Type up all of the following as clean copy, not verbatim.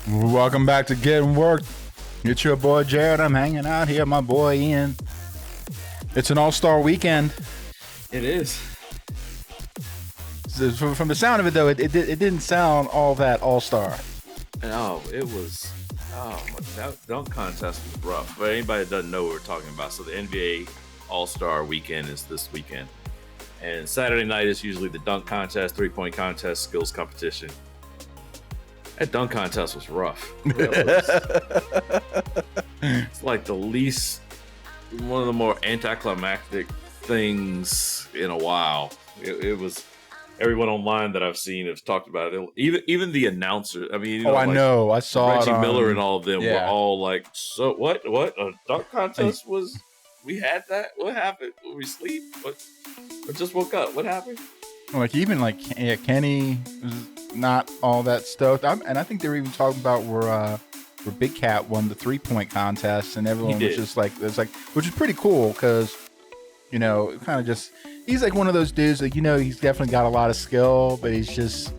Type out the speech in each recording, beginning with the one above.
Welcome back to Getting Worked. It's your boy Jared. I'm hanging out here, my boy Ian. It's an all-star weekend. It is. From the sound of it, though, it didn't sound all that all-star. No, it was. That dunk contest was rough. But anybody that doesn't know what we're talking about, so the NBA All-Star Weekend is this weekend, and Saturday night is usually the dunk contest, three-point contest, skills competition. That dunk contest was rough. It's like one of the more anticlimactic things in a while. It was. Everyone online that I've seen has talked about it. Even the announcer. I mean, I know. I saw Reggie it Miller and all of them were all like, "So what? A dunk contest was? We had that? What happened? Were we sleep? What? I just woke up. What happened?" Kenny was not all that stoked. And I think they were even talking about where Big Cat won the 3-point contest, and everyone was just like, which is pretty cool because, kind of just. He's like one of those dudes that, he's definitely got a lot of skill, but he's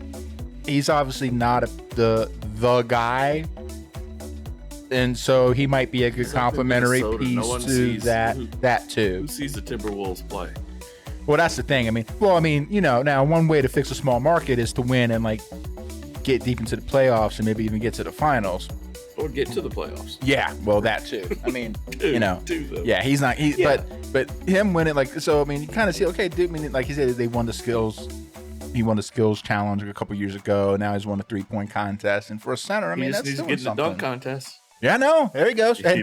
obviously not the guy. And so he might be a good complementary piece to that too. Who sees the Timberwolves play? Well, that's the thing. Now one way to fix a small market is to win and get deep into the playoffs and maybe even get to the finals. Or get to the playoffs. Yeah, well, that too. Yeah, he's not. But him winning, you kind of see, okay, dude. Like he said, they won the skills. He won the skills challenge a couple years ago. Now he's won a 3-point contest, and for a center, that's he's doing getting something. The dunk contest. Yeah, I know. There he goes. But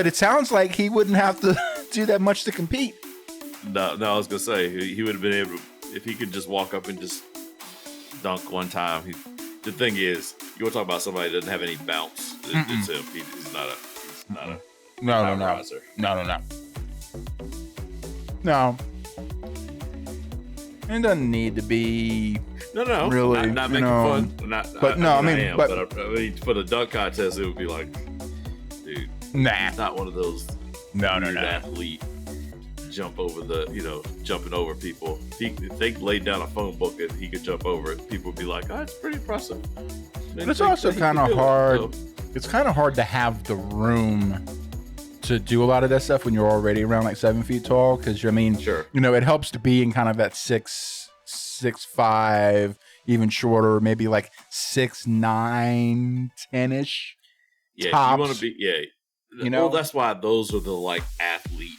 it sounds like he wouldn't have to do that much to compete. No, I was gonna say he would have been able to, if he could just walk up and just dunk one time. The thing is, you want to talk about somebody that doesn't have any bounce. It's him. He's not a No. It doesn't need to be. No. Really, not making fun. But for the dunk contest, it would be like, dude, he's not one of those. No. Athlete jump over jumping over people. If they laid down a phone book and he could jump over it, people would be like, "Oh, it's pretty impressive." But it's also kind of hard. It's kind of hard to have the room to do a lot of that stuff when you're already around 7 feet tall. Because sure. It helps to be in kind of that 6'5", even shorter, maybe 6'9", 10-ish. Yeah, tops. you want to be. Yeah, well, that's why those are the athlete.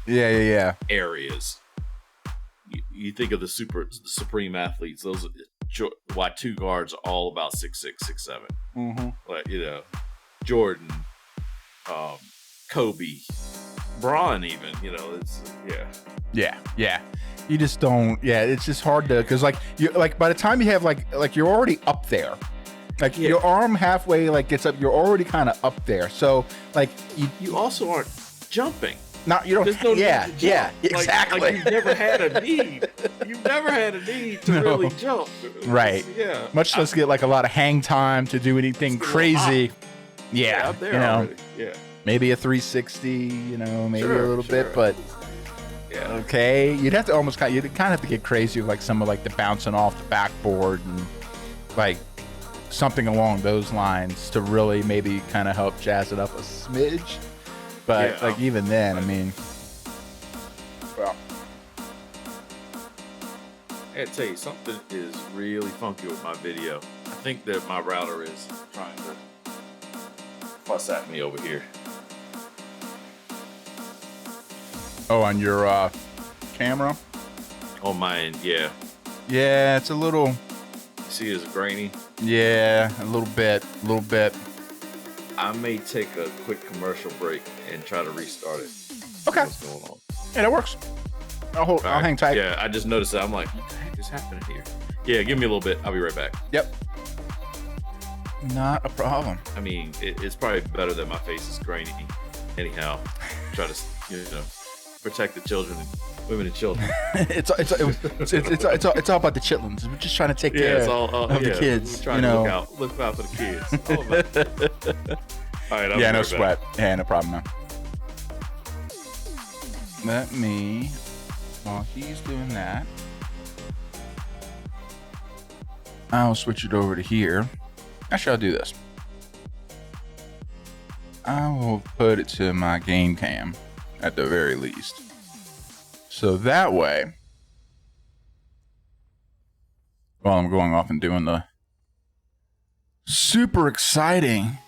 Yeah. Areas. You think of the supreme athletes. Those why two guards are all about 6'6", 6'7". Mm-hmm. Jordan, Kobe, Braun, even. It's Yeah. You just don't. Yeah, it's just hard to because you by the time you have you're already up there. Your arm halfway gets up. You're already kind of up there. So you also aren't jumping. Not you don't. Yeah, exactly. You've never had a need. You've never had a need to really jump. Right. Yeah. Much less get a lot of hang time to do anything crazy. Yeah. Up there already. Yeah. Maybe a 360. Maybe a little bit, but. Yeah. Okay. You'd have to you'd kind of have to get crazy with some of the bouncing off the backboard and something along those lines to really maybe kind of help jazz it up a smidge. But even then, well, I gotta tell you, something is really funky with my video. I think that my router is trying to fuss at me over here. Oh, on your camera? On mine, yeah. Yeah, it's a little. You see, it's grainy. Yeah, a little bit. I may take a quick commercial break and try to restart it. Okay. What's going on? Yeah, that works. I'll hang tight. Yeah, I just noticed that. I'm like, what the heck is happening here? Yeah, give me a little bit. I'll be right back. Yep. Not a problem. It's probably better that my face is grainy. Anyhow, try to, protect the children, women and children. it's all about the chitlins. We're just trying to take care of the kids. Trying to look out for the kids. All right. Yeah, no sweat. Yeah, no problem, man. Let me, while he's doing that, I'll switch it over to here. Actually, I'll do this. I will put it to my game cam at the very least. So that way, while I'm going off and doing the super exciting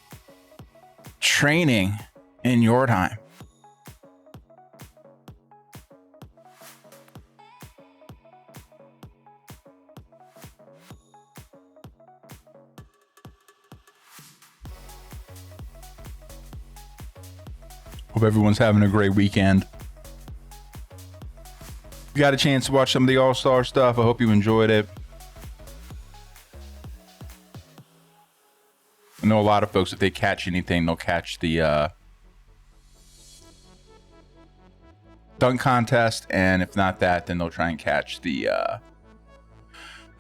training in your time. Hope everyone's having a great weekend. If you got a chance to watch some of the All-Star stuff, I hope you enjoyed it. I know a lot of folks, if they catch anything, they'll catch the dunk contest, and if not that, then they'll try and catch the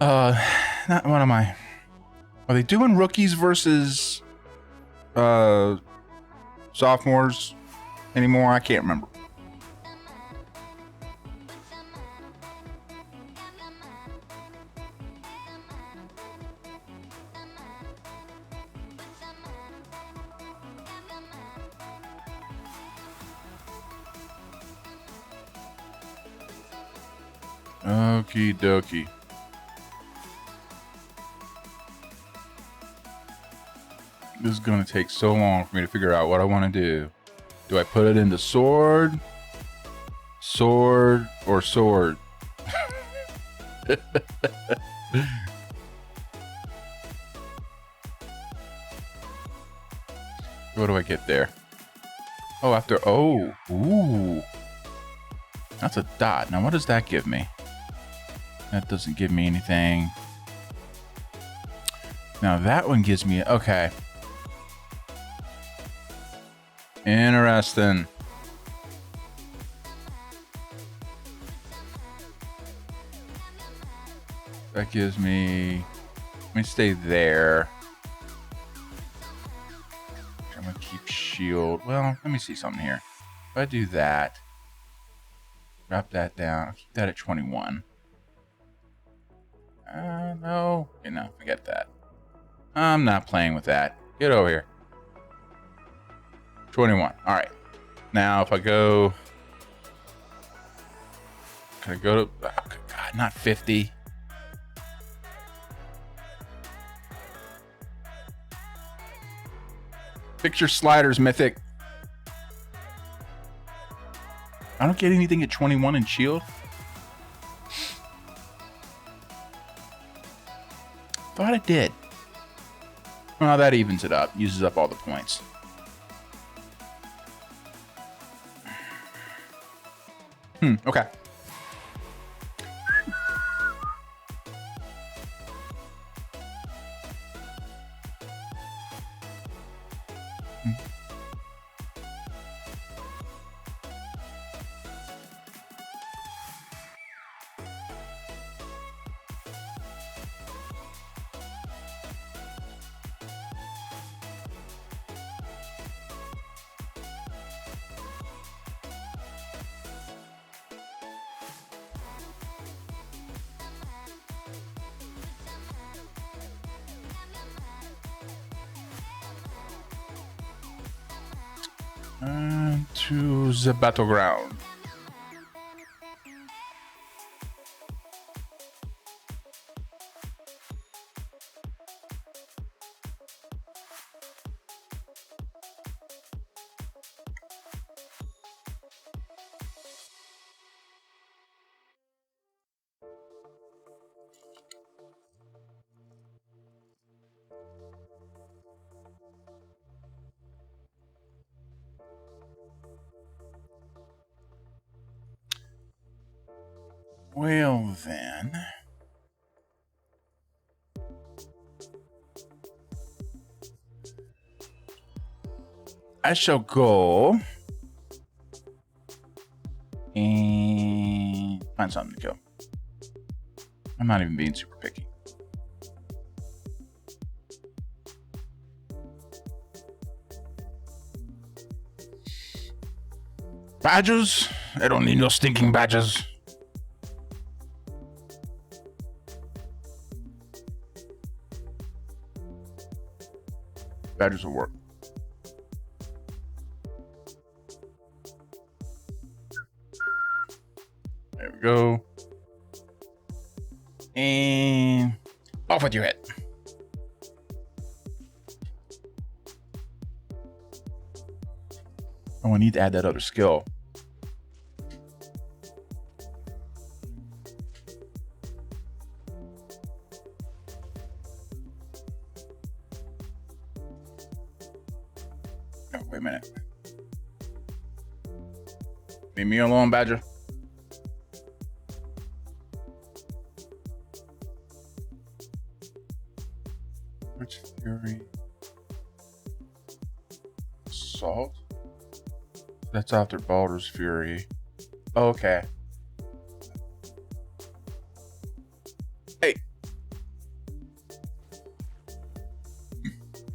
not what am I? Are they doing rookies versus sophomores anymore? I can't remember. Okie dokie. This is going to take so long for me to figure out what I want to do. Do I put it into sword? Sword or sword? What do I get there? Oh, after, oh, ooh. That's a dot. Now, what does that give me? That doesn't give me anything. Now, that one gives me, okay. Interesting. That gives me, let me stay there. I'm gonna keep shield. Well, let me see something here. If I do that, drop that down, I'll keep that at 21. No. Okay, no, forget that. I'm not playing with that. Get over here. 21. All right. Now, if I go... Can I go to... Oh, God, not 50. Fix your sliders, Mythic. I don't get anything at 21 in shield. Thought it did. Well, that evens it up. Uses up all the points. Okay. To the battleground. Well, then. I shall go and find something to kill. I'm not even being super picky. Badgers? I don't need no stinking badgers. Badgers will work. There we go. And off with your head. Oh, I need to add that other skill. Oh, wait a minute. Leave me alone, Badger. Which Fury? Salt? That's after Baldur's Fury. Oh, okay. Hey.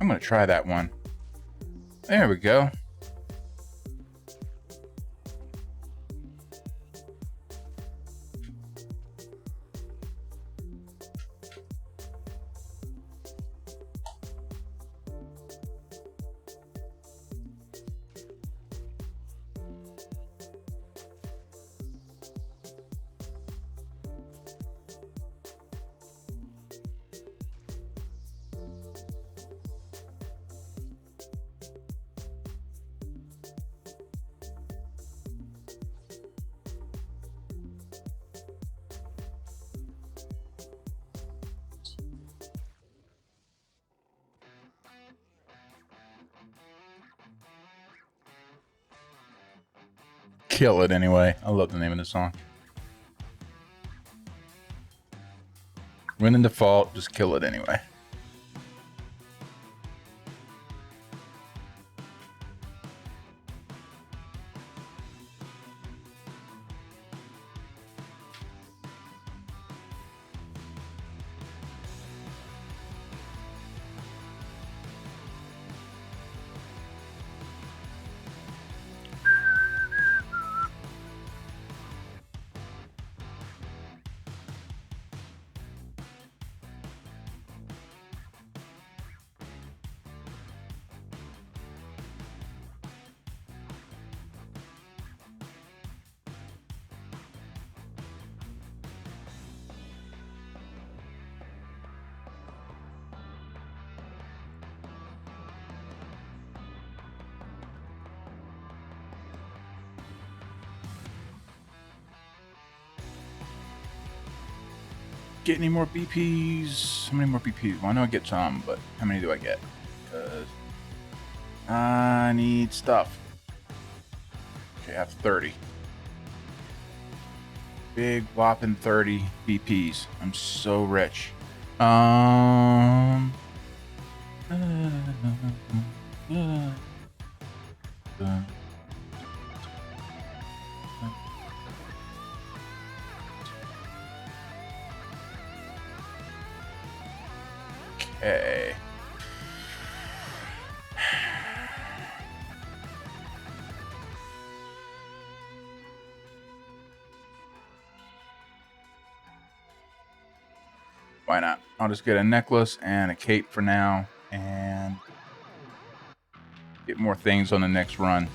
I'm gonna try that one. There we go. Kill it anyway. I love the name of the song. Win in default, just kill it anyway. Get any more BPs? How many more BPs? Well, I know I get some, but how many do I get? Because I need stuff. Okay, I have 30. Big whopping 30 BPs. I'm so rich. Okay. Why not? I'll just get a necklace and a cape for now and get more things on the next run.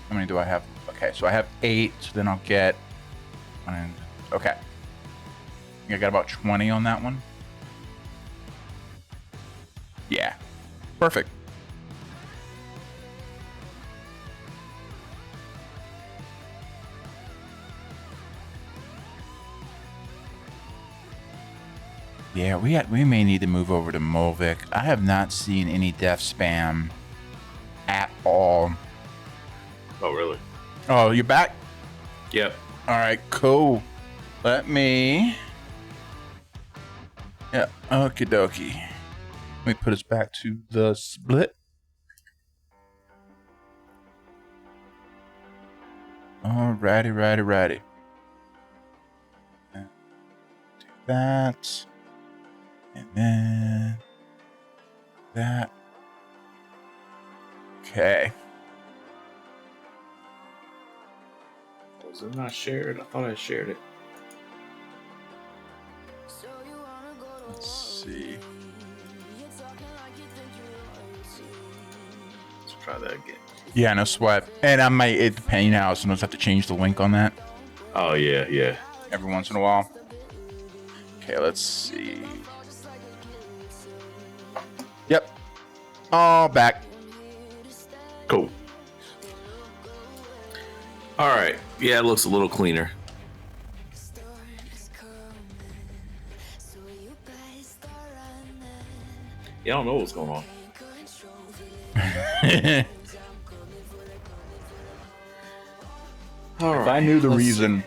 How many do I have? Okay, so I have 8, so then I'll get one. Okay. I think I got about 20 on that one. Yeah. Perfect. Yeah, we may need to move over to Molvik. I have not seen any death spam at all. Oh, really? Oh, you're back? Yep. All right, cool. Let me... Yeah, okie dokie. Let me put us back to the split. Alrighty. Do that. And then that. Okay. Was it not shared? I thought I shared it. Let's see. try that again. Yeah, no sweat. And I might, it depends, you know, sometimes I have to change the link on that. Oh, yeah. Every once in a while. Okay, let's see. Yep. All back. Cool. All right. Yeah, it looks a little cleaner. Yeah, I don't know what's going on. If I knew the reason,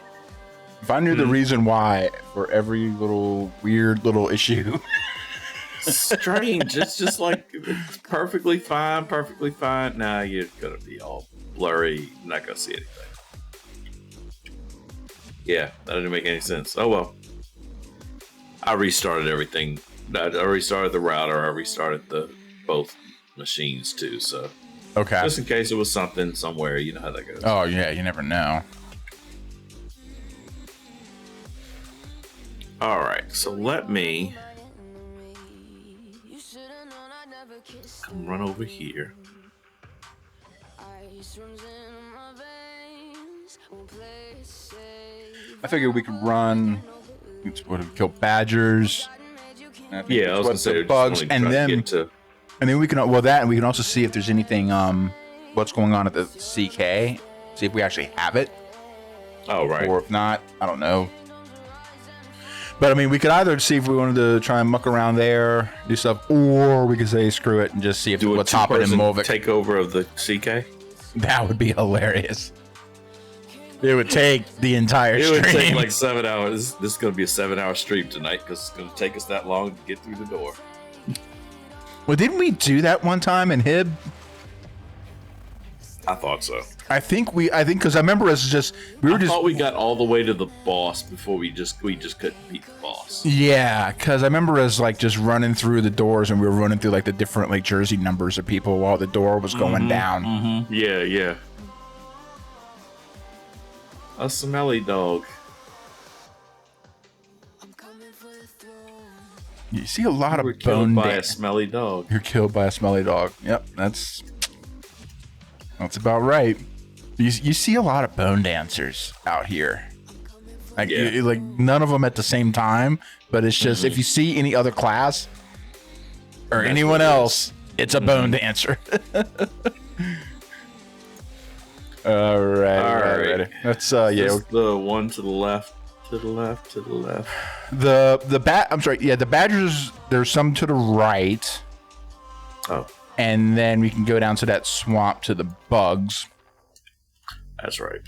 the reason why for every little weird little issue. Strange. It's just like it's perfectly fine. Now you're gonna be all blurry. You're not gonna see anything. Yeah, that didn't make any sense. Oh well. I restarted everything. I restarted the router. I restarted both machines too. So Okay. just in case it was something somewhere, you know how that goes. Oh yeah, you never know. All right, so let me come run over here. I figured we could run. What would kill badgers? Yeah, I was gonna say bugs, and then we can and we can also see if there's anything what's going on at the CK. See if we actually have it. Oh right. Or if not, I don't know. But I mean, we could either see if we wanted to try and muck around there, do stuff, or we could say screw it and just see if what's hopping in Mulvic. Takeover of the CK. That would be hilarious. It would take the entire stream. It would take like 7 hours. This is going to be a 7-hour stream tonight because it's going to take us that long to get through the door. Well, didn't we do that one time in Hib? I thought so. I think because I remember us I thought we got all the way to the boss before we just couldn't beat the boss. Yeah, because I remember us like just running through the doors and we were running through like the different like jersey numbers of people while the door was going down. Mm-hmm. Yeah. A smelly dog. You see a lot of bone killed by a smelly dog. You're killed by a smelly dog. Yep, that's about right. You see a lot of bone dancers out here. Like, like none of them at the same time, but it's just if you see any other class or anyone else, it's a bone dancer. All right. That's Just the one to the left. The badgers. There's some to the right. Oh. And then we can go down to that swamp to the bugs. That's right.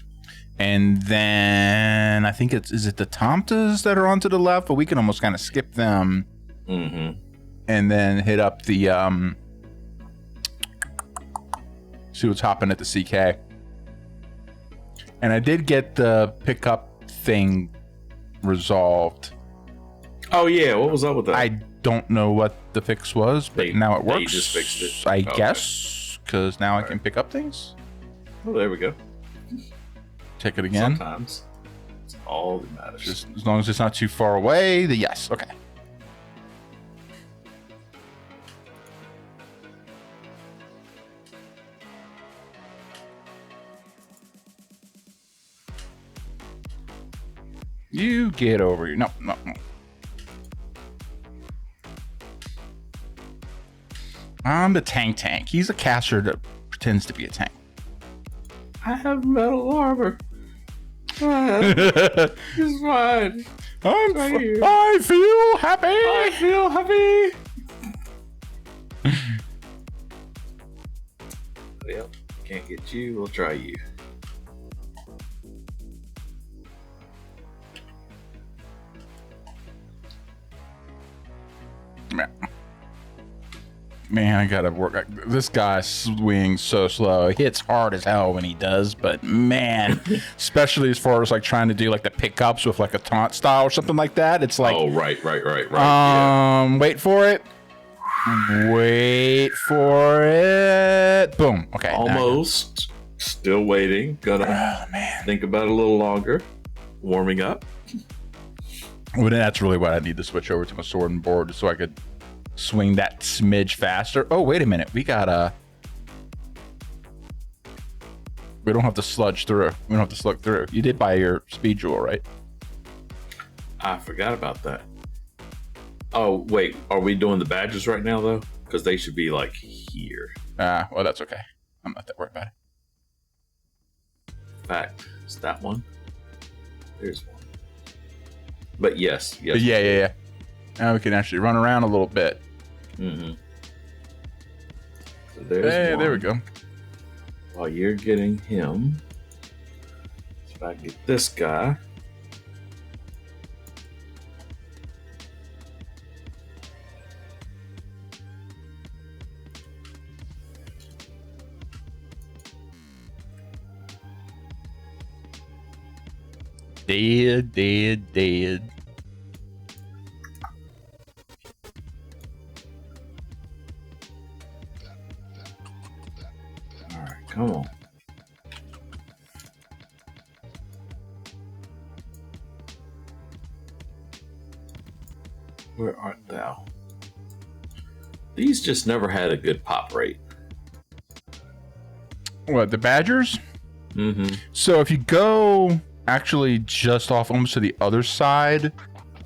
And then I think is it the Tomtas that are on to the left, but we can almost kind of skip them. Mm-hmm. And then hit up the see what's hopping at the CK. And I did get the pickup thing resolved. Oh yeah, what was up with that? I don't know what the fix was, but now it works. They just fixed it. I guess, because now I can pick up things. Oh, there we go. Take it again. Sometimes it's all that matters. Just as long as it's not too far away. Yes. Okay. You get over here. No. I'm the tank. He's a caster that pretends to be a tank. I have metal armor. It's fine. I feel happy. Well, can't get you. We'll try you. Man, I gotta work. This guy swings so slow. He hits hard as hell when he does, but man, especially as far as like trying to do like the pickups with like a taunt style or something like that. It's like, oh, right. Wait for it. Boom. Okay. Almost. Still waiting. Gonna think about it a little longer. Warming up. Well, that's really what I need to switch over to my sword and board so I could swing that smidge faster. Oh, wait a minute. We got We don't have to sludge through. We don't have to slug through. You did buy your speed jewel, right? I forgot about that. Oh, wait. Are we doing the badges right now, though? Because they should be, like, here. Well, that's okay. I'm not that worried about it. In fact, is that one? There's one. But yes. But yeah. Now we can actually run around a little bit. Mm-hmm. So there's one. There we go. While you're getting him, if I get this guy. Dead. All right, come on. Where art thou? These just never had a good pop rate. What, the Badgers? Mm-hmm. So if you go actually just off almost to the other side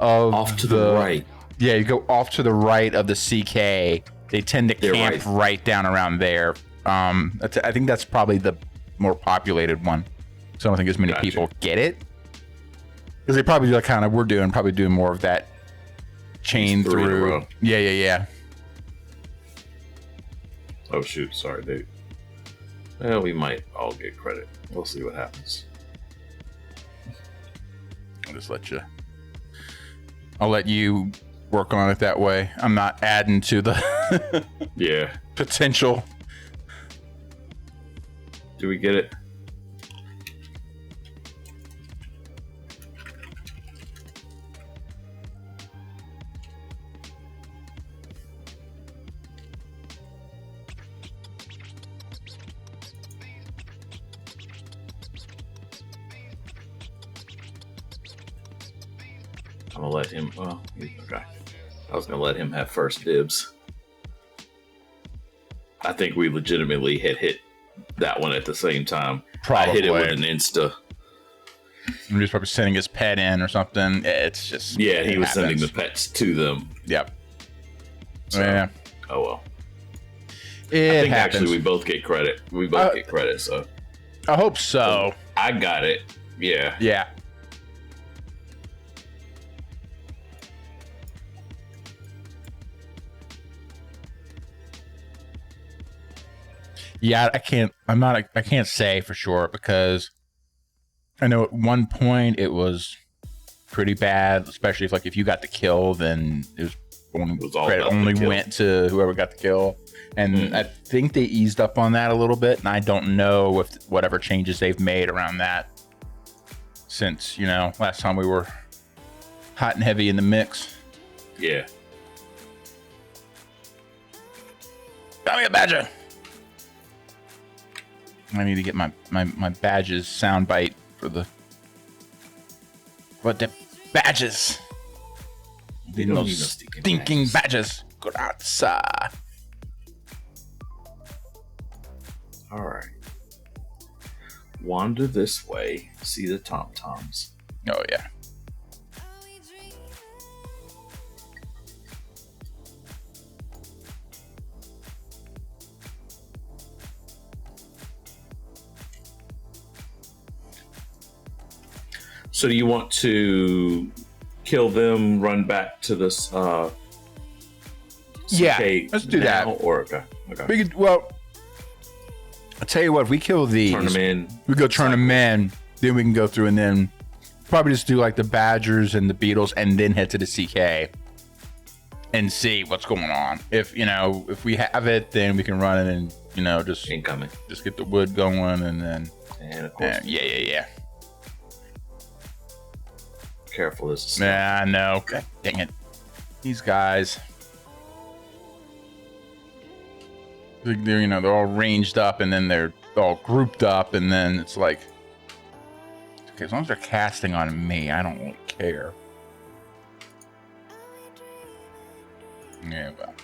of off to the right. Yeah, you go off to the right of the CK. They tend to camp right down around there. I think that's probably the more populated one. So I don't think as many people get it. Because they probably do like kind of we're doing, probably doing more of that chain through. Yeah. Oh shoot, sorry, dude. Well, we might all get credit. We'll see what happens. I'll let you work on it that way. I'm not adding to the potential. Do we get it? I'm gonna let him. Well, okay. I was gonna let him have first dibs. I think we legitimately had hit that one at the same time. Probably. I hit it with an insta. He was probably sending his pet in or something. It's just he was sending the pets to them. Yep. So, yeah. Oh well. I think happens. Actually we both get credit. We both get credit. So I hope so. I got it. Yeah. Yeah. Yeah, I can't say for sure because I know at one point it was pretty bad, especially if you got the kill, then credit only went to whoever got the kill. And I think they eased up on that a little bit, and I don't know if whatever changes they've made around that since, last time we were hot and heavy in the mix. Yeah. Got me a badger. I need to get my badges soundbite for the badges. They don't need no stinking badges. Grazza. All right. Wander this way. See the tom-toms. Oh yeah. So do you want to kill them, run back to this yeah, let's do that. Or okay. Well, I'll tell you what, if we kill these, turn them in. We go turn them in, then we can go through and then probably just do like the Badgers and the Beetles and then head to the CK and see what's going on. If we have it, then we can run it and just incoming. Just get the wood going and then and of course yeah. Careful, this is I know. God dang it. These guys. They're all ranged up and then they're all grouped up and then it's like, okay, as long as they're casting on me, I don't really care. Yeah, well.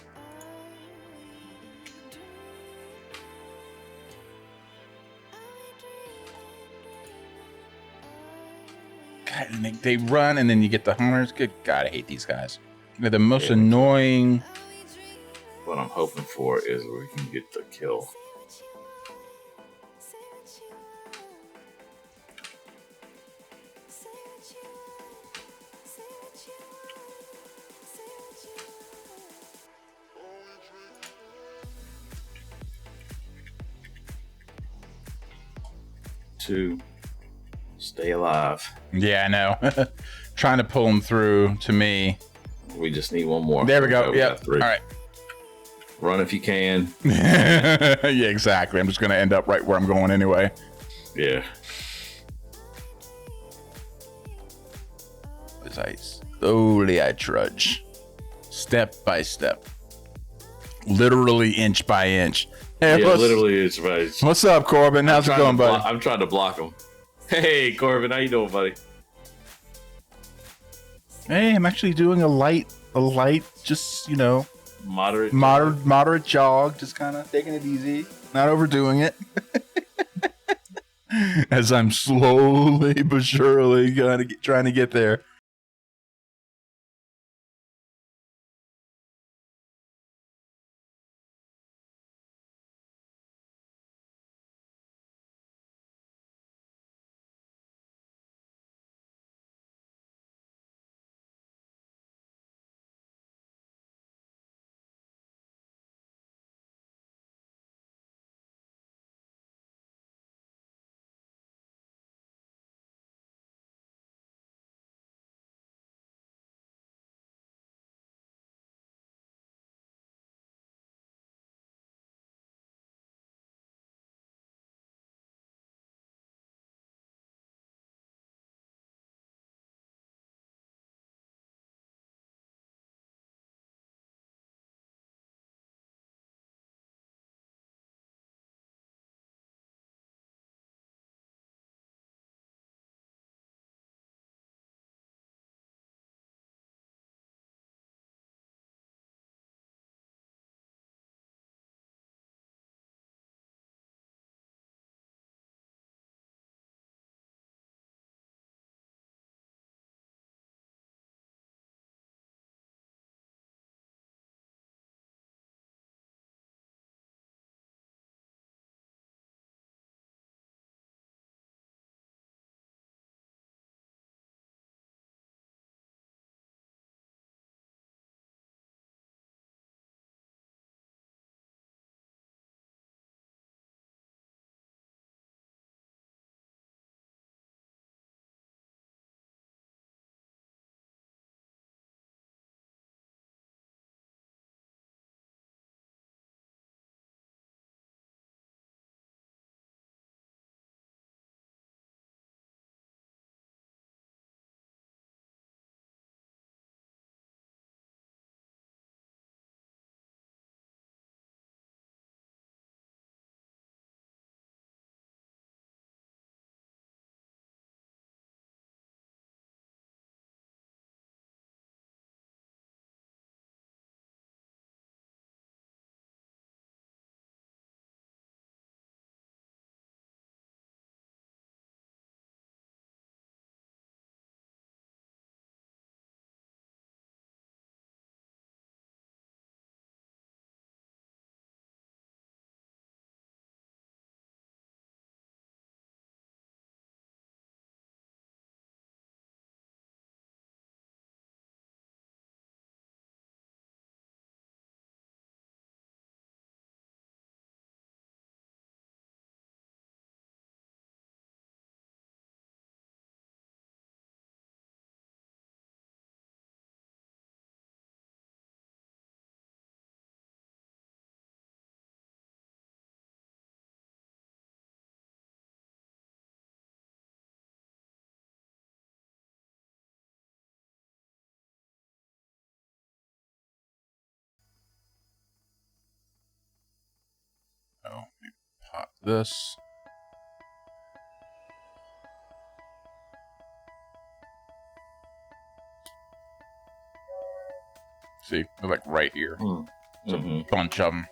God, and they run, and then you get the hunters. Good God, I hate these guys. They're the most annoying. What I'm hoping for is we can get the kill. To stay alive. Yeah, I know. Trying to pull them through to me. We just need one more. There we go. Yep. All right. Run if you can. Yeah, exactly. I'm just going to end up right where I'm going anyway. Yeah. As I trudge. Step by step. Literally inch by inch. Hey, yeah, literally inch by inch. What's up, Corbin? How's it going, buddy? I'm trying to block him. Hey, Corbin. How you doing, buddy? Hey, I'm actually doing a light, just, you know, moderate jog, just kind of taking it easy, not overdoing it. As I'm slowly but surely trying to get there. Oh, let me pop this. See, they're like right here. It's a bunch of them.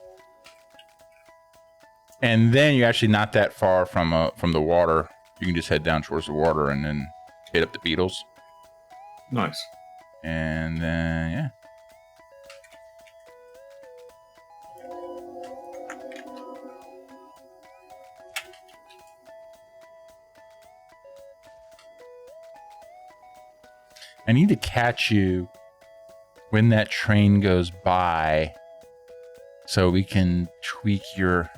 And then you're actually not that far from the water. You can just head down towards the water and then hit up the Beatles. Nice. And then, yeah. I need to catch you when that train goes by so we can tweak your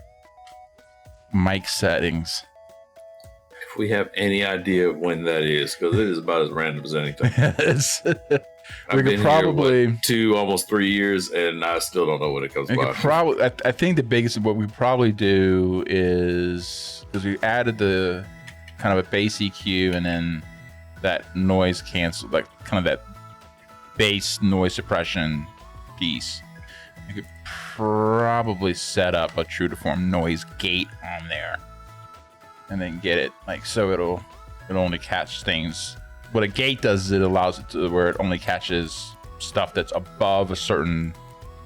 mic settings. If we have any idea of when that is, because it is about as random as anything. We could probably here, almost 3 years, and I still don't know when it comes by. I think the biggest what we probably do is because we added the kind of a bass EQ and then that noise cancel, like kind of that bass noise suppression piece. I could probably set up a true to form noise gate on there, and then get it like so it'll only catch things. What a gate does is it allows it to where it only catches stuff that's above a certain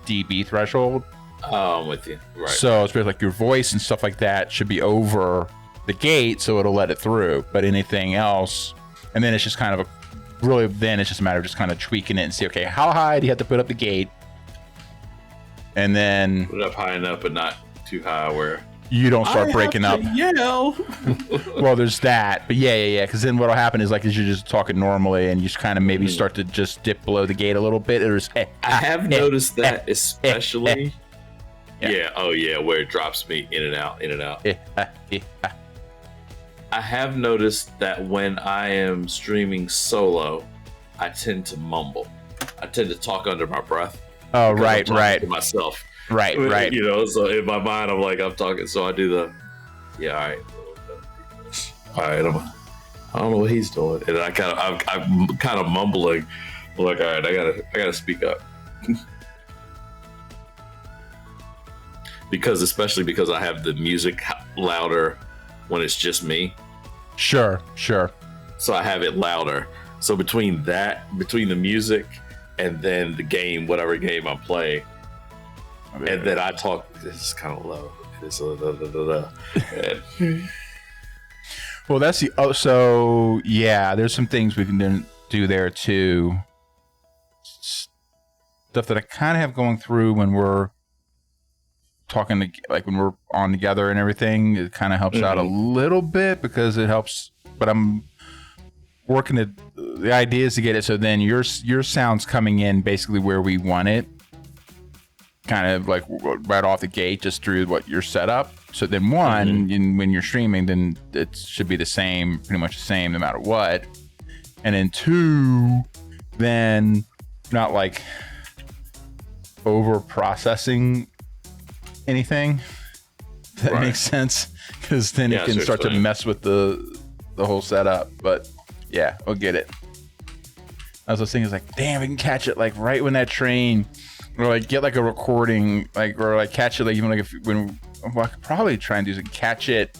dB threshold. Oh, I'm with you. Right. So it's like your voice and stuff like that should be over the gate, so it'll let it through. But anything else, and then it's just kind of then it's just a matter of just kind of tweaking it and see, okay, how high do you have to put up the gate? And then put it up high enough, but not too high where you don't start breaking up. Yell. Well, there's that, but yeah. Because then what'll happen is like, as you're just talking normally, and you just kind of maybe start to just dip below the gate a little bit. I have noticed that, especially. Yeah. Oh yeah, where it drops me in and out. I have noticed that when I am streaming solo, I tend to mumble. I tend to talk under my breath. Oh, right. To myself. Right. You know, so in my mind, I'm like, I'm talking. So I do all right. I don't know what he's doing. And I'm kind of mumbling. I'm like, all right, I gotta speak up. Especially because I have the music louder when it's just me. Sure. So I have it louder. So between the music and then the game, whatever game I'm playing, and then I talk, it's kind of low. It's well, that's so yeah, there's some things we can do there too. Stuff that I kind of have going through when we're talking like when we're on together and everything, it kind of helps out a little bit because it helps, but I'm working the idea is to get it so then your sound's coming in basically where we want it, kind of like right off the gate, just through what you're set up. So then when you're streaming, then it should be the same, pretty much the same no matter what. And then 2, then not like over processing anything. If that makes sense, because then it can start to mess with the whole setup. But yeah, we'll get it. I was thinking, like, damn, we can catch it like right when that train, or like get like a recording, like, or like catch it like even like I could probably try and do is catch it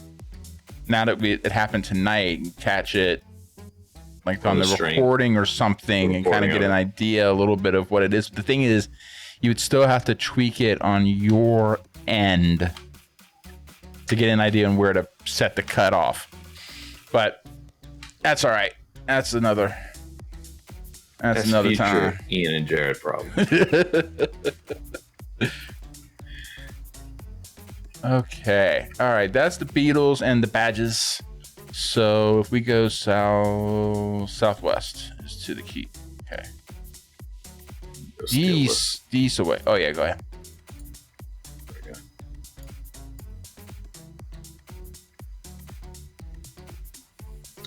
now that it happened tonight, and catch it like on the recording or something, and kind of get an idea a little bit of what it is. But the thing is, you would still have to tweak it on your end to get an idea on where to set the cutoff. But that's all right. That's another time. Ian and Jared problem. Okay. All right. That's the Beatles and the badges. So if we go southwest is to the key. Okay. East away. Oh yeah, go ahead. Okay.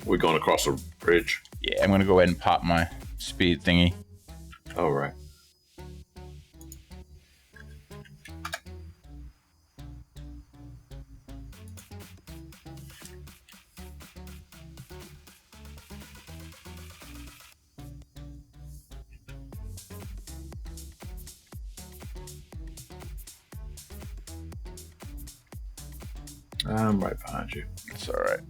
We're going across a bridge. Yeah, I'm gonna go ahead and pop my speed thingy. All right. I'm right behind you. It's all right.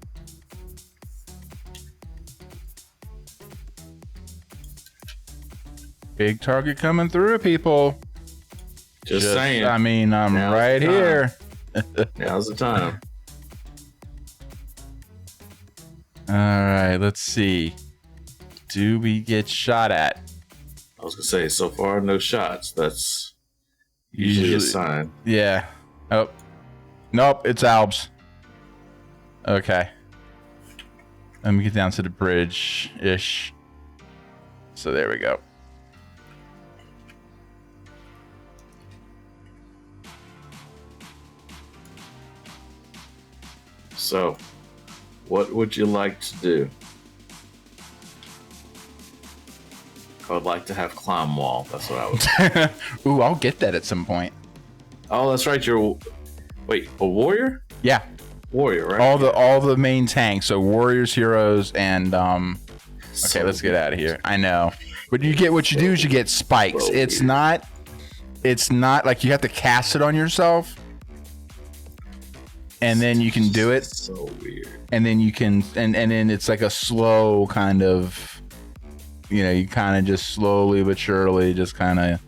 Big target coming through, people. Just saying. I mean, I'm right here. Now's the time. All right, let's see. do we get shot at? I was gonna say, so far no shots. That's usually a sign. Yeah. Oh, nope. It's Albs. Okay. Let me get down to the bridge ish. So there we go. So, what would you like to do? I would like to have climb wall. That's what I would. Ooh, I'll get that at some point. Oh, that's right. Wait, a warrior? Yeah, warrior, right? All the main tanks. So warriors, heroes, and Okay, let's get out of here. I know, but you get what you do is you get spikes. So it's not like you have to cast it on yourself, and then you can do it. So weird. And then you can, and then it's like a slow kind of, you kind of just slowly but surely just kind of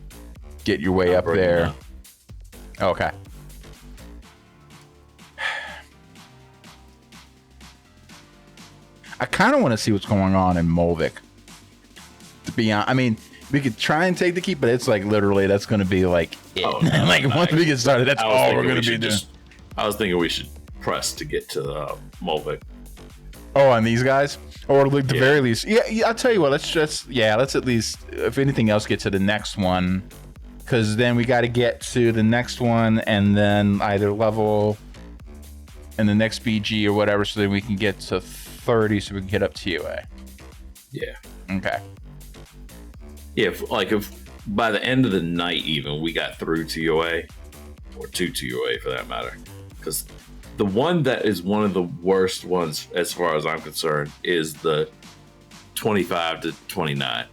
get your way up there. Okay. I kind of want to see what's going on in Molvik. To be honest, I mean, we could try and take the keep, but it's like literally that's going to be like it. Oh, no, like once we get started, that's all we're going to be doing. I was thinking we should press to get to Molvik. Oh, on these guys, or like the very least, yeah. I'll tell you what. Let's at least, if anything else, get to the next one, because then we got to get to the next one and then either level in the next BG or whatever, so that we can get to 30, so we can get up to UA. Yeah. Okay. Yeah, if by the end of the night even we got through to UA, or to UA for that matter, because the one that is one of the worst ones as far as I'm concerned is the 25 to 29.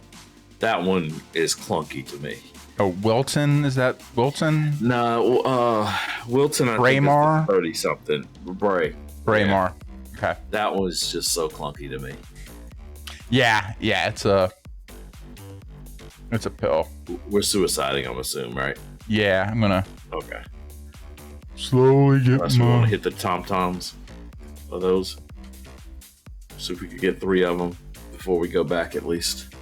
That one is clunky to me. Oh, Wilton, is that Wilton? No, Wilton. I Braemar? think 30 something. Braemar. Yeah. Okay. That was just so clunky to me. Yeah, it's a pill. We're suiciding, I'm assuming, right? Yeah, I'm gonna. Okay. Slowly get Unless we want to hit the tom-toms of those. So if we could get 3 of them before we go back at least.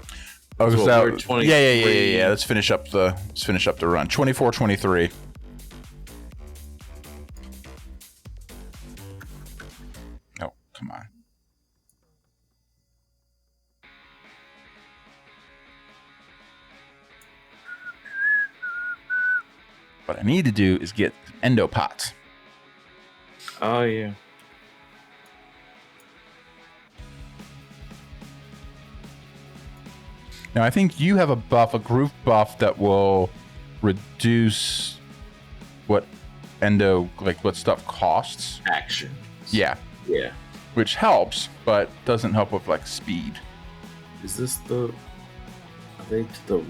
Oh, so yeah. Let's finish up the run. 24-23. Oh, come on. What I need to do is get endo pots. Oh, yeah. Now, I think you have a group buff that will reduce what what stuff costs. Action. Yeah. Yeah. Which helps, but doesn't help with like speed. Is this are they to the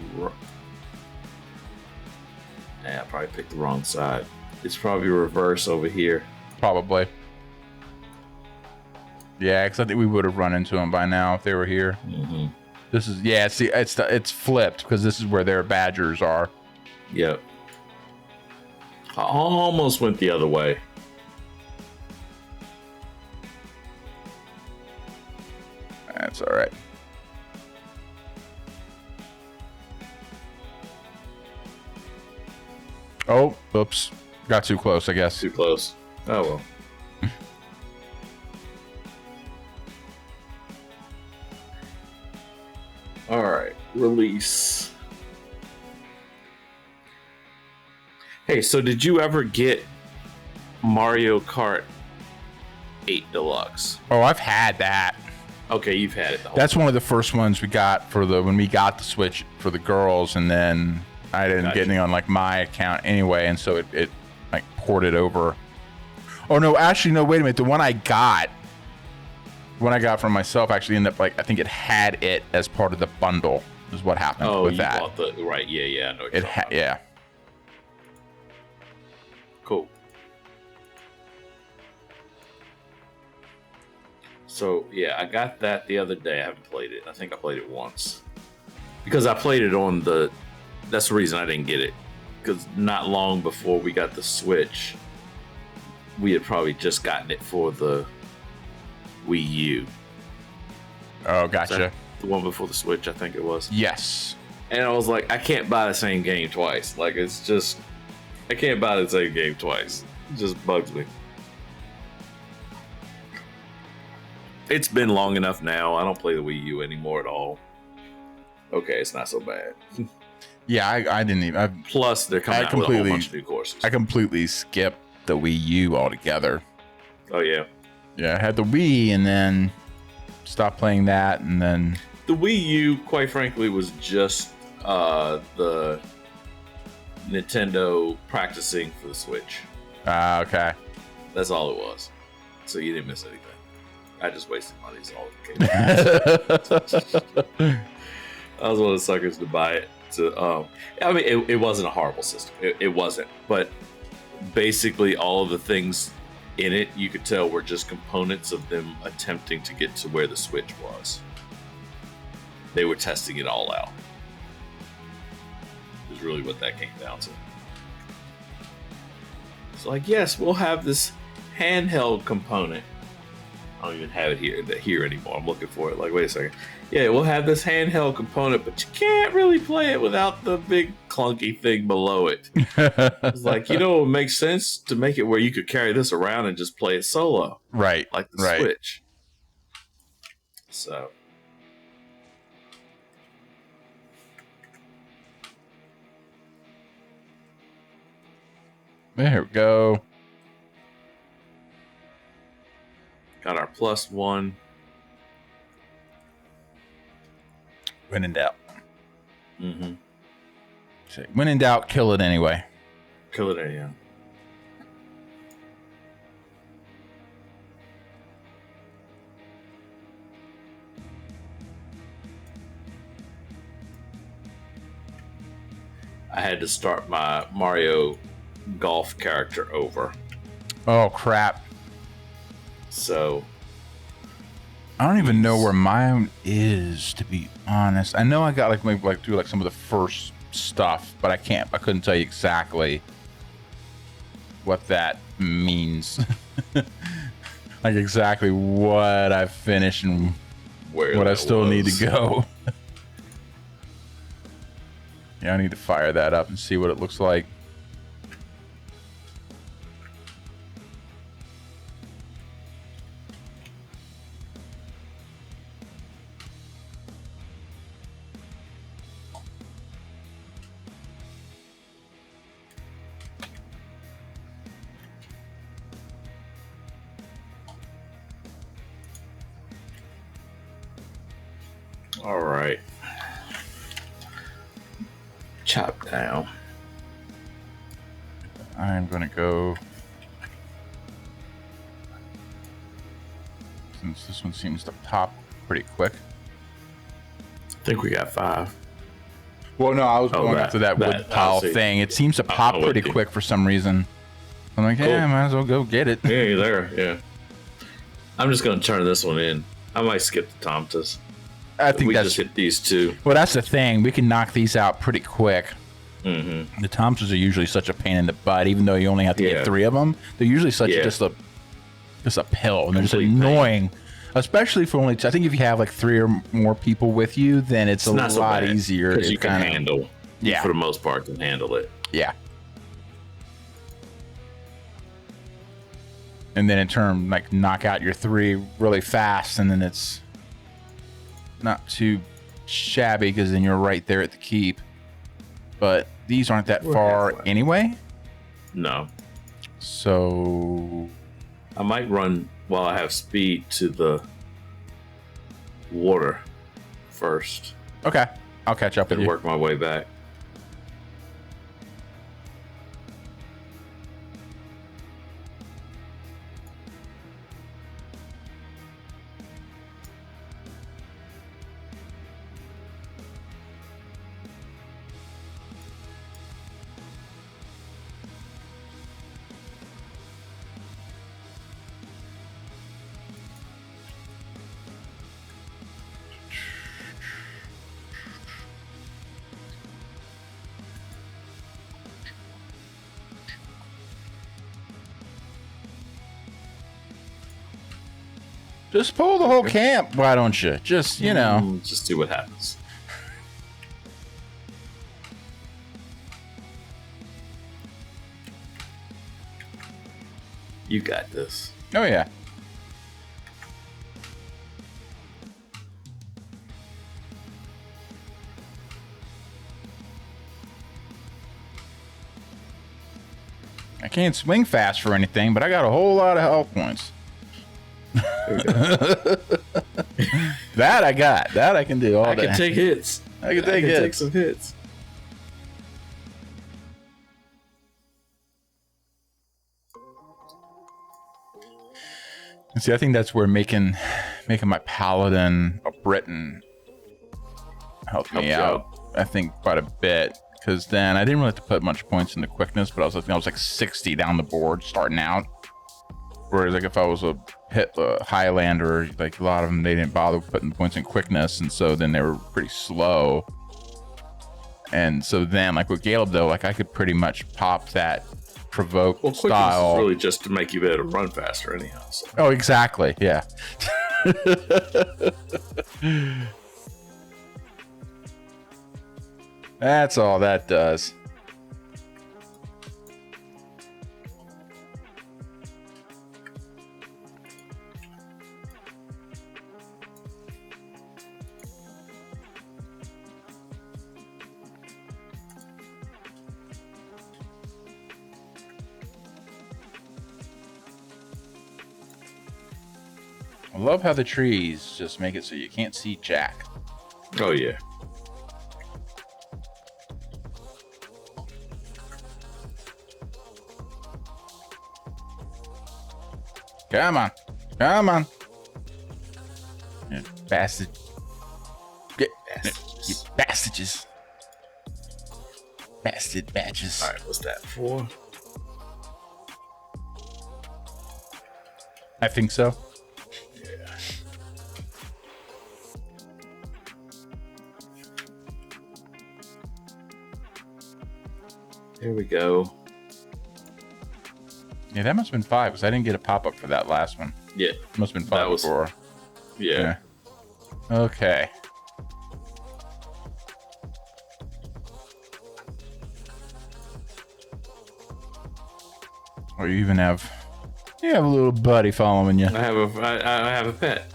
I probably picked the wrong side. It's probably reverse over here. Probably. Yeah, because I think we would have run into them by now if they were here. Mm-hmm. This is see, it's flipped because this is where their badgers are. Yep. I almost went the other way. That's all right. Oh, oops. Got too close, I guess. Too close. Oh, well. All right. Release. Hey, so did you ever get Mario Kart 8 Deluxe? Oh, I've had that. Okay, you've had it. That's one of the first ones we got when we got the Switch for the girls, and then I didn't get any on like my account anyway, and so it like ported over. Oh no, actually no, wait a minute. The one I got from myself actually ended up like I think it had it as part of the bundle. Is what happened with that. Oh, you bought right? Yeah. I know it yeah. Cool. So yeah, I got that the other day. I haven't played it. I think I played it once because I played it on the. That's the reason I didn't get it, because not long before we got the Switch, we had probably just gotten it for the Wii U. Oh, gotcha. The one before the Switch, I think it was. Yes. And I was like, I can't buy the same game twice. Like, it's just, I can't buy the same game twice. It just bugs me. It's been long enough now. I don't play the Wii U anymore at all. Okay, it's not so bad. Yeah, I didn't even. Plus, they're coming out with a whole bunch of new courses. I completely skipped the Wii U altogether. Oh, yeah. Yeah, I had the Wii and then stopped playing that, and then... The Wii U, quite frankly, was just the Nintendo practicing for the Switch. Okay. That's all it was. So you didn't miss anything. I just wasted money. Is all it came. I was one of the suckers to buy it. I mean, it wasn't a horrible system. It wasn't. But basically, all of the things in it, you could tell, were just components of them attempting to get to where the Switch was. They were testing it all out. Is really what that came down to. It's like, yes, we'll have this handheld component. I don't even have it here anymore. I'm looking for it. Like, wait a second. Yeah, we'll have this handheld component, but you can't really play it without the big clunky thing below it. It's like, it would make sense to make it where you could carry this around and just play it solo. Right. Like the Switch. So. There we go. Got our +1. When in doubt. Mm-hmm. When in doubt, kill it anyway. Kill it anyhow. I had to start my Mario Golf character over. Oh, crap. So I don't even know where mine is, to be honest. I know I got maybe do some of the first stuff, but I couldn't tell you exactly what that means. Like exactly what I've finished and what I still need to go. Yeah, I need to fire that up and see what it looks like. all right. Chop down. I'm gonna go, since this one seems to pop pretty quick. I think we got 5. Well, no, I was going after that wood pile thing. It seems to pop pretty quick for some reason. I'm like, yeah, I might as well go get it. Yeah, you're there. Yeah. I'm just gonna turn this one in. I might skip the Tomtas. I think we just hit these 2. Well, that's the thing. We can knock these out pretty quick. Mm-hmm. The Tomtas are usually such a pain in the butt, even though you only have to get 3 of them. They're usually such just a pill, and they're just annoying. Pain. Especially for only, I think if you have 3 or more people with you, then it's a lot easier. Because you can handle. Yeah. For the most part, can handle it. Yeah. And then in turn, knock out your 3 really fast, and then it's not too shabby because then you're right there at the keep. But these aren't that far anyway. No. So I might run while I have speed to the water first. Okay. I'll catch up with you. And work my way back. Just pull the whole camp. Why don't you? Just, you know. Just see what happens. You got this. Oh, yeah. I can't swing fast for anything, but I got a whole lot of health points. That I got. That I can do all day. I can take hits. I can take some hits. See, I think that's where making my paladin a Briton helped me out. I think quite a bit, because then I didn't really have to put much points into quickness, but I was like 60 down the board starting out. Whereas like if I was a Highlander, like a lot of them, they didn't bother putting points in quickness, and so then they were pretty slow. And so then, like with Caleb though, like I could pretty much pop that provoke style. Is really just to make you be able to run faster anyhow. So. Oh, exactly. Yeah. That's all that does. I love how the trees just make it so you can't see jack. Oh, yeah. Come on. Come on. You bastard. Get you bastages. Bastard badges. All right, what's that for? I think so. Yeah. Here we go. Yeah, that must have been 5 because I didn't get a pop-up for that last one. Yeah. Must have been 5 before. Yeah. Okay. Or you even have a little buddy following you. I have a pet.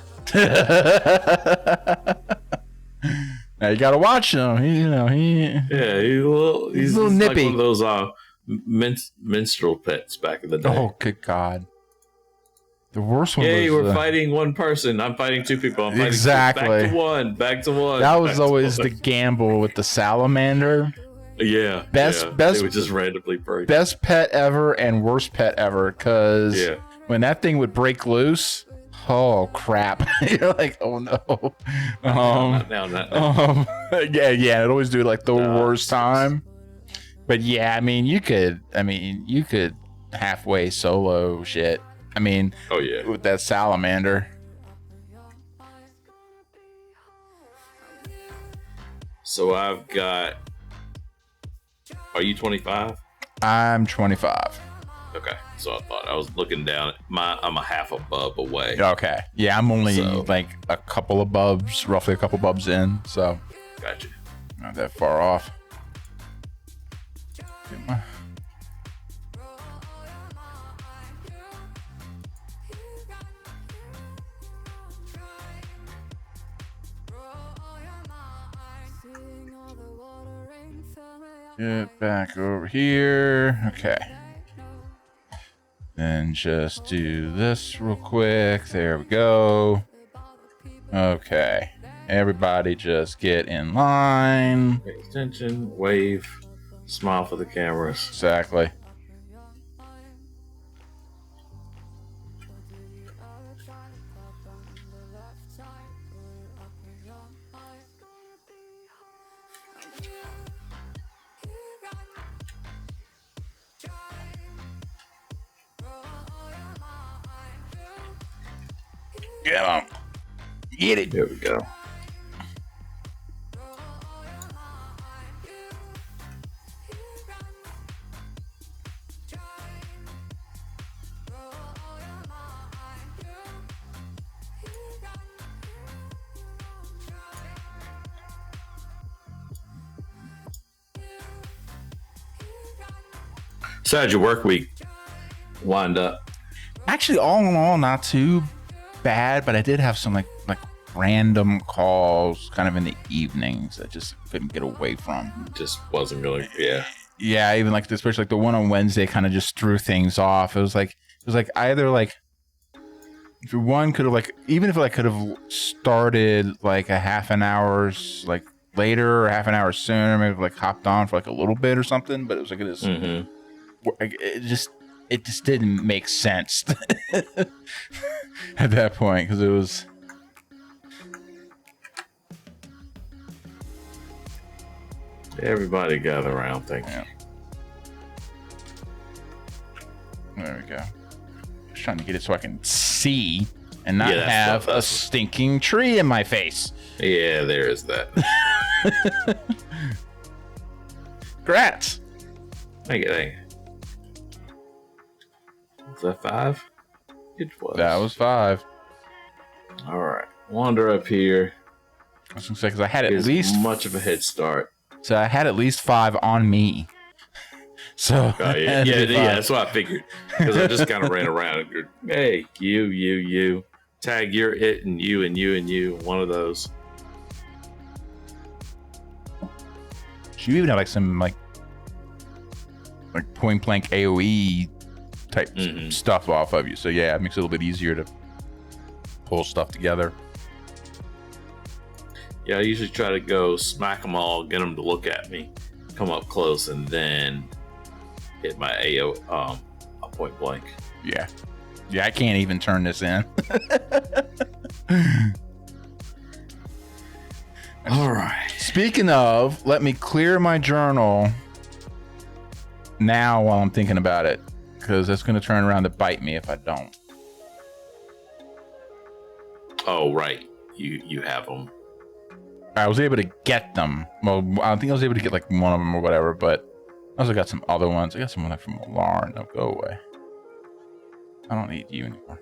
Now you gotta watch him. He's a little nippy. Like one of those minstrel pets back in the day. Oh, good God. The worst one was... was... we're fighting one person. I'm fighting 2 people. I'm fighting exactly. 2. Back to one. That was always the gamble with the salamander. Yeah. Best. They would just randomly break. Best pet ever and worst pet ever, because when that thing would break loose, oh crap! You're like, oh no. Not now. Yeah. It always do like the worst time. But yeah, I mean, you could halfway solo shit. I mean, oh yeah, with that salamander. So I've got. Are you 25? I'm 25. Okay, so I thought I was looking down. I'm a half a bub away. Okay, yeah, I'm only like roughly a couple bubs in. So, gotcha. Not that far off. Get back over here. Okay. Then just do this real quick. There we go. Okay. Everybody just get in line. Pay attention. Wave. Smile for the cameras. Exactly. Get on. Get it. There we go. So how'd your work week wind up? Actually, all in all, not too bad, but I did have some like random calls kind of in the evenings that just couldn't get away from. Just wasn't really, yeah. Yeah, even like especially like the one on Wednesday kind of just threw things off. It was like either like if one could have like, even if like could have started like a half an hour like later or half an hour sooner, maybe like hopped on for like a little bit or something, but it was like it just didn't make sense at that point because it was. Everybody gather around, thank you. There we go. Just trying to get it so I can see and not have a stinking tree in my face. Yeah, there is that. Congrats. Thank you. Was that 5? It was. That was 5. All right. Wander up here. I was going to say, because I had at least much of a head start. So I had at least 5 on me. So yeah, that's what I figured. Because I just kind of ran around and hey, you, tag you're it, and you, one of those. You even have like some like point blank AoE type stuff off of you. So yeah, it makes it a little bit easier to pull stuff together. Yeah, I usually try to go smack them all, get them to look at me, come up close, and then hit my AO a point blank. Yeah, I can't even turn this in. All right. Speaking of, let me clear my journal now while I'm thinking about it, because that's going to turn around to bite me if I don't. Oh, right. You have them. I was able to get them. Well, I think I was able to get like one of them or whatever, but I also got some other ones. I got some like from Alarm. No, go away. I don't need you anymore.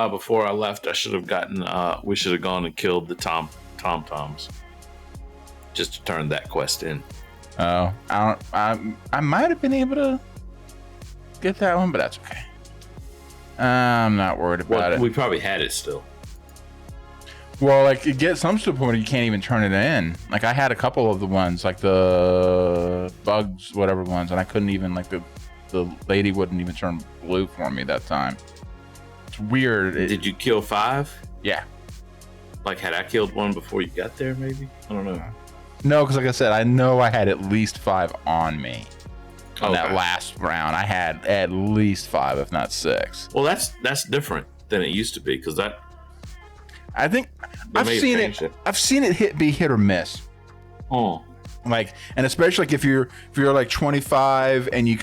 Before I left, I should have gotten. We should have gone and killed the tom-toms, just to turn that quest in. Oh, I might have been able to get that one, but that's okay. I'm not worried about it. We probably had it still. Well, like it gets some to the point where you can't even turn it in. Like I had a couple of the ones, like the bugs, whatever ones, and I couldn't even like the lady wouldn't even turn blue for me that time. It's weird. Did you kill 5? Yeah. Like had I killed one before you got there? Maybe I don't know. No, because like I said, I know I had at least 5 on me. On that last round, I had at least 5, if not 6. Well, that's different than it used to be because that. I think I've seen it be hit or miss. Oh, like, and especially like if you're like 25 and you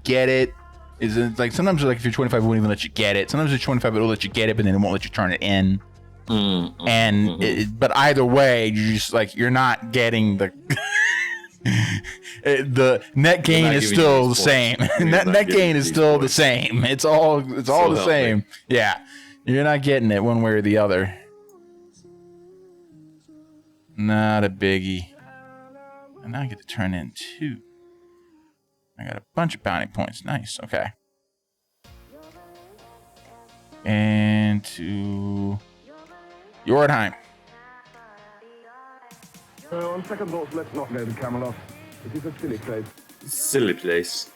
get it, is it like sometimes like if you're 25 it won't even let you get it. Sometimes it's 25 it'll let you get it, but then it won't let you turn it in. But either way, you're just like you're not getting the the net gain is still the same. net gain is still the same. It's all the same. Yeah. You're not getting it one way or the other. Not a biggie. And now I get to turn in 2. I got a bunch of bounty points. Nice. Okay. And to Jorheim. On second thoughts, let's not go to Camelot. It is a silly place. Silly place.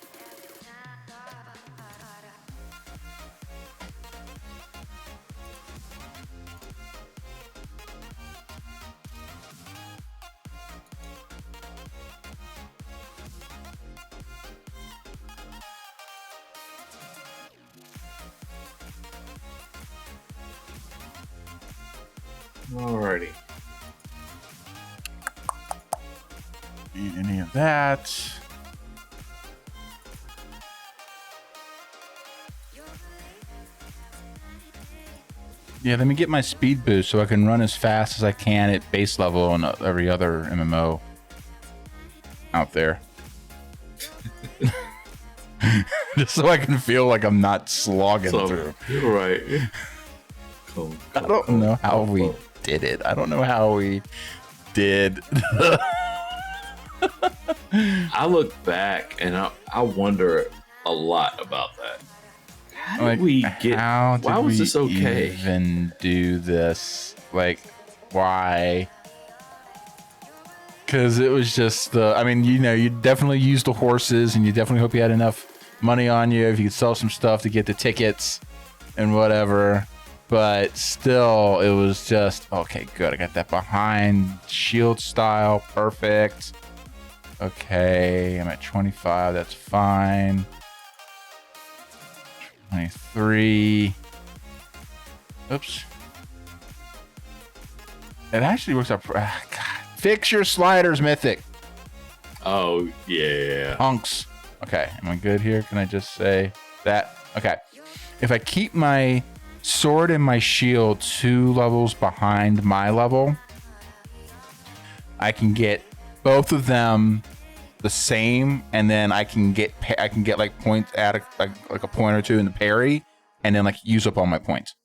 Alrighty. Need any of that. Yeah, let me get my speed boost so I can run as fast as I can at base level on every other MMO out there. Just so I can feel like I'm not slogging through. You're right. Cool. I don't know how we did it. I don't know how we did. I look back and I wonder a lot about that. How did we get? Why was this okay? Even do this? Like, why? Because it was just the. I mean, you definitely used the horses, and you definitely hope you had enough money on you if you could sell some stuff to get the tickets and whatever. But still, it was just okay. Good. I got that behind shield style. Perfect. Okay, I'm at 25. That's fine. 23. Oops. It actually works out. God. Fix your sliders, Mythic. Oh, yeah. Hunks. Okay, am I good here? Can I just say that? Okay. If I keep my sword and my shield 2 levels behind my level, I can get both of them the same, and then I can get like points at like a point or two in the parry, and then like use up all my points.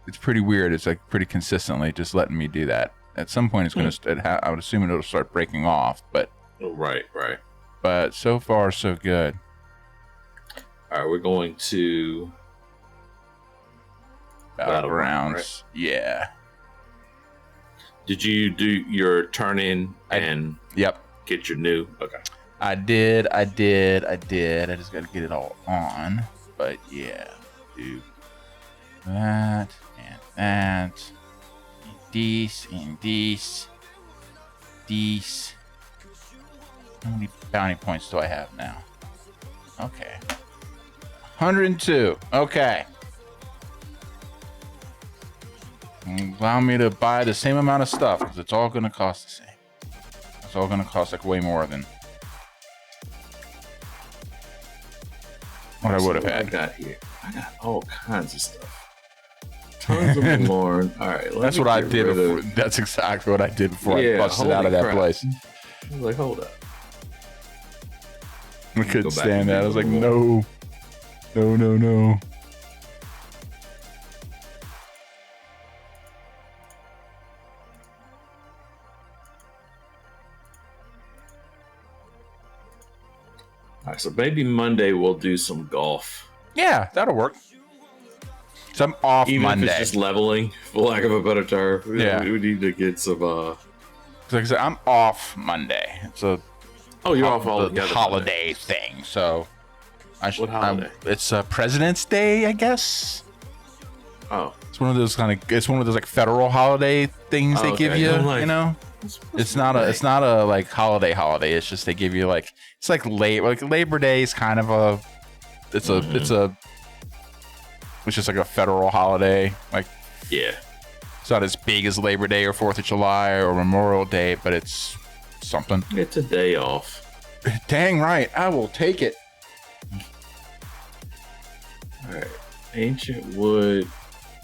It's pretty weird. It's like pretty consistently just letting me do that. At some point, it's gonna. I would assume it'll start breaking off, but right. But so far, so good. All right, we're going to Battlegrounds. Right? Yeah. Did you do your turn in and get your new? Okay. I did. I just got to get it all on. But yeah, do that and that. These and these. How many bounty points do I have now? Okay. 102. Okay. Allow me to buy the same amount of stuff because it's all going to cost the same. It's all going to cost like way more than what I would have had. I got all kinds of stuff. Tons of Lorne. All right. That's what I did before. That's exactly what I did before I busted out of that place. I was like, hold up. I couldn't stand that. I was like, no. No. All right, so maybe Monday we'll do some golf. Yeah, that'll work. So I'm off Monday. Even if it's just leveling, for lack of a better term. Yeah. We need to get some... Like I said, I'm off Monday. So you're off all the holiday thing. So what holiday? It's President's Day, I guess. Oh, it's one of those like federal holiday things they give you. Like, you know, it's not a like holiday. It's just they give you like it's like Labor Day is kind of a it's just like a federal holiday. Like yeah, it's not as big as Labor Day or 4th of July or Memorial Day, but it's something. It's a day off. Dang right, I will take it. All right, ancient wood,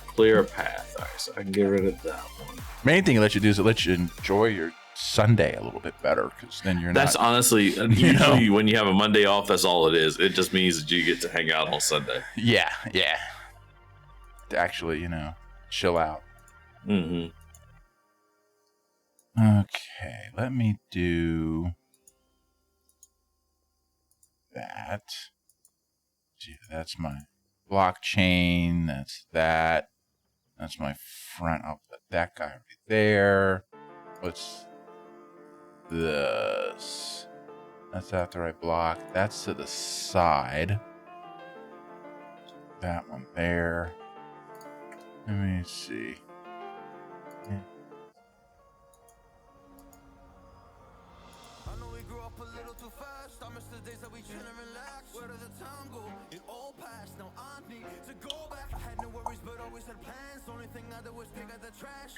clear path. All right, so I can get rid of that one. Main thing it lets you do is it lets you enjoy your Sunday a little bit better because then you're that's honestly usually when you have a Monday off, that's all it is. It just means that you get to hang out on Sunday. Yeah. To actually, chill out. Mm-hmm. Okay, let me do that. Gee, that's my blockchain. That's my front. I'll put that guy right there. What's this? That's after I block. That's to the side. That one there. Let me see. Yeah.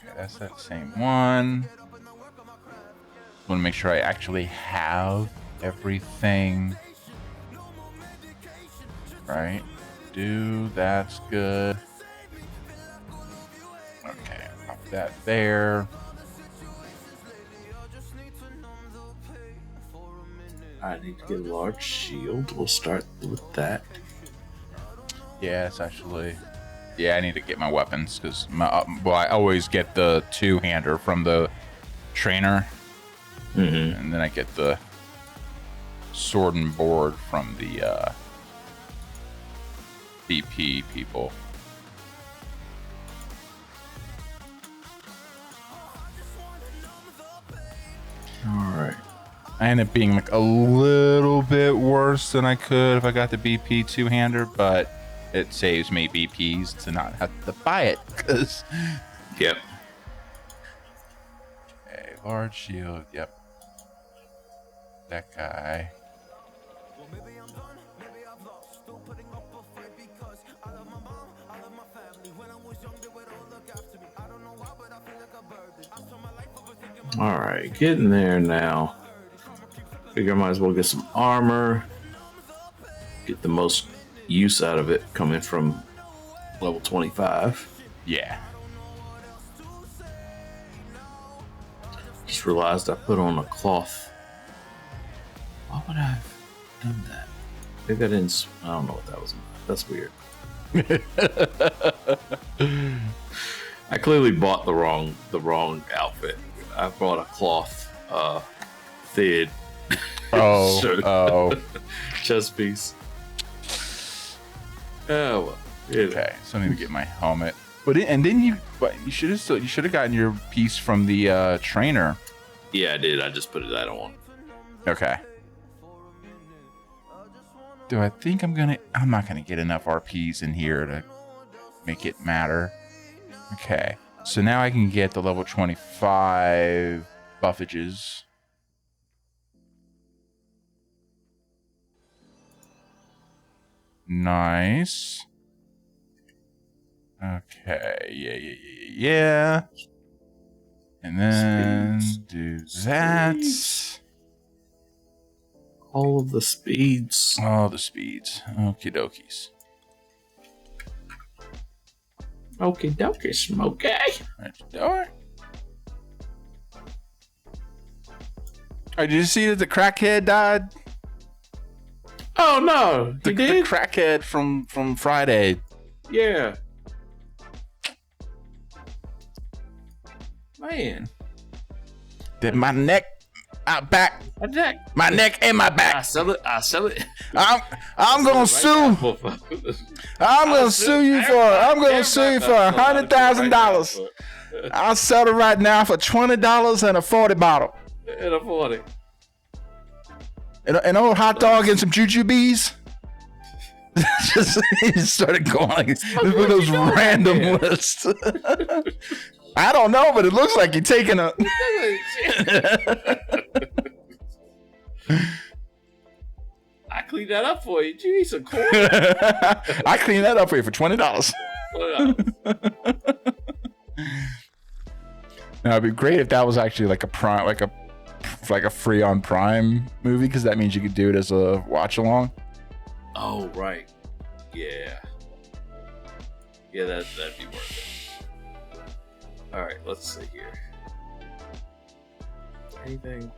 Okay, that's that same one. Want to make sure I actually have everything. Right. That's good. Okay, pop that there. I need to get a large shield. We'll start with that. Yeah, it's actually... Yeah, I need to get my weapons because I always get the two-hander from the trainer. And then I get the sword and board from the BP people. All right. I end up being like a little bit worse than I could if I got the BP two-hander, but it saves me BPs to not have to buy it. Cause yep. Okay, large shield. Yep. That guy. All right, getting there now. Figure I might as well get some armor. Get the most use out of it coming from level 25. Yeah. Just realized I put on a cloth. Why would I have done that? Maybe I didn't. I don't know what that was about. That's weird. I clearly bought the wrong outfit. I bought a cloth fitted chest piece. Oh well. Okay, so I need to get my helmet. But you should have gotten your piece from the trainer. Yeah, I did. I just put that on. Okay. Do I think I'm not gonna get enough RPs in here to make it matter. Okay. So now I can get the level 25 buffages. Nice. Okay. Yeah. And then do that. All of the speeds. All the speeds. Okie dokies. Okie dokie, Smokey. Let's do it. Oh, did you see that the crackhead died? Oh no, The crackhead from Friday. Yeah. Man. Did my neck, my back, my neck and my back. I sell it. I'm gonna sue. I'm gonna sue you for $100,000. I'll sell it right now for $20 and a 40 bottle. And a 40. An old hot dog and some jujubes. He just started going like with those random lists. I don't know, but it looks like you're taking a. I cleaned that up for you. Jeez, a quarter. I cleaned that up for you for $20. Now it'd be great if that was actually like a prime, like a free on Prime movie, because that means you could do it as a watch along. Oh right, yeah, that'd be worth it. All right, let's see here. Anything?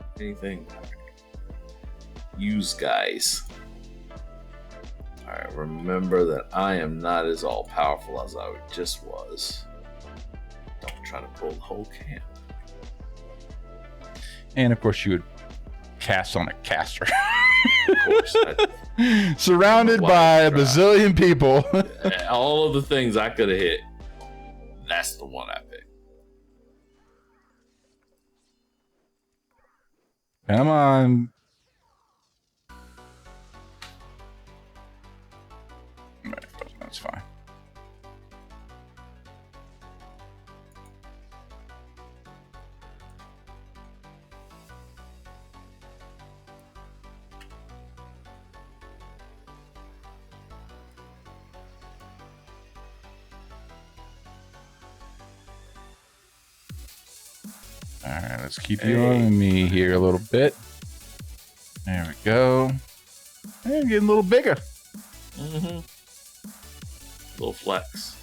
Use guys. All right, remember that I am not as all powerful as I just was. Don't try to pull the whole camp. And of course, you would cast on a caster. Of course. Surrounded by a bazillion people. All of the things I could have hit, that's the one I picked. Come on. That's fine. All right, let's keep you on me here a little bit. There we go. Hey, getting a little bigger. Mm-hmm. Little flex.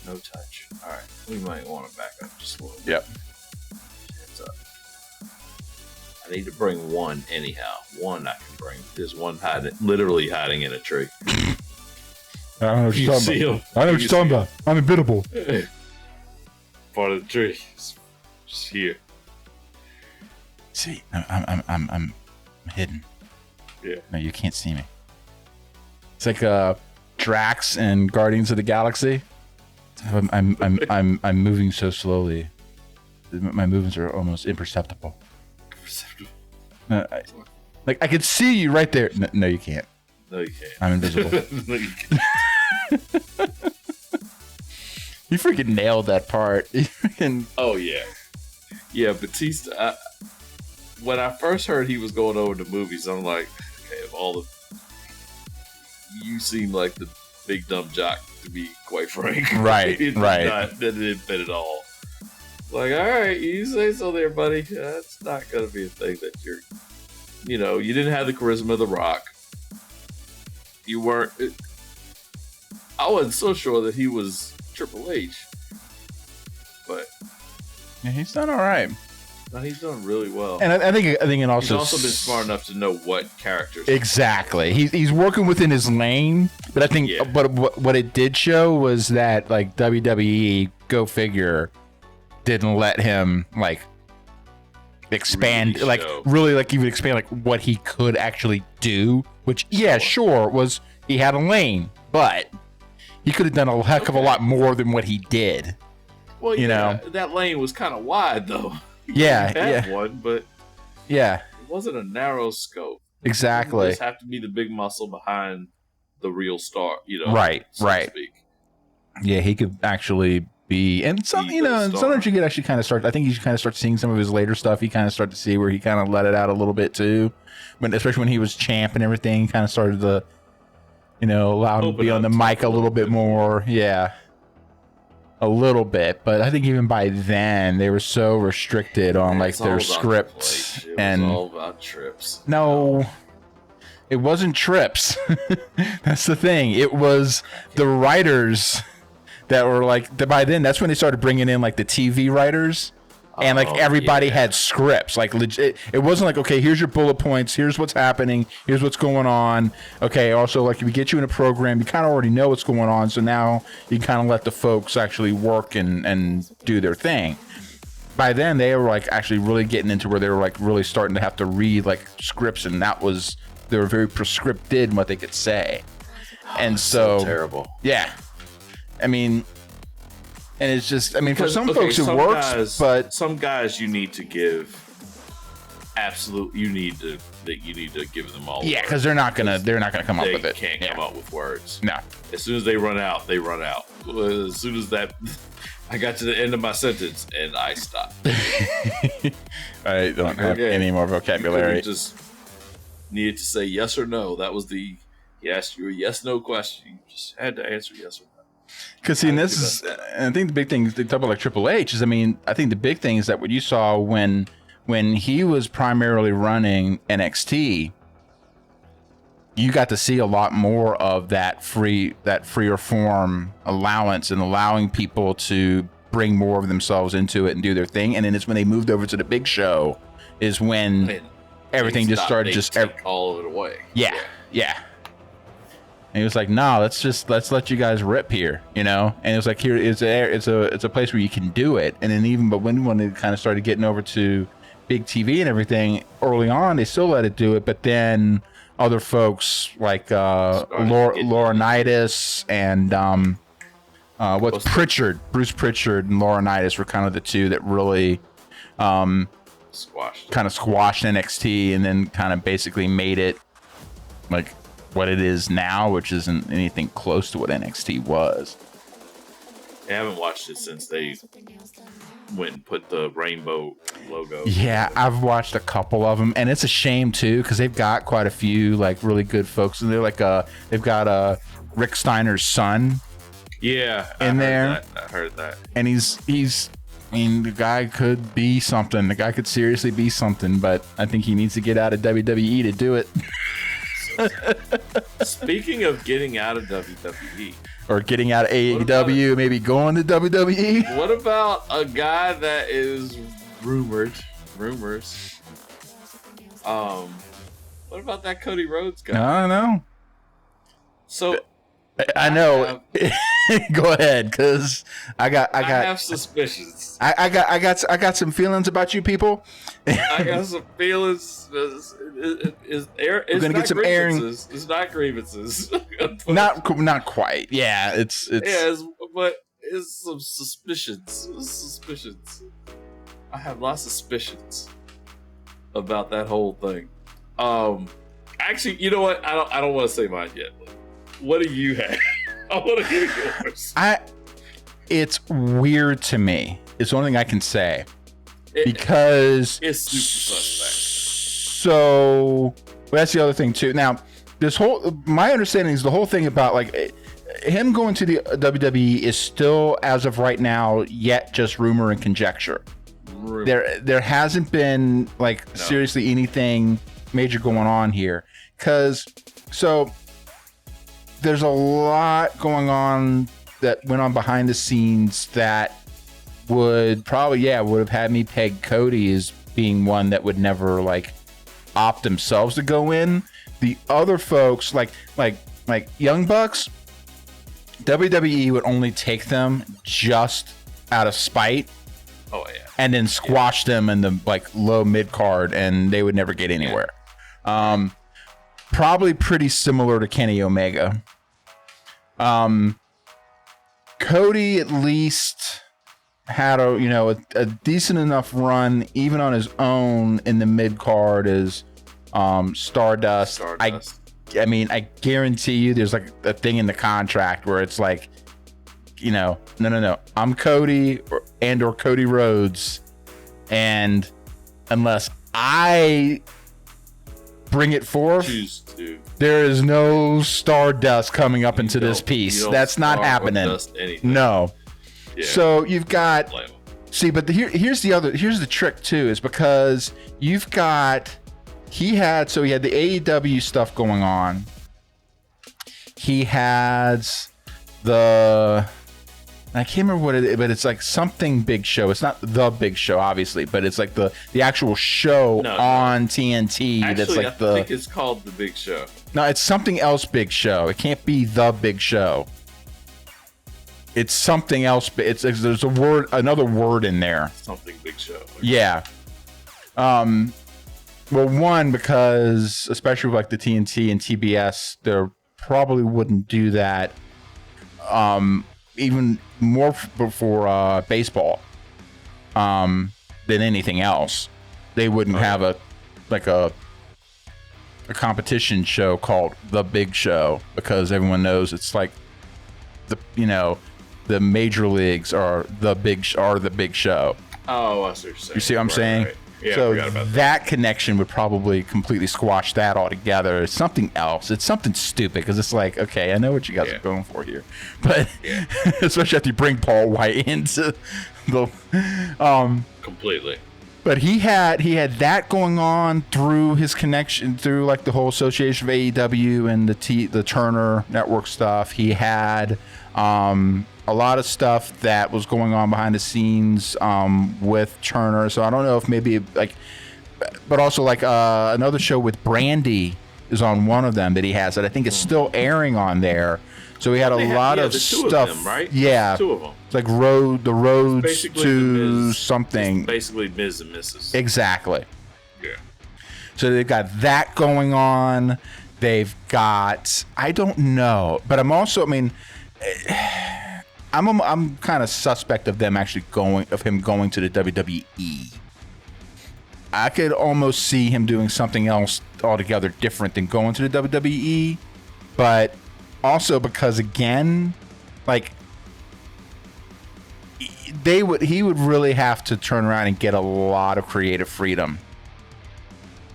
No touch. All right, we might want to back up just a little bit. Yep. Heads up. I need to bring one anyhow. One I can bring. There's one literally hiding in a tree. I don't know what you're talking about. Him. I know what you're talking about. I'm invincible. Part of the tree. Just here. See, I'm hidden. Yeah. No, you can't see me. It's like Drax and Guardians of the Galaxy. I'm moving so slowly. My movements are almost imperceptible. Like I could see you right there. No, you can't. No, you can't. I'm invisible. No, you can't. You freaking nailed that part. Oh yeah, yeah. Batista. When I first heard he was going over to movies, I'm like, okay, of all the, you seem like the big dumb jock to be quite frank. Right, right. That didn't fit at all. Like, all right, you say so there, buddy. That's not gonna be a thing that you're. You didn't have the charisma of The Rock. You weren't. I wasn't so sure that he was Triple H, but yeah, he's done all right. no, he's done really well. And I think it also he's also been smart enough to know what characters. Exactly. He's working within his lane, but I think but what it did show was that like WWE, go figure, didn't let him like expand really even expand like what he could actually do, which sure was he had a lane, but he could have done a heck of a lot more than what he did. Well, that lane was kind of wide though. Yeah, one, but it wasn't a narrow scope. Exactly. You just have to be the big muscle behind the real star, right, so right. to speak. Yeah, he could actually be, and some, sometimes you could actually kind of start. I think you should kind of start seeing some of his later stuff. You kind of start to see where he kind of let it out a little bit too, but especially when he was champ and everything, he kind of started to, allow him to be on the mic a little bit more. Yeah. A little bit, but I think even by then they were so restricted on like their script and all about trips. No, it wasn't trips. That's the thing. It was the writers that were like by then. That's when they started bringing in like the TV writers. And like everybody had scripts, like legit. It wasn't like, okay, here's your bullet points. Here's what's happening. Here's what's going on. Okay. Also, like if we get you in a program, you kind of already know what's going on. So now you kind of let the folks actually work and do their thing. By then, they were like actually really getting into where they were like really starting to have to read like scripts, and they were very prescripted in what they could say. And so terrible. Yeah. I mean. And it's just, for some folks it works, but some guys you need to give you need to give them all. Yeah, because they're not gonna come up with it. They can't come up with words. No. As soon as they run out, they run out. As soon as I got to the end of my sentence and I stopped. I don't have any more vocabulary. You just needed to say yes or no. That was he asked you a yes/no question. You just had to answer yes or no. Because see, I think the big thing they talk about like Triple H is, I think the big thing is that what you saw when he was primarily running NXT, you got to see a lot more of that freer form allowance and allowing people to bring more of themselves into it and do their thing. And then it's when they moved over to the big show is when everything just started all of it away. Yeah. And he was like, "No, let's let you guys rip here, And it was like, here it's a place where you can do it. And then but when they kind of started getting over to big TV and everything early on, they still let it do it. But then other folks like Laurinaitis and Bruce Pritchard and Laurinaitis were kind of the two that really squashed NXT, and then kind of basically made it like what it is now, which isn't anything close to what NXT was. I haven't watched it since they went and put the rainbow logo. Yeah, I've watched a couple of them, and it's a shame too because they've got quite a few like really good folks, and they're like they've got Rick Steiner's son. Yeah, I heard that, and he's. The guy could be something. The guy could seriously be something, but I think he needs to get out of WWE to do it. So Speaking of getting out of WWE. Or getting out of AEW, maybe going to WWE. What about a guy that is rumors? What about that Cody Rhodes guy? I don't know. So I know. Go ahead, because I have suspicions. I got some feelings about you people. I got some feelings. We're gonna get some airing. It's not grievances. not quite. Yeah, it's but it's some suspicions. I have lots of suspicions about that whole thing. Actually, you know what? I don't want to say mine yet. What do you have? I want to hear yours. It's weird to me. It's the only thing I can say. Because it's super suspect. So that's the other thing too. Now, my understanding is the whole thing about like him going to the WWE is still, as of right now, yet just rumor and conjecture. There hasn't been seriously anything major going on here, because there's a lot going on that went on behind the scenes that would have had me peg Cody as being one that would never opt themselves to go in. The other folks like Young Bucks, WWE would only take them just out of spite. Oh yeah. And then squash them in the low mid card, and they would never get anywhere. Yeah. Probably pretty similar to Kenny Omega. Cody at least had a decent enough run even on his own in the mid card as Stardust. I guarantee you there's a thing in the contract where it's no, I'm Cody or Cody Rhodes, and unless I bring it forth, there is no Stardust coming up into this piece. That's not happening. No. Yeah. So you've got but here's the trick too, is because you've got he had the AEW stuff going on. He has I can't remember what it is, but it's something Big Show. It's not the Big Show, obviously, but it's the actual show on TNT. Actually, I think it's called the Big Show. No, it's something else Big Show. It can't be the Big Show. It's something else. There's another word in there. Something Big Show. Okay. Yeah. Well, one, because especially with the TNT and TBS, they probably wouldn't do that. Even more for baseball than anything else. They wouldn't have a competition show called The Big Show, because everyone knows it's the major leagues are the big show. Oh, I see what you're saying. You see what I'm saying? Right. Yeah, so I forgot about that connection would probably completely squash that altogether. It's something else. It's something stupid, because it's okay, I know what you guys are going for here, but especially after you bring Paul White into the completely. But he had that going on through his connection through the whole association of AEW and the Turner Network stuff. He had a lot of stuff that was going on behind the scenes with Turner. So I don't know if maybe but also another show with Brandy is on one of them that he has that I think is still airing on there. So he had a lot of stuff. Of them, right? Yeah, two of them. It's the roads to something. It's basically Ms. and Mrs. Exactly. Yeah. So they've got that going on. They've got, I don't know, but I'm also, I'm kind of suspect of him going to the WWE. I could almost see him doing something else altogether different than going to the WWE, but also because again, he would really have to turn around and get a lot of creative freedom.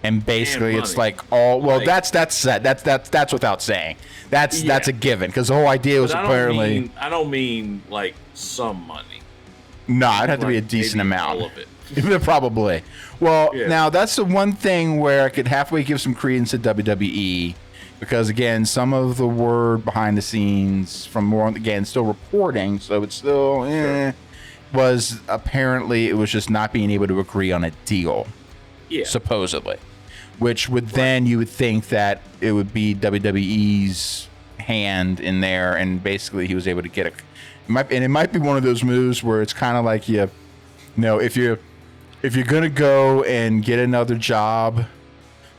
And basically, it's that's without saying. That's a given, because the whole idea was apparently. I don't mean some money. No, it'd have to be a decent amount. All of it. Probably. Well, now that's the one thing where I could halfway give some credence to WWE, because again, some of the word behind the scenes from more again still reporting, so it's still was apparently it was just not being able to agree on a deal, supposedly, which would then you would think that it would be WWE's hand in there, and basically he was able to get it might be one of those moves where it's kind of like if you're gonna go and get another job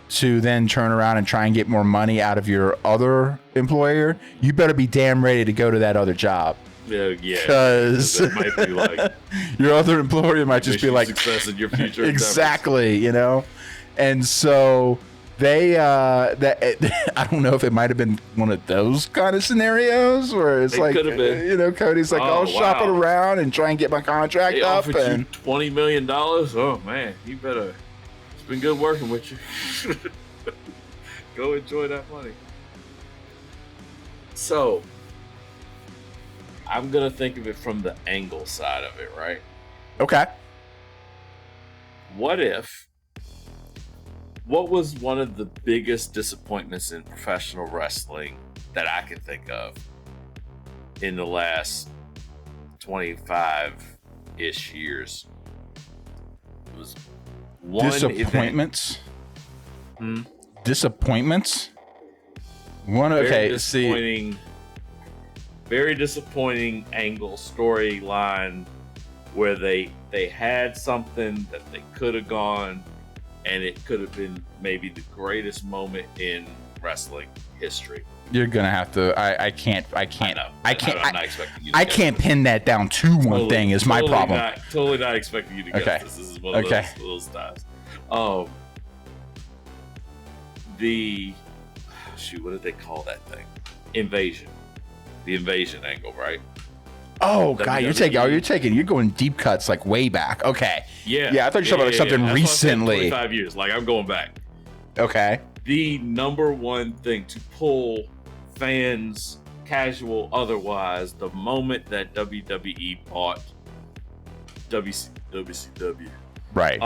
to then turn around and try and get more money out of your other employer, you better be damn ready to go to that other job. Yeah, because it might be like your other employer might just be like success in your future. Exactly, and so they that I don't know if it might have been one of those kind of scenarios where it's like Cody's like, I'll shop it around and try and get my contract up, and you $20 million. Oh man, you better. It's been good working with you. Go enjoy that money. So I'm gonna think of it from the angle side of it, right? Okay. What was one of the biggest disappointments in professional wrestling that I can think of in the last 25-ish years? It was one disappointments. Disappointments. Very disappointing angle storyline where they had something that they could have gone, and it could have been maybe the greatest moment in wrestling history. You're gonna have to. I can't. I'm not expecting you to I can't pin that down to one thing. Is my problem. Totally not expecting you to guess this. This is one of those times. What did they call that thing? Invasion. The invasion angle, right? Oh God, you're going deep cuts like way back. Okay. Yeah. I thought you were talking about something recently. 25 years. Like I'm going back. Okay. The number one thing to pull fans, casual, otherwise, the moment that WWE bought WCW. Right.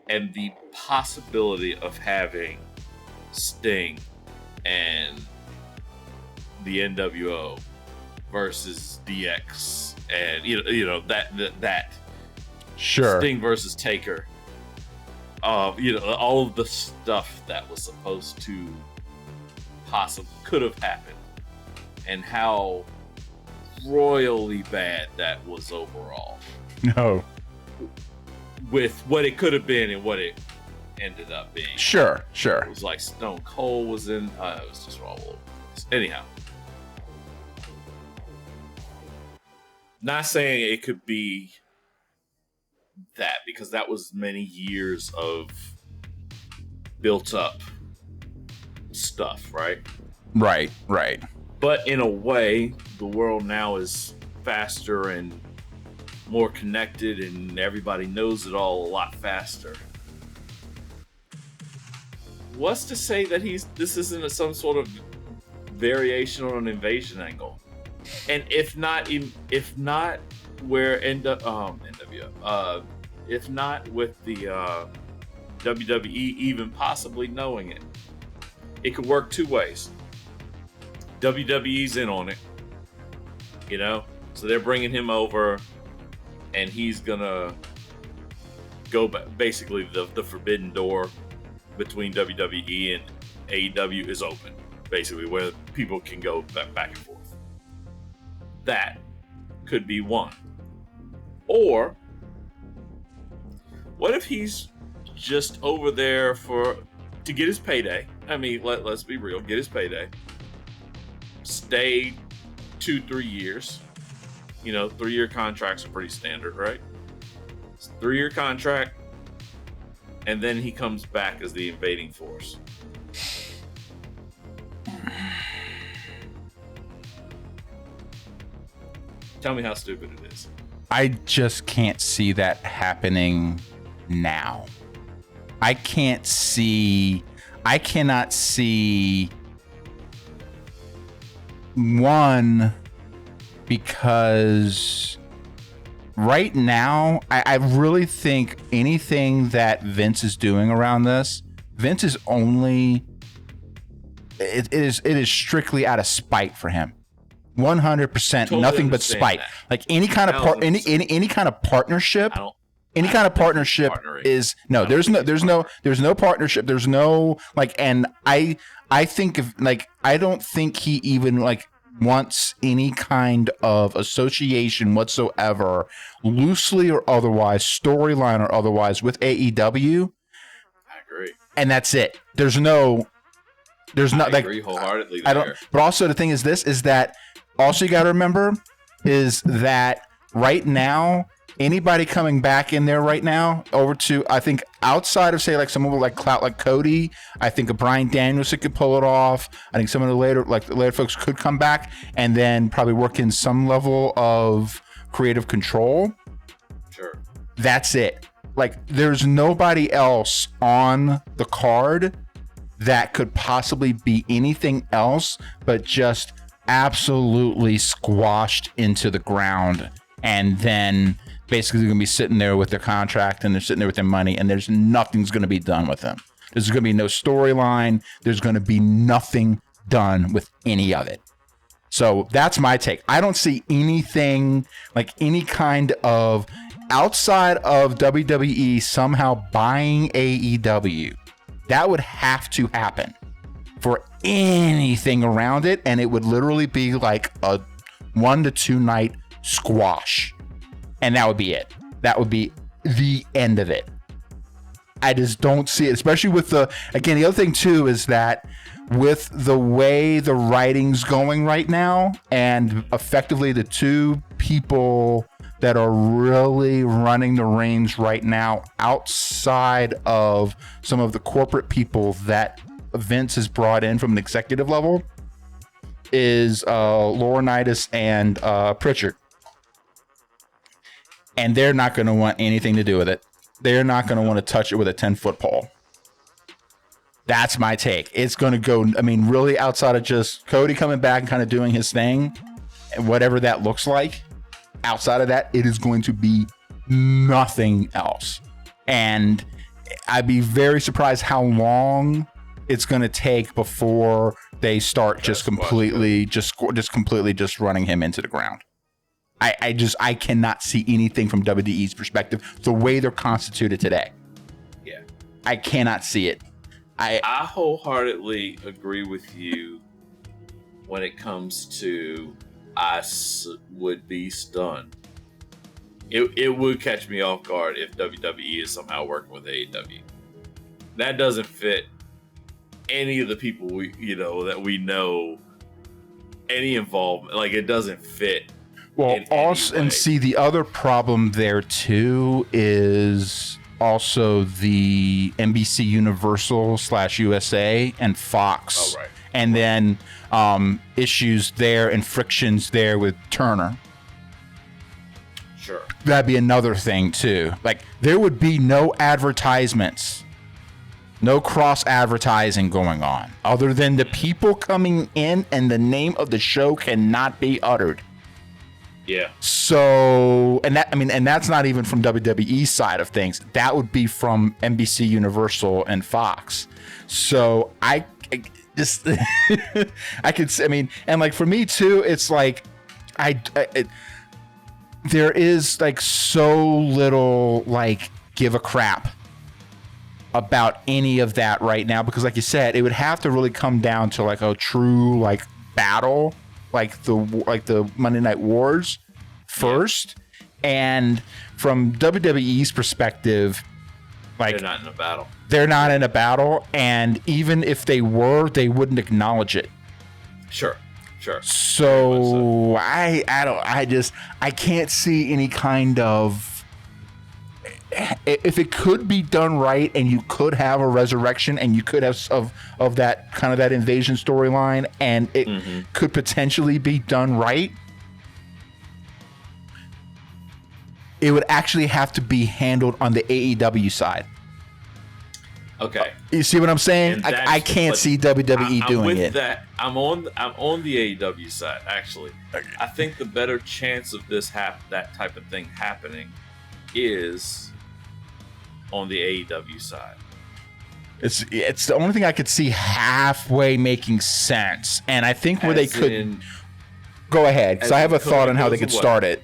And the possibility of having Sting and the NWO versus DX, and that sure Sting versus Taker, all of the stuff that was supposed to could have happened, and how royally bad that was overall. No. With what it could have been and what it ended up being. Sure. It was like Stone Cold was in. It was just all over the place. Anyhow, not saying it could be that, because that was many years of built up stuff, right? Right. But in a way, the world now is faster and more connected, and everybody knows it all a lot faster. What's to say that this isn't some sort of variation on an invasion angle? And if not where NWO, if not with the WWE even possibly knowing it, it could work two ways. WWE's in on it, so they're bringing him over, and he's gonna go back. Basically, the forbidden door between WWE and AEW is open, basically, where people can go back and forth. That could be one. Or what if he's just over there to get his payday? I mean, let's be real, get his payday. Stay 2-3 years. 3-year contracts are pretty standard, right? It's a 3-year contract, and then he comes back as the invading force. Tell me how stupid it is. I just can't see that happening now. I cannot see one, because right now, I really think anything that Vince is doing around this, Vince is only it is strictly out of spite for him. 100%, Totally nothing but spite. that. Like any kind of any kind of partnership. Any kind of partnership is no. There's no partnership. There's no like, and I think of like I don't think he even like wants any kind of association whatsoever, loosely or otherwise, storyline or otherwise, with AEW. I agree. And that's it. There's not like I agree wholeheartedly. I don't. But also the thing is that also you got to remember is that right now. Anybody coming back in there right now over to, I think outside of say like someone like Clout like Cody, I think a Bryan Danielson could pull it off. I think some of the later folks could come back and then probably work in some level of creative control. Sure. That's it. Like there's nobody else on the card that could possibly be anything else but just absolutely squashed into the ground and then basically they're going to be sitting there with their contract and they're sitting there with their money and there's nothing's going to be done with them. There's going to be no storyline. There's going to be nothing done with any of it. So that's my take. I don't see anything like any kind of outside of WWE somehow buying AEW. That would have to happen for anything around it. And it would literally be like a 1 to 2 night squash. And that would be it. That would be the end of it. I just don't see it, especially with the other thing too is that with the way the writing's going right now and effectively the two people that are really running the reins right now outside of some of the corporate people that Vince has brought in from an executive level is Laurinaitis and Pritchard. And they're not going to want anything to do with it. They're not going to want to touch it with a 10-foot pole. That's my take. It's going to go, I mean, really outside of just Cody coming back and kind of doing his thing, and whatever that looks like, outside of that, it is going to be nothing else. And I'd be very surprised how long it's going to take before they start just completely running him into the ground. I cannot see anything from WWE's perspective the way they're constituted today. Yeah, I cannot see it. I wholeheartedly agree with you when it comes to would be stunned. It would catch me off guard if WWE is somehow working with AEW. That doesn't fit any of the people that we know. Any involvement, like it doesn't fit. Well, also, and see, the other problem there too is also the NBC Universal / USA and Fox, and then issues there and frictions there with Turner. Sure, that'd be another thing too. Like there would be no advertisements, no cross advertising going on, other than the people coming in, and the name of the show cannot be uttered. Yeah. So, and that's not even from WWE's side of things. That would be from NBC Universal and Fox. So I just, and like for me too, it's like, there is like so little like give a crap about any of that right now, because like you said, it would have to really come down to like a true like battle, like the Monday Night Wars first. And from WWE's perspective, like they're not in a battle. They're not in a battle, and even if they were, they wouldn't acknowledge it. Sure. So I can't see any kind of, if it could be done right and you could have a resurrection and you could have of that kind of that invasion storyline and it could potentially be done right, it would actually have to be handled on the AEW side. Okay. You see what I'm saying? I can't see WWE doing it. I'm on the AEW side, actually. Okay. I think the better chance of that type of thing happening is on the AEW side. It's the only thing I could see halfway making sense, and I think where they could go ahead, because I have a thought on how they could start it.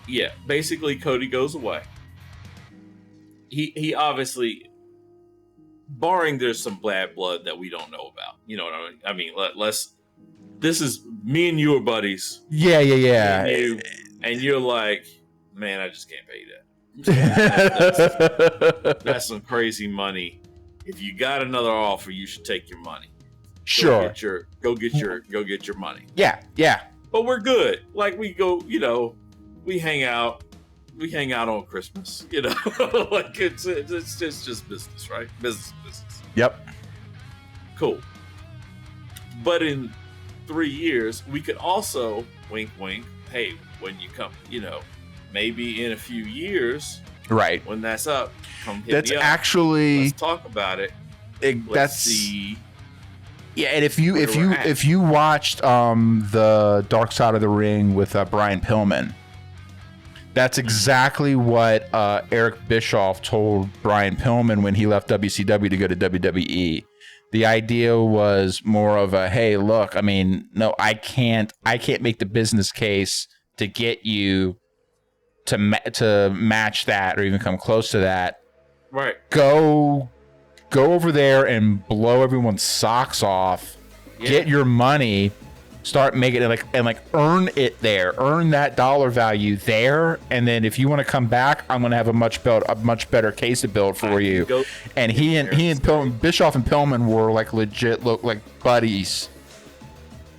Yeah, basically Cody goes away. He obviously, barring there's some bad blood that we don't know about. You know what I mean? I mean, let's. This is me and you are buddies. Yeah. And you're like, man, I just can't pay that. That's some crazy money. If you got another offer, you should take your money. Sure. Go get your money. Yeah. But we're good. Like we go, we hang out. We hang out on Christmas. Like it's just business, right? Business. Yep. Cool. But in 3 years, we could also wink, wink. Hey, when you come, maybe in a few years, right? When that's up, come hit that's me up. Actually, let's talk about it. Let's see. Yeah, and if you watched the Dark Side of the Ring with Brian Pillman, that's exactly what Eric Bischoff told Brian Pillman when he left WCW to go to WWE. The idea was more of a, hey, look, I mean, no, I can't make the business case to get you to match that or even come close to that. Right. Go over there and blow everyone's socks off. Yeah. Get your money. Start making it and earn it there. Earn that dollar value there, and then if you want to come back, I'm going to have a much better case to build for you. And he and Pillman, Bischoff and Pillman were legit look like buddies.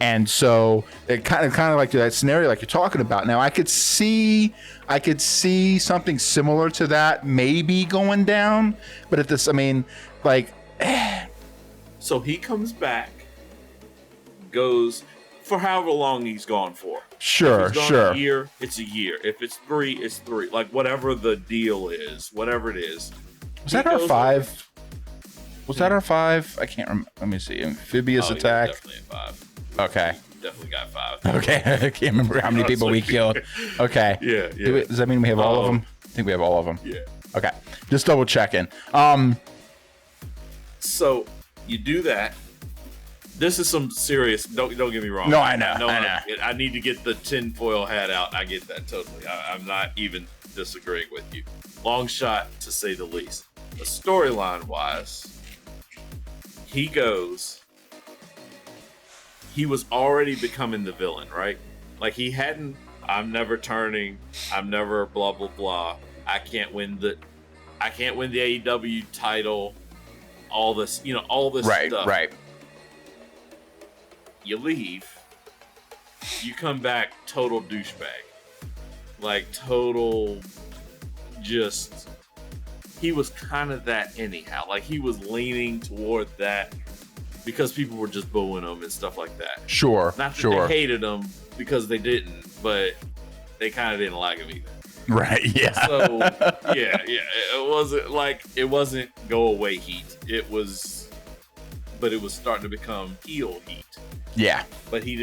And so it kind of like that scenario like you're talking about. Now I could see something similar to that maybe going down, but at this, I mean, So he comes back, goes for however long he's gone for. Sure. A year, it's a year. If it's 3, it's 3. Whatever the deal is, whatever it is. Was that our 5? Was that our 5? I can't remember. Let me see. Amphibious attack. Definitely a 5. Okay. Definitely got 5. Okay. I can't remember how many people we killed. Okay. Yeah. Does that mean we have all of them? I think we have all of them. Yeah. Okay. Just double checking. So you do that. This is some serious. Don't get me wrong. No, I know. I need to get the tinfoil hat out. I get that totally. I'm not even disagreeing with you. Long shot, to say the least. But storyline wise, he was already becoming the villain, right? He hadn't. I'm never turning. I'm never blah blah blah. I can't win the AEW title. All this, all this stuff. Right. You leave, you come back total douchebag. Total just, he was kind of that anyhow. He was leaning toward that because people were just booing him and stuff like that. Sure. Not that they hated him because they didn't, but they kind of didn't like him either. Right, yeah. So, yeah. It wasn't go away heat. It was starting to become heel heat. Yeah. But he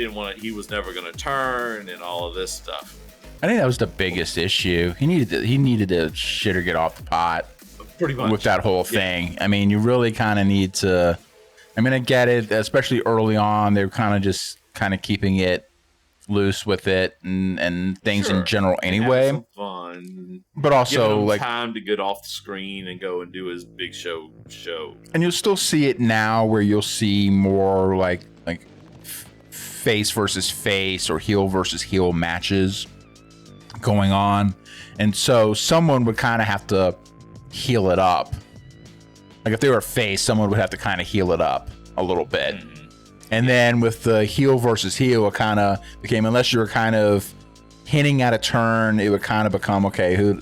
was never going to turn and all of this stuff. I think that was the biggest issue. He needed to shit or get off the pot. Pretty much. With that whole thing. Yeah. I mean, you really kind of need to, I get it, especially early on, they were kind of keeping it loose with it and things in general anyway. Some fun. But also giving him time to get off the screen and go and do his big show. And you'll still see it now where you'll see more like face versus face or heel versus heel matches going on. And so someone would kind of have to heal it up. If they were a face, someone would have to kind of heal it up a little bit. Mm-hmm. And then with the heel versus heel, it kind of became, unless you were kind of hinting at a turn, it would kind of become, okay, who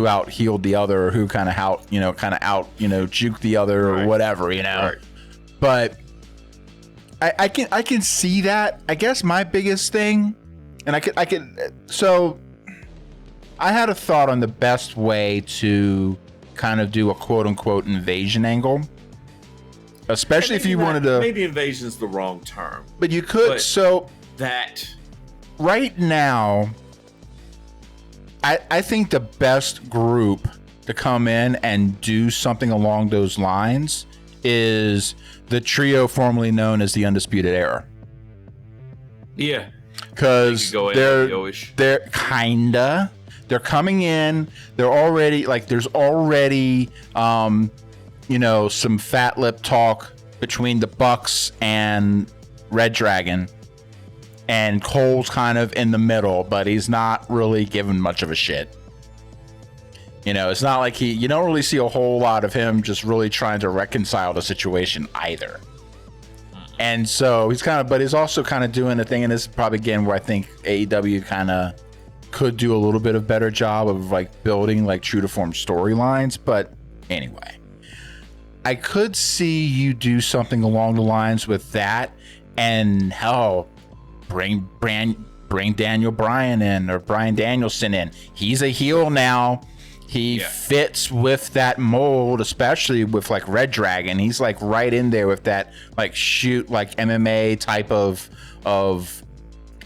out healed the other, or who kind of out juked the other, or whatever, Right. But I can see that. I guess my biggest thing, so I had a thought on the best way to kind of do a quote unquote invasion angle. Especially if you wanted to. Maybe invasion's the wrong term. But you could. Right now, I think the best group to come in and do something along those lines is the trio formerly known as the Undisputed Era. Yeah. Because they're kinda. They're coming in. They're already there's already some fat lip talk between the Bucks and Red Dragon, and Cole's kind of in the middle, but he's not really giving much of a shit. It's not like you don't really see a whole lot of him just really trying to reconcile the situation either. And so but he's also kind of doing a thing, and this is probably again where I think AEW kind of could do a little bit of better job of building true to form storylines. But anyway, I could see you do something along the lines with that, and bring Daniel Bryan in, or Bryan Danielson in. He's a heel now. He fits with that mold, especially with Red Dragon. He's right in there with that shoot MMA type of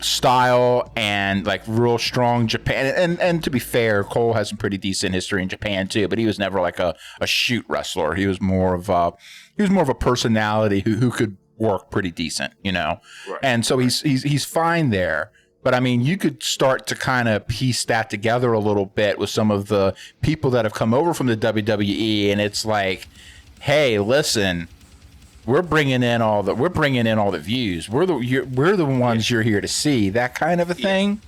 style, and real strong Japan. And to be fair, Cole has some pretty decent history in Japan too, but he was never a shoot wrestler. He was more of a personality who could work pretty decent, Right. And so he's fine there. But I mean, you could start to kind of piece that together a little bit with some of the people that have come over from the WWE, and it's hey, listen, we're bringing in all the views. We're the ones you're here to see, that kind of a thing.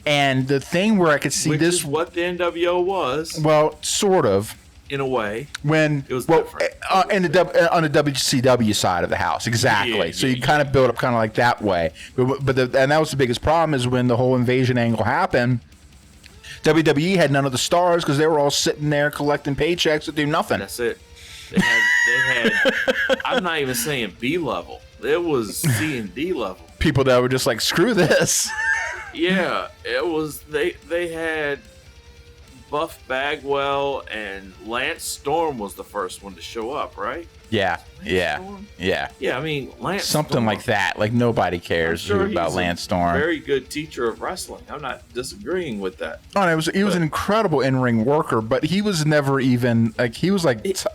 And the thing where I could see which is what the NWO was. Well, sort of. In a way, when it was different. On the WCW side of the house, exactly. So you kind of build up kind of that way, and that was the biggest problem, is when the whole invasion angle happened. WWE had none of the stars because they were all sitting there collecting paychecks to do nothing. That's it. They had. I'm not even saying B level. It was C and D level. People that were just screw this. Yeah, it was. They had Buff Bagwell and Lance Storm was the first one to show up, right? Yeah. I mean, Lance something Storm, like that. Nobody cares about Lance Storm. Very good teacher of wrestling. I'm not disagreeing with that. Oh, he was an incredible in-ring worker, but he was never even he was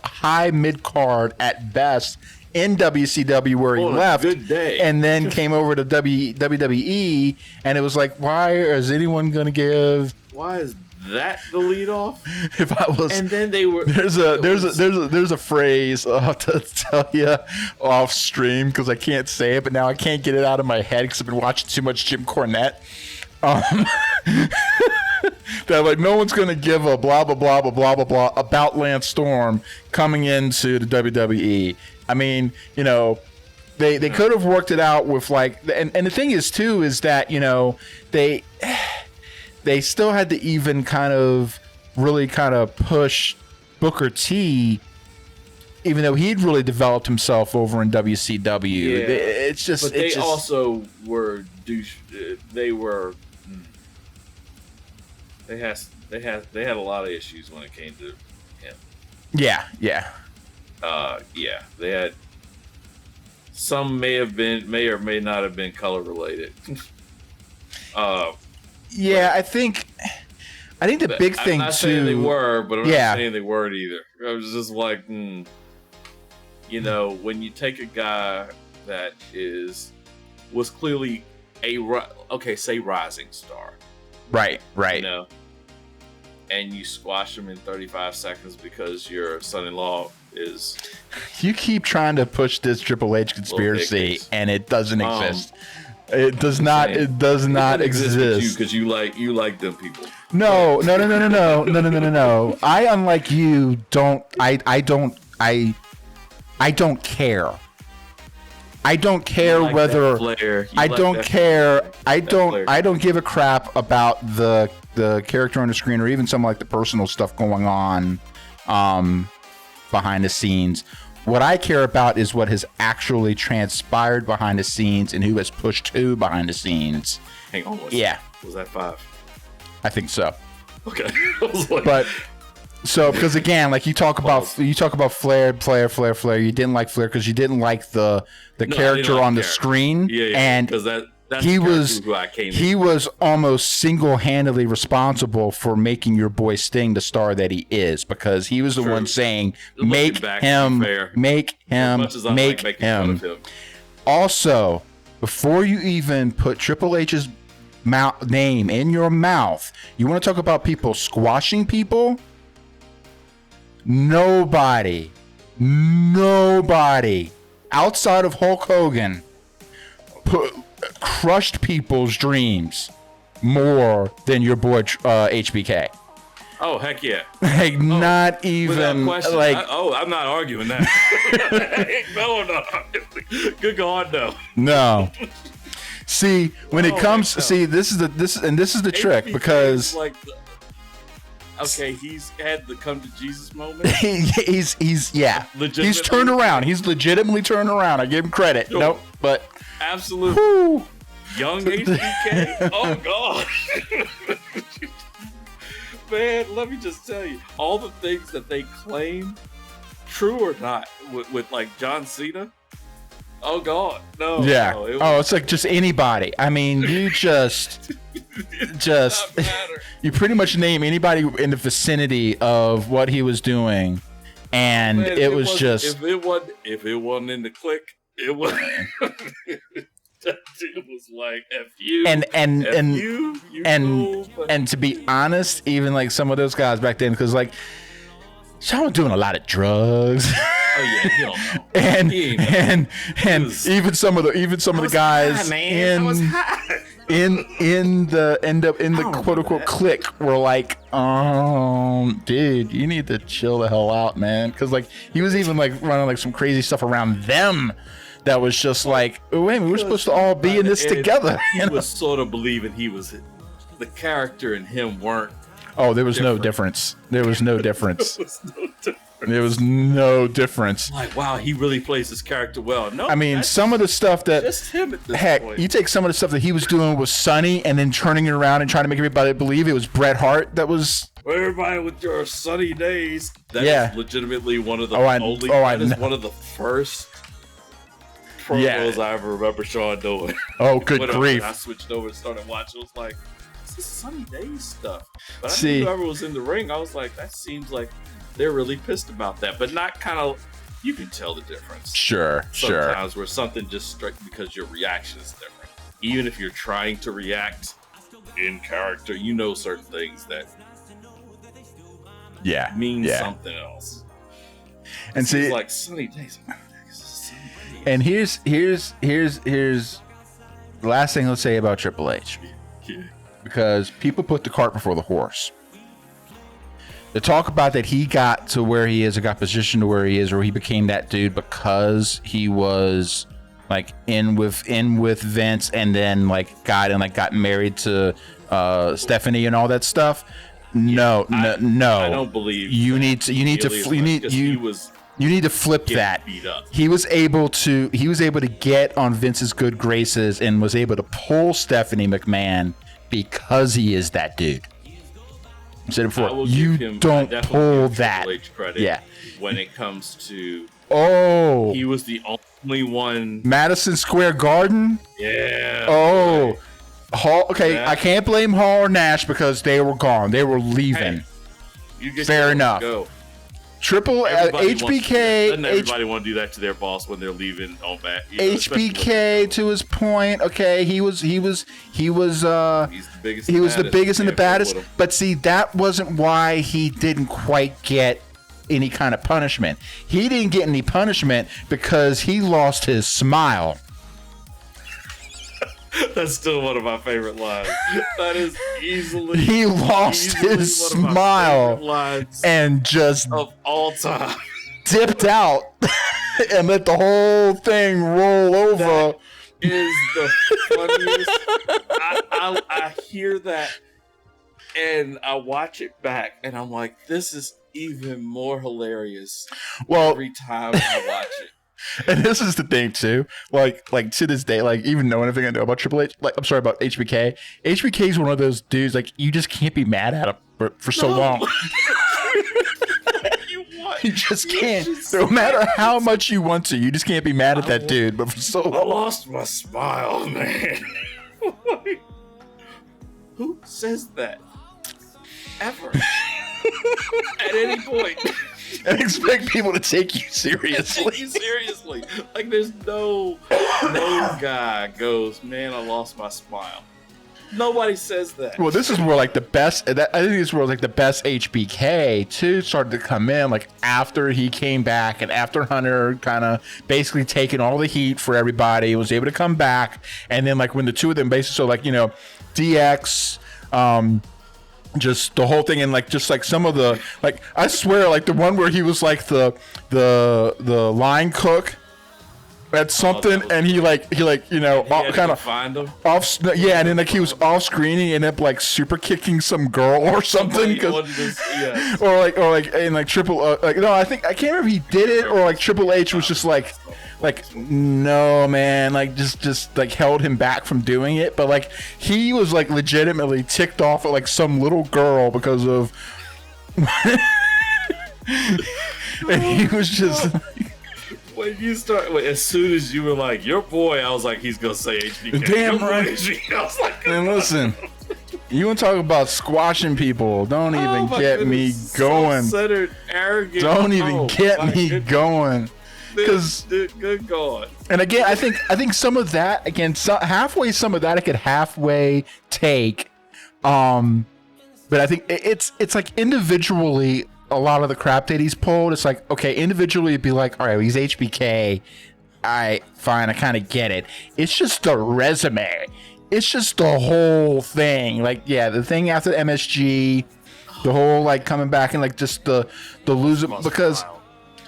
high mid-card at best in WCW, where he left, good day. And then came over to WWE, and it was why is anyone going to give? Why is that the lead off? If I was, and then they were there's a phrase I'll have to tell you off stream because I can't say it, but now I can't get it out of my head because I've been watching too much Jim Cornette. That no one's gonna give a blah blah blah blah blah blah blah about Lance Storm coming into the WWE. I mean, they could have worked it out with and the thing is too is that they still had to even kind of really kind of push Booker T, even though he'd really developed himself over in WCW. Yeah. It's just. But they also were douche. They were. They had a lot of issues when it came to him. Yeah. They had. Some may or may not have been color related. Yeah, I think the big thing too. I'm not saying they were, but I'm not saying they weren't either. I was just when you take a guy that was clearly say rising star, right, and you squash him in 35 seconds because your son-in-law is. You keep trying to push this Triple H conspiracy, and it doesn't exist. It does not. It does not exist because you like them people. No. I, unlike you, don't. I don't care. I don't care whether. I don't care. I don't give a crap about the character on the screen, or even some the personal stuff going on behind the scenes. What I care about is what has actually transpired behind the scenes and who has pushed who behind the scenes. Hang on. Was that 5? I think so. Okay. But so because again, you talk about Flair. You didn't like Flair because you didn't like the character on the screen. Yeah. And because that That's he who was almost single-handedly responsible for making your boy Sting the star that he is, because he was the one saying, make him. As much as I like making fun of him. Also, before you even put Triple H's name in your mouth, you want to talk about people squashing people? Nobody outside of Hulk Hogan crushed people's dreams more than your boy HBK. Oh, heck yeah. Like, not even like. I'm not arguing that. No, I'm not arguing. Good God, no. No. See, when it comes, this is the trick, because like, okay, he's had the come to Jesus moment. he's turned around. He's legitimately turned around. I give him credit. Sure. Nope, but absolutely. Whew. Young HBK. Oh God. Man, let me just tell you, all the things that they claim, true or not, with like John Cena. Oh God, no. Yeah. No, it's like just anybody. I mean, you just you pretty much name anybody in the vicinity of what he was doing, and man, it was just if it wasn't in the click, it was. That dude was like, F you, and to be honest, even like some of those guys back then, because like Sean was doing a lot of drugs. Oh yeah, he don't know. and even some of the guys in the quote unquote clique were like, dude, you need to chill the hell out, man, because like he was even like running like some crazy stuff around them. That was just like, oh, wait a minute, we're supposed to all be in this together. He was sort of believing he was the character and him weren't. Oh, there was no difference. There was no difference. There was no difference. Like, wow, he really plays his character well. No, I mean, some of the stuff that just him at this point. You take some of the stuff that he was doing with Sonny and then turning it around and trying to make everybody believe it was Bret Hart. That was everybody with your sunny days. That is legitimately one of the one of the first promos I ever remember Sean doing. Oh, good grief. I switched over and started watching. I was like, this is Sunny Days stuff. But I knew whoever was in the ring, I was like, that seems like they're really pissed about that. But not kind of, you can tell the difference. Sure. Sometimes where something just strikes because your reaction is different. Even if you're trying to react in character, you know certain things that mean something else. And see, like Sunny Days. And here's the last thing I'll say about Triple H. Yeah. Because people put the cart before the horse. To talk about that he got to where he is or got positioned to where he is, or he became that dude because he was like in with Vince and then like got married to Stephanie and all that stuff. No. I don't believe you need to flip that. He was able to get on Vince's good graces and was able to pull Stephanie McMahon because he is that dude. I said it before, you don't pull that. Yeah. When it comes to he was the only one. Madison Square Garden. Yeah. Oh, Hall. Okay, I can't blame Hall or Nash because they were gone. They were leaving. Hey, fair enough. Go. Triple HBK. Doesn't everybody want to do that to their boss when they're leaving on back? HBK, to his point, okay, he was the biggest and the baddest. But see, that wasn't why he didn't quite get any kind of punishment. He didn't get any punishment because he lost his smile. That's still one of my favorite lines. That is easily. He lost his smile and just of all time dipped out and let the whole thing roll over. That is the funniest. I hear that and I watch it back and I'm like, this is even more hilarious every time I watch it. And this is the thing too, like to this day, like even knowing everything I know about Triple H, like I'm sorry about HBK. HBK is one of those dudes like you just can't be mad at him for so long. You just can't. No matter how much you want to, you just can't be mad at that dude. But for so long, I lost my smile, man. says that ever at any point. And expect people to take you seriously. Take you seriously. Like there's no guy goes, man, I lost my smile. Nobody says that. Well, this is more like the best. I think this was like the best HBK too started to come in like after he came back and after Hunter kind of basically taking all the heat for everybody, was able to come back, and then like when the two of them basically, so like, you know, DX, just the whole thing, and like just like some of the, like, I swear, like the one where he was like the line cook at something, and he you know, kind of find him off, yeah, and then like he was off screen, and he ended up like super kicking some girl or something, yeah. or like and like Triple like, no, I can't remember if he did it or like Triple H was just like no, man, like just like held him back from doing it, but like he was like legitimately ticked off at like some little girl because of and he was just when you start, as soon as you were like, your boy, I was like, he's going to say HBK. Damn right. I was like, and listen, you want to talk about squashing people? Don't even get me going. Self-centered, arrogant. Don't even get me going. Because good God. And again, I think some of that, again, halfway, some of that I could halfway take. But I think it's like individually, a lot of the crap that he's pulled, it's like, okay, individually it'd be like, all right, well, he's HBK. Fine, I kind of get it. It's just the resume. It's just the whole thing. Like, yeah, the thing after MSG, the whole like coming back and like just the loser, because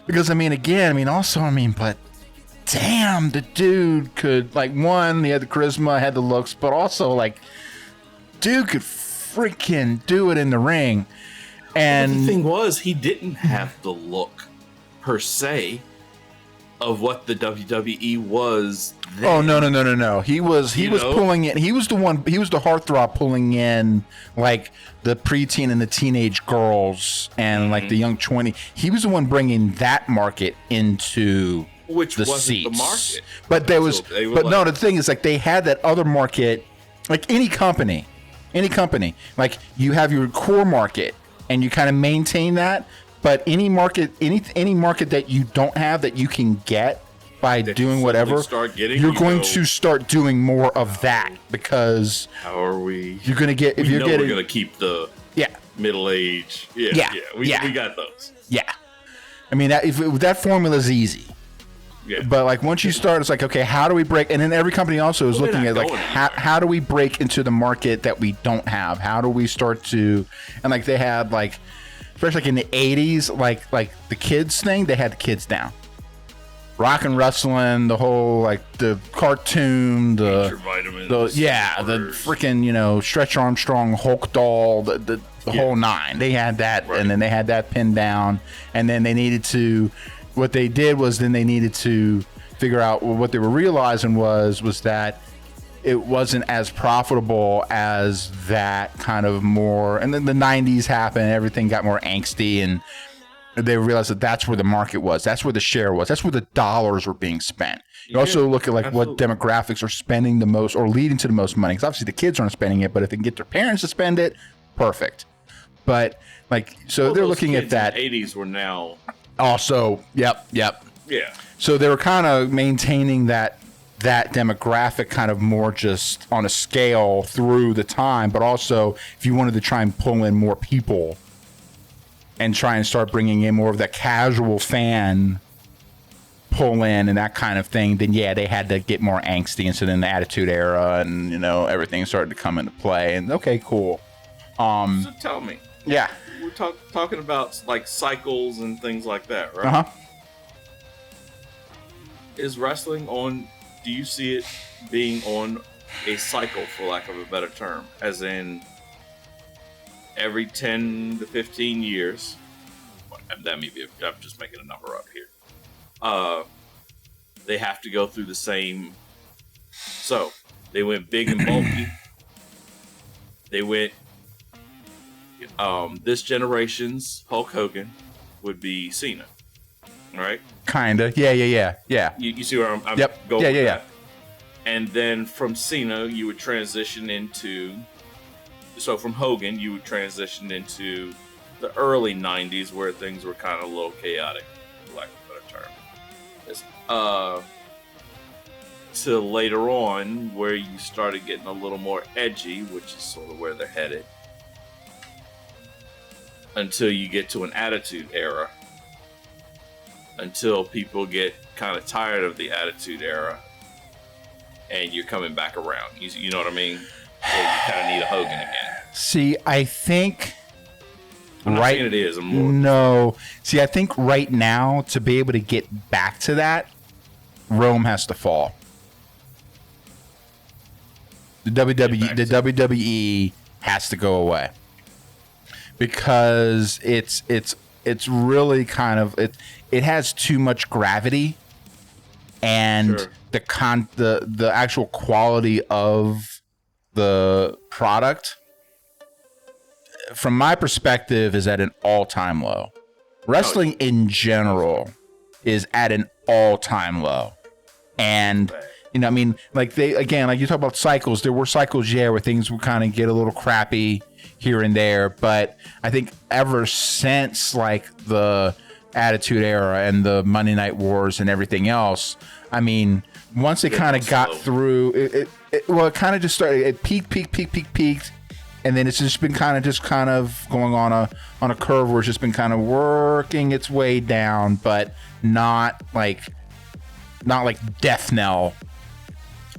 I mean, also, but damn, the dude could, like, one, he had the charisma, had the looks, but also like, dude could freaking do it in the ring. And the thing was, he didn't have the look per se of what the WWE was then. Oh no. He was pulling in. He was the heartthrob pulling in like the preteen and the teenage girls and like the young 20. He was the one bringing that market into which the wasn't seats. the market. But there was no, the thing is, like, they had that other market, like any company, like you have your core market and you kind of maintain that, but any market that you don't have that you can get by doing whatever, you're going to start doing more of that, because how are we? You're going to get, if you're getting, we're going to keep the middle age. We got those. Yeah. I mean, that formula is easy. Yeah. But like once you start, it's like, okay, how do we break? And then every company also is looking at like, how do we break into the market that we don't have? How do we start to, and like they had like, especially like in the 80s, like the kids thing, they had the kids down. Rock and wrestling, the whole like the cartoon, the freaking, you know, Stretch Armstrong, Hulk doll, the whole nine. They had that, and then they had that pinned down, and then they needed to. What they did was then they needed to figure out what they were realizing was that it wasn't as profitable as that kind of more. And then the 90s happened, everything got more angsty, and they realized that that's where the market was. That's where the share was. That's where the dollars were being spent. You also look at like what demographics are spending the most or leading to the most money. Because obviously the kids aren't spending it, but if they can get their parents to spend it, perfect. But like, so they're looking at that. 80s were now. Also, yep. Yeah. So they were kind of maintaining that demographic kind of more just on a scale through the time, but also if you wanted to try and pull in more people and try and start bringing in more of that casual fan pull in and that kind of thing, then yeah, they had to get more angsty. And so then the Attitude Era and, you know, everything started to come into play. And okay, cool. So tell me. Yeah. We're talking about like cycles and things like that, right? Uh-huh. Is wrestling on, do you see it being on a cycle, for lack of a better term, as in every 10 to 15 years, that may be, I'm just making a number up here, they have to go through the same, so they went big and bulky, they went, this generation's Hulk Hogan would be Cena, right? Kinda, yeah. You see where I'm yep. going? Yeah. And then from Cena, you would transition into so from Hogan, you would transition into the early 90s where things were kind of a little chaotic, for lack of a better term. To later on where you started getting a little more edgy, which is sort of where they're headed, until you get to an attitude era, until people get kind of tired of the attitude era and you're coming back around. You know what I mean? So you kind of need a Hogan again. See, I think I'm not saying it is. No. See, I think right now, to be able to get back to that, Rome has to fall. The WWE has to go away because it's really kind of it has too much gravity, and Sure. the actual quality of the product, from my perspective, is at an all-time low. Wrestling in general is at an all-time low, and. You know, I mean, like you talk about cycles. There were cycles, where things would kind of get a little crappy here and there. But I think ever since like the Attitude Era and the Monday Night Wars and everything else, I mean, once it kind of got through, it kind of just started. It peaked, and then it's just been kind of going on a curve where it's just been kind of working its way down, but not like death knell.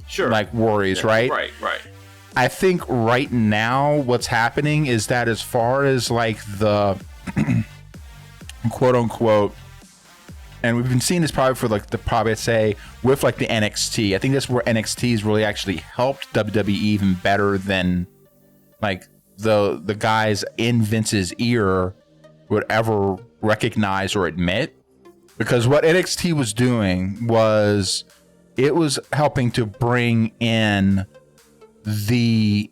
Sure. Like worries, yeah, right? Right. I think right now what's happening is that as far as like the quote unquote, and we've been seeing this probably for like I'd say with like the NXT. I think that's where NXT's really actually helped WWE even better than like the guys in Vince's ear would ever recognize or admit. Because what NXT was doing was it was helping to bring in a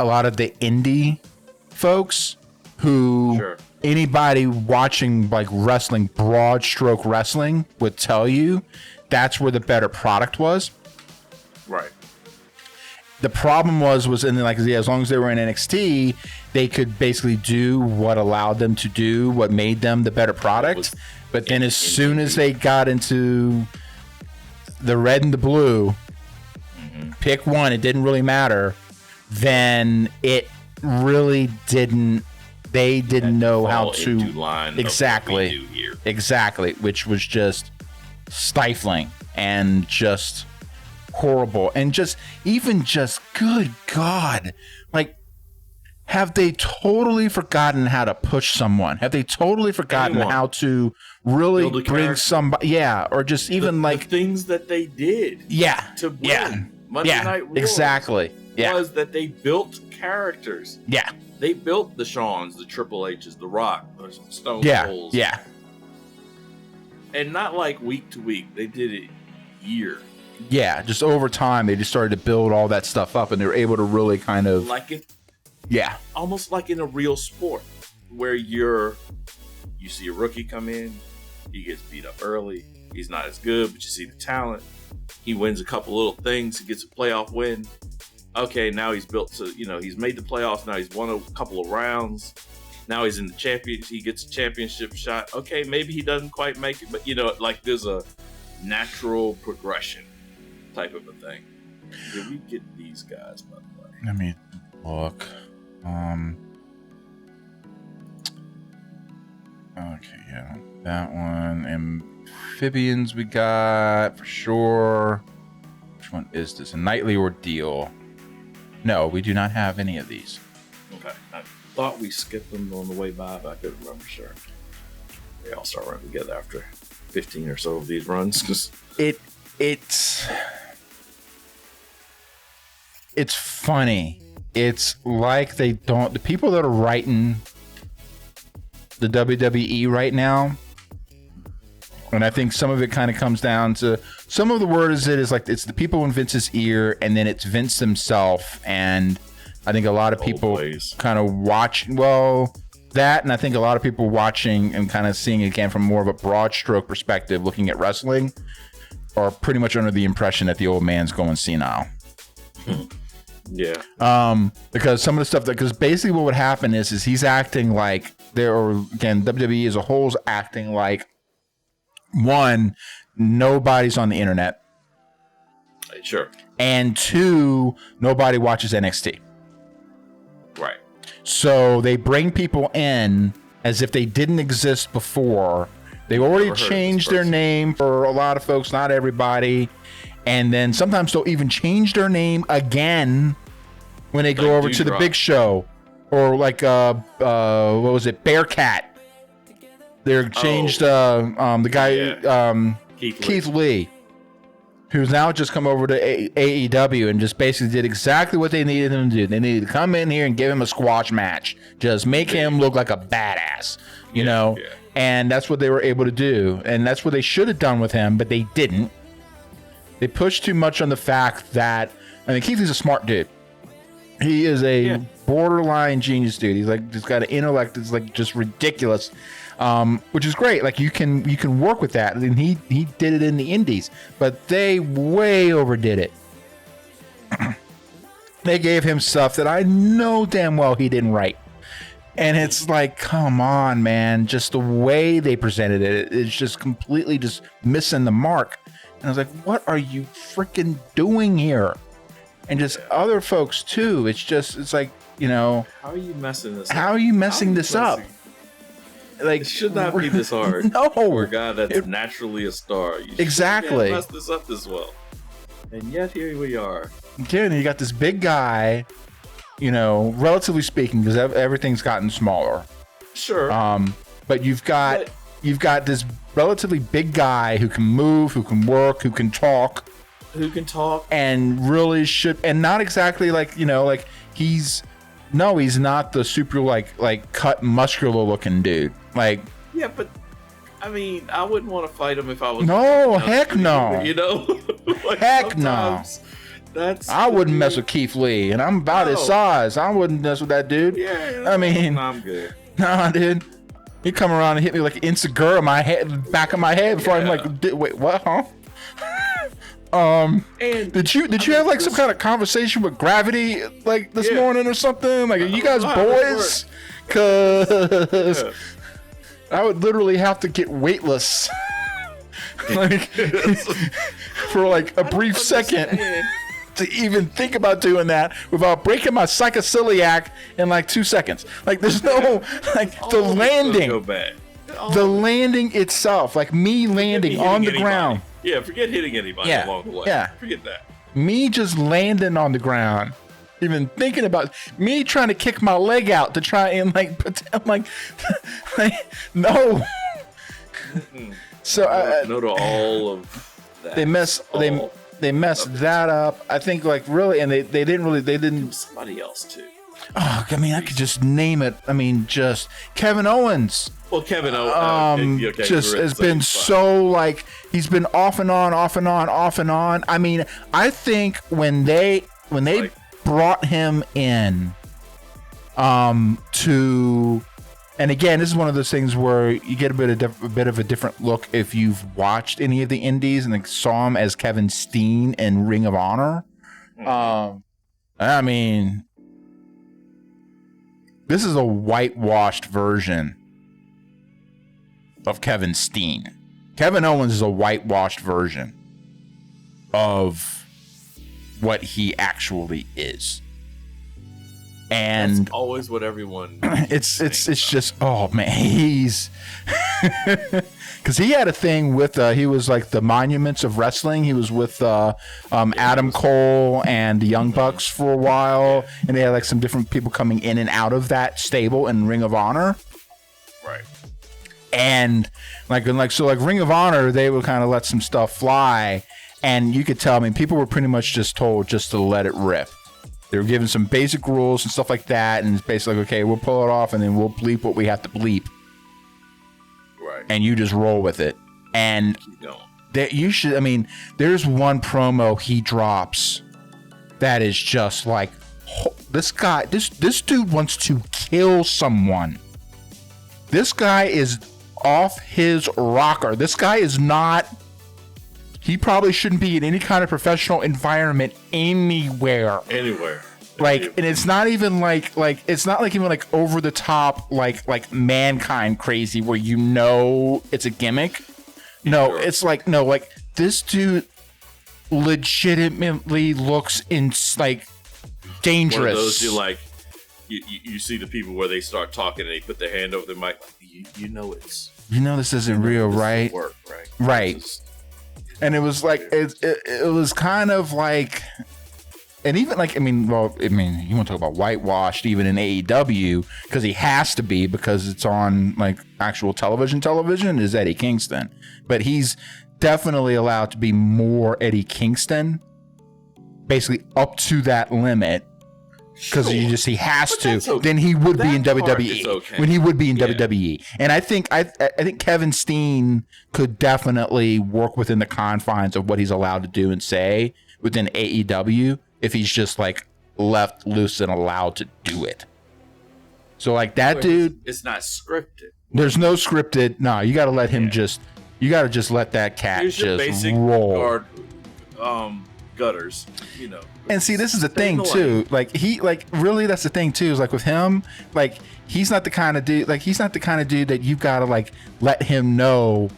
lot of the indie folks who anybody watching like wrestling, broad stroke wrestling, would tell you that's where the better product was. Right. The problem was in like, as long as they were in NXT, they could basically do what allowed them to do what made them the better product. But then as soon as they got into the red and the blue, pick one, it didn't really matter, then it really didn't, they didn't know how to exactly, which was just stifling and just horrible and just good God, like, have they totally forgotten how to push someone? Have they totally forgotten how to really bring somebody? Yeah, or just even like the things that they did. Yeah, to bring Monday Night Wars. Exactly. Yeah, was that they built characters. Yeah, they built the Shawns, the Triple H's, the Rock, the Stone Colds. Yeah, and not like week to week. They did it year. Yeah, just over time, they just started to build all that stuff up, and they were able to really kind of like it. Yeah, almost like in a real sport where you see a rookie come in, he gets beat up early, he's not as good, but you see the talent, he wins a couple little things, he gets a playoff win. Okay, now he's built to, he's made the playoffs, now he's won a couple of rounds, now he's in the championship, he gets a championship shot. Okay, maybe he doesn't quite make it, but like there's a natural progression type of a thing. Did we get these guys, by the way? Let me look. Okay, yeah, that one. Amphibians we got for sure. Which one is this? A Nightly Ordeal. No, we do not have any of these. Okay, I thought we skipped them on the way by, but I couldn't remember. Sure, they all start running together after 15 or so of these runs. It's funny. It's like the people that are writing the WWE right now, and I think some of it kind of comes down to, some of the word is like it's the people in Vince's ear, and then it's Vince himself, and I think a lot of people kind of watch that, and I think a lot of people watching and kind of seeing again from more of a broad stroke perspective, looking at wrestling, are pretty much under the impression that the old man's going senile. Yeah. Because some of the stuff because basically what would happen is he's acting like WWE as a whole is acting like, one, nobody's on the internet. Sure. And two, nobody watches NXT. Right. So they bring people in as if they didn't exist before. They already changed their name for a lot of folks, not everybody. And then sometimes they'll even change their name again when they go over to the big show. Or like, what was it? Bearcat. They're changed, the guy, Keith Lee, who's now just come over to AEW and just basically did exactly what they needed him to do. They needed to come in here and give him a squash match. Just make him look like a badass, you know? Yeah. And that's what they were able to do. And that's what they should have done with him, but they didn't. They pushed too much on the fact that, I mean, Keith Lee's a smart dude. He is a borderline genius dude. He's like, just got an intellect that's like just ridiculous. Which is great. Like you can work with that, and he did it in the indies, but they way overdid it. They gave him stuff that I know damn well he didn't write, and it's like, come on, man! Just the way they presented it's just completely just missing the mark. And I was like, what are you freaking doing here? And just other folks too. It's like, you know, how are you messing this? How are you messing this up? Like, it should not be this hard. No, for a guy that's naturally a star. You exactly. Mess this up this well, and yet here we are. Again, you got this big guy, you know, relatively speaking, because everything's gotten smaller. Sure. But you've got this relatively big guy who can move, who can work, who can talk, and really should, and not exactly like, you know, like he's not the super like cut muscular looking dude. Like, yeah, but I mean, I wouldn't want to fight him if I was. No, heck no. You know, like heck no. I wouldn't mess with Keith Lee, and I'm about his size. I wouldn't mess with that dude. Yeah, I mean, I'm good. Nah, dude. He come around and hit me like Insegura in my head, back of my head, before I'm like, wait, what, huh? And did you have like some kind of conversation with Gravity like this morning or something? Like, are you guys boys? Cause I would literally have to get weightless, like for like a brief second, to even think about doing that without breaking my psychociliac in like 2 seconds. Like, there's no like the landing. The landing itself, like me landing on the ground. Yeah, forget hitting anybody along the way. Yeah, forget that. Me just landing on the ground, even thinking about me trying to kick my leg out to try and like pretend like, no. So no to all of that. They messed that up. I think like really, and they didn't. Somebody else too. Oh, I mean, I could just name it. I mean, just Kevin Owens. Well, Kevin Owens just has been so like, he's been off and on. I mean, I think when they brought him in, to, and again, this is one of those things where you get a bit of a different look if you've watched any of the indies and like, saw him as Kevin Steen in Ring of Honor. I mean, this is a whitewashed version of Kevin Steen. Kevin Owens is a whitewashed version of what he actually is. And that's always what everyone it's just, oh man, he's because he had a thing with he was like the Monuments of Wrestling. He was with Adam Cole and the Young Bucks for a while, and they had like some different people coming in and out of that stable in Ring of Honor. Right. And like Ring of Honor, they would kind of let some stuff fly, and you could tell, I mean, people were pretty much just told just to let it rip. They were given some basic rules and stuff like that, and it's basically like, okay, we'll pull it off, and then we'll bleep what we have to bleep. Right. And you just roll with it. And you should, I mean, there's one promo he drops that is just like, this guy, this dude wants to kill someone. This guy is off his rocker. This guy is not, he probably shouldn't be in any kind of professional environment anywhere. Like, and it's not even like it's not like even like over the top like Mankind crazy where it's a gimmick. No, sure. It's like like this dude legitimately looks like dangerous. One of those you see the people where they start talking and they put their hand over their mic. This isn't real, right? Work, right. Right. And it was like it was kind of like. And even like, you want to talk about whitewashed even in AEW because he has to be because it's on like actual television is Eddie Kingston. But he's definitely allowed to be more Eddie Kingston, basically up to that limit because he has to. Okay. Then he would be in WWE. Okay. When he would be in WWE. And I think Kevin Steen could definitely work within the confines of what he's allowed to do and say within AEW. If he's just like left loose and allowed to do it. So like that dude, it's not scripted. There's no scripted. No, you got to let him you got to just let that cat just roll. Gutters, And see, this is the thing too. Like really, that's the thing too. Is like with him, like he's not the kind of dude. Like he's not the kind of dude that you've got to like let him know,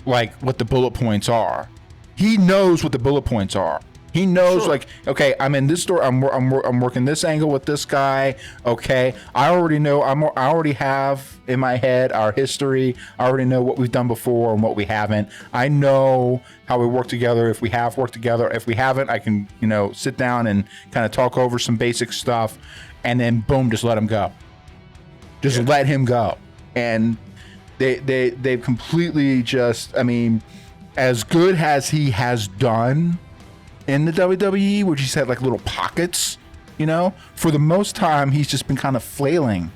like what the bullet points are. He knows what the bullet points are. He knows, like, okay, I'm in this store. I'm working this angle with this guy. Okay, I already know. I already have in my head our history. I already know what we've done before and what we haven't. I know how we work together. If we have worked together, if we haven't, I can sit down and kind of talk over some basic stuff, and then boom, just let him go. Just let him go. And they've completely just. As good as he has done in the WWE, which he's had like little pockets, for the most time he's just been kind of flailing,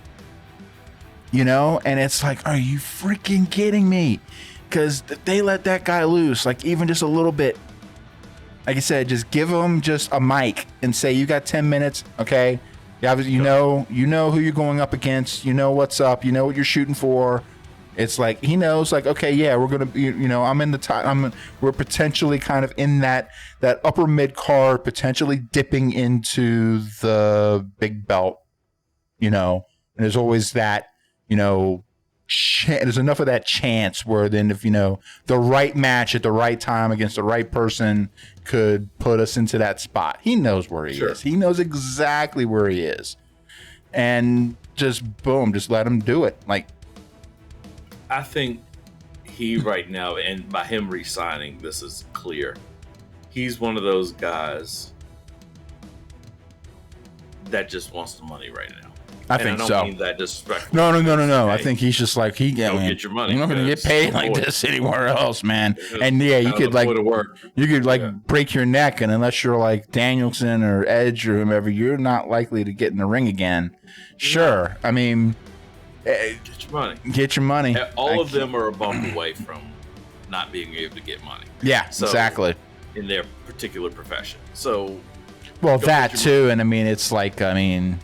and it's like, are you freaking kidding me? Because they let that guy loose, like even just a little bit. Like I said, just give him just a mic and say, you got 10 minutes, okay? You know who you're going up against, what's up, what you're shooting for. It's like he knows, like, okay, yeah, we're gonna be, I'm in the top. We're potentially kind of in that upper mid card, potentially dipping into the big belt, And there's always that, there's enough of that chance where then if the right match at the right time against the right person could put us into that spot. He knows where he is. He knows exactly where he is, and just boom, just let him do it, like. I think he right now, and by him re-signing, this is clear. He's one of those guys that just wants the money right now. I don't mean that disrespectful. No. I think he's just like get your money. You're not going to get paid like this anywhere else, man. And you could break your neck, and unless you're like Danielson or Edge or whomever, you're not likely to get in the ring again. Sure, Get your money. All of them are a bump away from not being able to get money. Yeah, exactly. In their particular profession. So, well, that too, and it's like, again,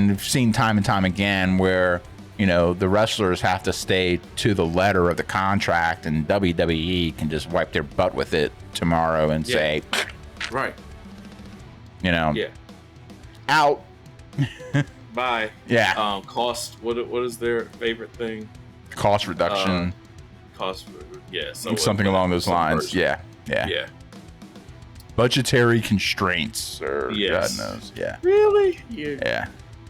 we've seen time and time again where the wrestlers have to stay to the letter of the contract, and WWE can just wipe their butt with it tomorrow and say, right, out. Bye. Yeah. Cost. What is their favorite thing? Cost reduction. Something along those lines. Yeah. Budgetary constraints, or God knows. Yeah. Really? Yeah.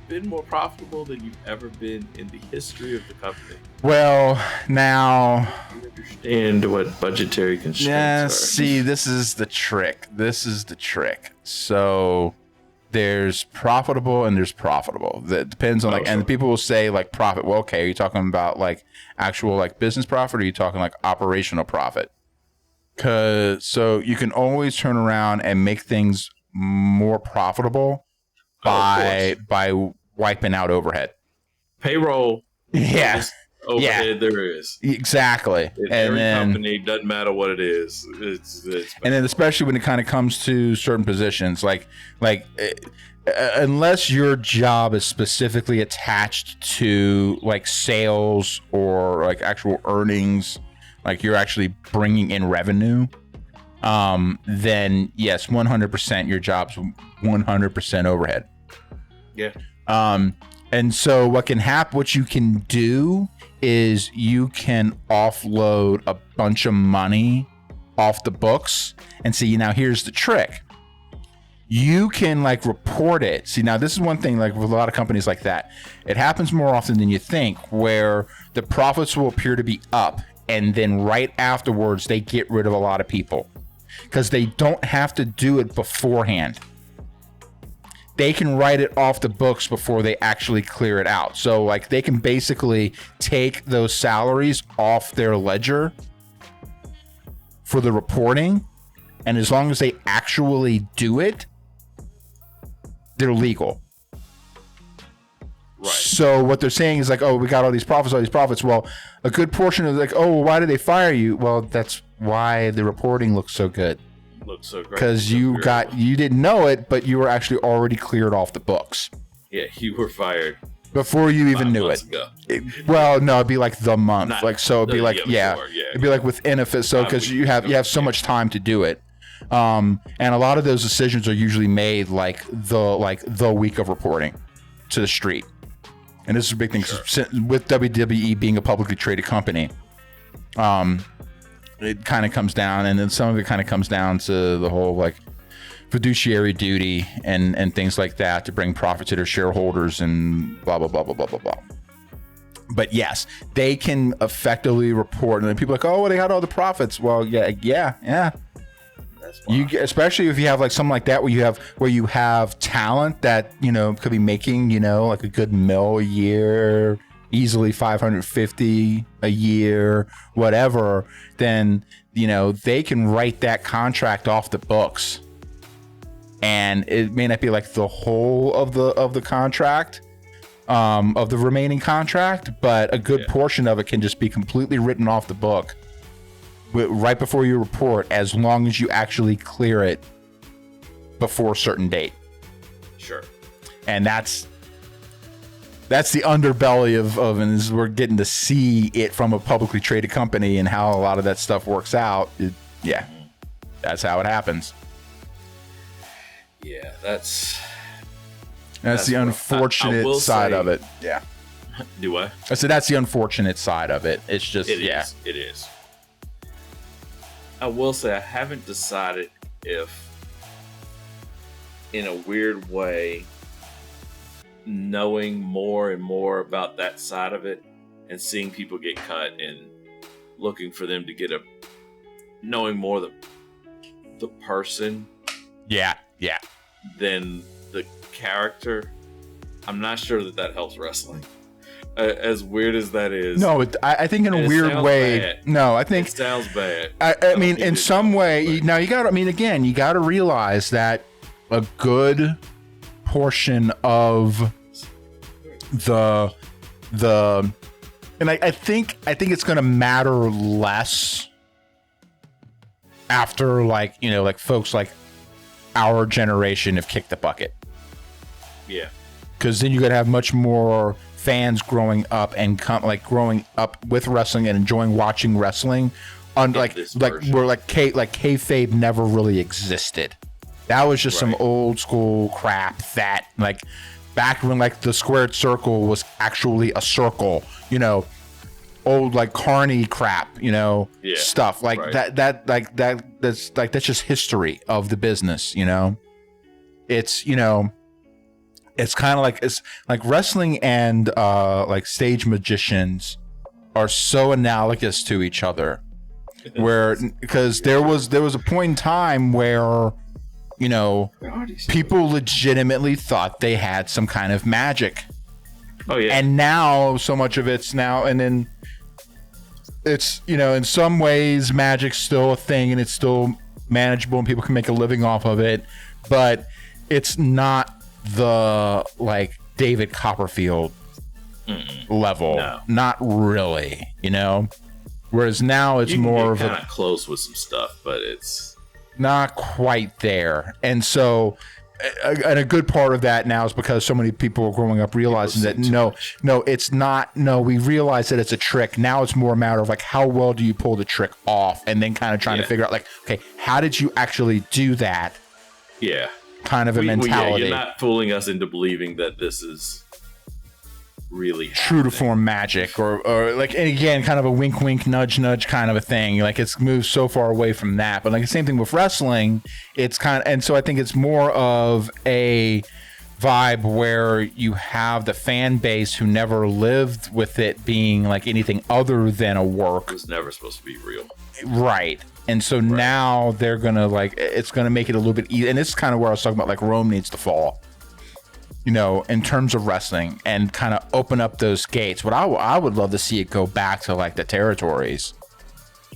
Been more profitable than you've ever been in the history of the company. Well, now you understand what budgetary constraints are. See, this is the trick. So. There's profitable and there's profitable. That depends on and people will say like profit. Well, okay, are you talking about like actual like business profit, or are you talking like operational profit? So you can always turn around and make things more profitable by wiping out overhead. Payroll. Yeah. Overhead there is. Exactly. In every company, doesn't matter what it is. It's and then especially when it kind of comes to certain positions, like unless your job is specifically attached to like sales or like actual earnings, like you're actually bringing in revenue, then yes, 100% your job's 100% overhead. Yeah. And so what you can do is you can offload a bunch of money off the books and see, now here's the trick. You can like report it. See, now this is one thing, like with a lot of companies like that, it happens more often than you think, where the profits will appear to be up and then right afterwards they get rid of a lot of people because they don't have to do it beforehand. They can write it off the books before they actually clear it out. So like they can basically take those salaries off their ledger for the reporting. And as long as they actually do it, they're legal. Right. So what they're saying is like, oh, we got all these profits. Well, a good portion of like, oh, why did they fire you? Well, that's why the reporting looks so good. Looks so great. Because you didn't know it, but you were actually already cleared off the books. Yeah, you were fired before you even knew it. Well, no, it'd be like the month. It'd be like, it'd be like within a so because you have so much time to do it. And a lot of those decisions are usually made like the week of reporting to the street. And this is a big thing with WWE being a publicly traded company. It kind of comes down, and then some of it kind of comes down to the whole like fiduciary duty and things like that to bring profit to their shareholders and blah blah blah blah blah blah blah. But yes, they can effectively report, and then people are like, oh, well, they got all the profits. Well, yeah. That's why. Especially if you have like something like that where you have talent that could be making like a good $1 a year, easily 550 a year, whatever, then they can write that contract off the books, and it may not be like the whole of the contract, of the remaining contract, but a good portion of it can just be completely written off the book right before you report, as long as you actually clear it before a certain date. Sure. And that's the underbelly of and we're getting to see it from a publicly traded company and how a lot of that stuff works out. That's how it happens. Yeah, that's the unfortunate side of it. Yeah. Do what? I said that's the unfortunate side of it. It's just It is. I will say I haven't decided if, in a weird way, knowing more and more about that side of it and seeing people get cut and looking for them to get knowing more the person than the character, I'm not sure that helps wrestling. As weird as that is. No, I think in a weird way. Bad. No, I think it sounds bad. I mean, in some way, now you got to realize that a good portion of the and I think it's going to matter less after like folks like our generation have kicked the bucket. Yeah. Because then you're going to have much more fans growing up and growing up with wrestling and enjoying watching wrestling on where kayfabe never really existed. That was just some old school crap that like back when like the squared circle was actually a circle, old like carny crap, stuff like that's just history of the business, it's kind of like it's like wrestling and like stage magicians are so analogous to each other, because there was a point in time where people legitimately thought they had some kind of magic. Oh yeah. And now so much of it's now, and then it's in some ways magic's still a thing and it's still manageable and people can make a living off of it, but it's not the like David Copperfield level. No. Not really, whereas now it's more of kind of close with some stuff, but it's not quite there. And so and a good part of that now is because so many people are growing up realizing that no, it's not. No, we realize that it's a trick. Now it's more a matter of like, how well do you pull the trick off, and then kind of trying to figure out like, okay, how did you actually do that? Yeah, kind of a mentality. You're not fooling us into believing that this is really true to form magic, or like, and again, kind of a wink wink nudge nudge kind of a thing. Like, it's moved so far away from that. But like the same thing with wrestling, it's kind of, and so I think it's more of a vibe where you have the fan base who never lived with it being like anything other than a work. It was never supposed to be real, right? And so now they're gonna like, it's gonna make it a little bit easy. And this is kind of where I was talking about, like, Rome needs to fall, you know, in terms of wrestling, and kind of open up those gates. But I would love to see it go back to like the territories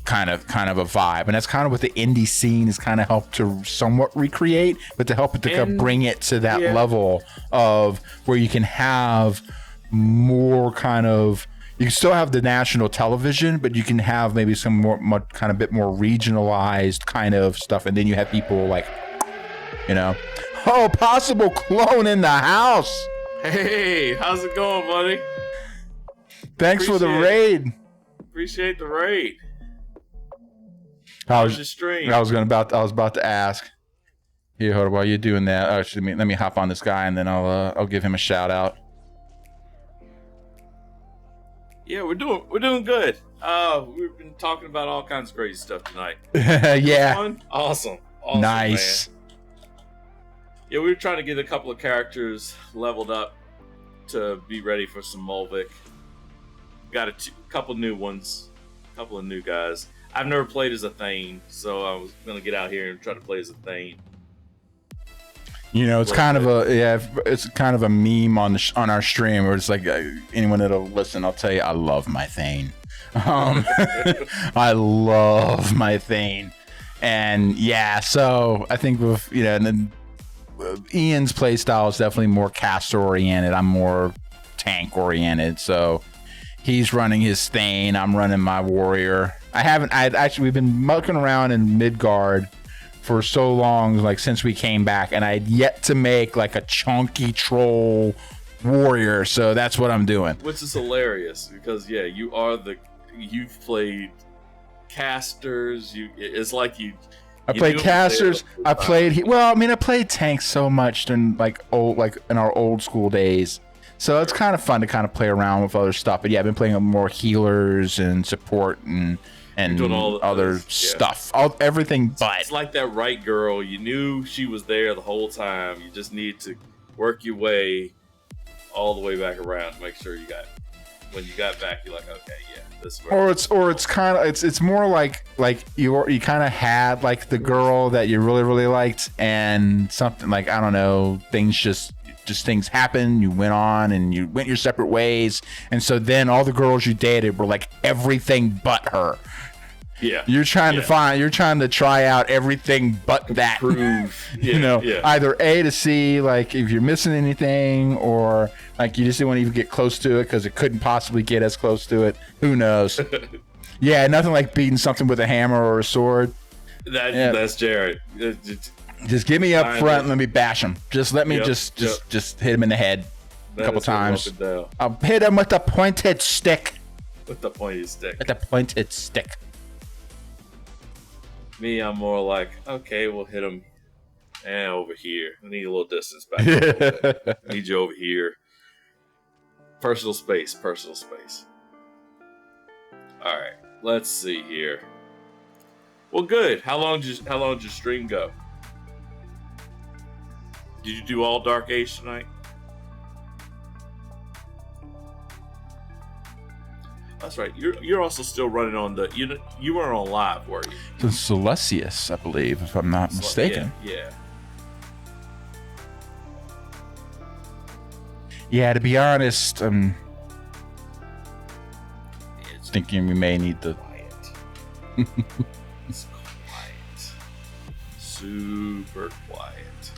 kind of a vibe. And that's kind of what the indie scene has kind of helped to somewhat recreate, but to help it to kind of bring it to that level of where you can have more kind of, you can still have the national television, but you can have maybe some more kind of bit more regionalized kind of stuff. And then you have people like, you know, oh, possible clone in the house. Hey, how's it going, buddy? Thanks for the raid. Appreciate the raid. How's your stream? I was about to ask. Here, hold on, while you're doing that, actually, let me hop on this guy, and then I'll give him a shout out. Yeah, we're doing good. We've been talking about all kinds of crazy stuff tonight. Yeah. Awesome, nice. Man. Yeah, we were trying to get a couple of characters leveled up to be ready for some Mulvic. Got a couple new ones, a couple of new guys. I've never played as a Thane, so I was gonna get out here and try to play as a Thane. You know, it's kind of it's kind of a meme on our stream where it's like, anyone that'll listen, I'll tell you, I love my Thane. I love my Thane, and yeah, so I think with, you know, and then Ian's play style is definitely more caster oriented. I'm more tank oriented, so he's running his Thane, I'm running my warrior. We've been mucking around in Midgard for so long, like since we came back, and I had yet to make like a chunky troll warrior, so that's what I'm doing. Which is hilarious because you've played casters. It's like I played casters. I played tanks so much in in our old school days. So it's kind of fun to kind of play around with other stuff. But yeah, I've been playing more healers and support and doing all other stuff. Everything but. It's like that right girl. You knew she was there the whole time. You just need to work your way all the way back around to make sure when you got back, you're like, okay, yeah, this is where it's more like you kind of had like the girl that you really, really liked, and something like, I don't know, things happened, you went on and you went your separate ways, and so then all the girls you dated were like everything but her. Yeah, you're trying to try out everything but that. Either A to C, like if you're missing anything, or like you just didn't want to even get close to it because it couldn't possibly get as close to it. Who knows? Yeah, nothing like beating something with a hammer or a sword. That's Jared. Just get me up front and let me bash him. Just let me just hit him in the head a couple times. I'll hit him with the pointed stick. With the pointed stick. Me, I'm more like, okay, we'll hit him over here. I need a little distance back. I need you over here. Personal space. All right, let's see here. Well, good. How long did your stream go? Did you do all Dark Age tonight? That's right. You're also still running on you weren't on live, were you? The Celestius, I believe, if I'm not mistaken. Yeah. Yeah, to be honest, I'm thinking we may need to. It's quiet. Super quiet.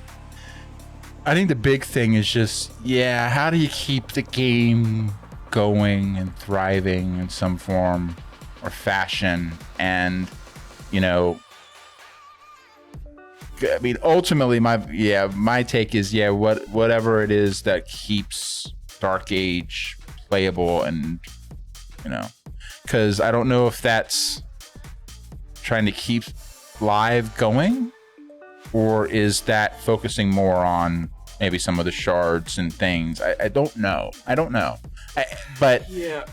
I think the big thing is just, how do you keep the game going and thriving in some form or fashion? And, you know, I mean, ultimately, my take is whatever it is that keeps Dark Age playable, and because I don't know if that's trying to keep live going, or is that focusing more on maybe some of the shards and things. I don't know. But yeah,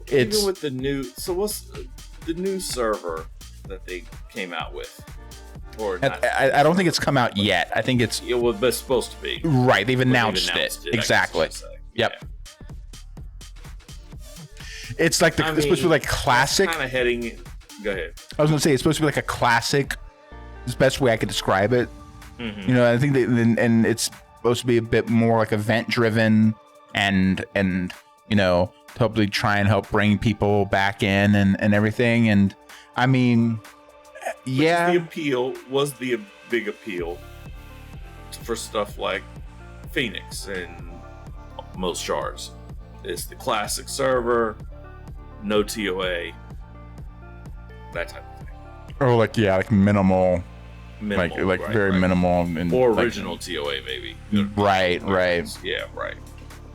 it's even with the new. So what's the new server that they came out with? Or not, I don't think it's come out yet. I think it's supposed to be. Right, they've announced it. Exactly. Yep. Yeah. It's like it's supposed to be like classic. Kind of heading. Go ahead. I was gonna say it's supposed to be like a classic. It's the best way I could describe it. Mm-hmm. I think and it's supposed to be a bit more like event driven, and to hopefully try and help bring people back in and everything. And I mean, yeah, the appeal was the big appeal for stuff like Phoenix and most shards. It's the classic server, no TOA, that type of thing. Or like minimal like right, very right. minimal, and or original TOA maybe. Right. Yeah, right.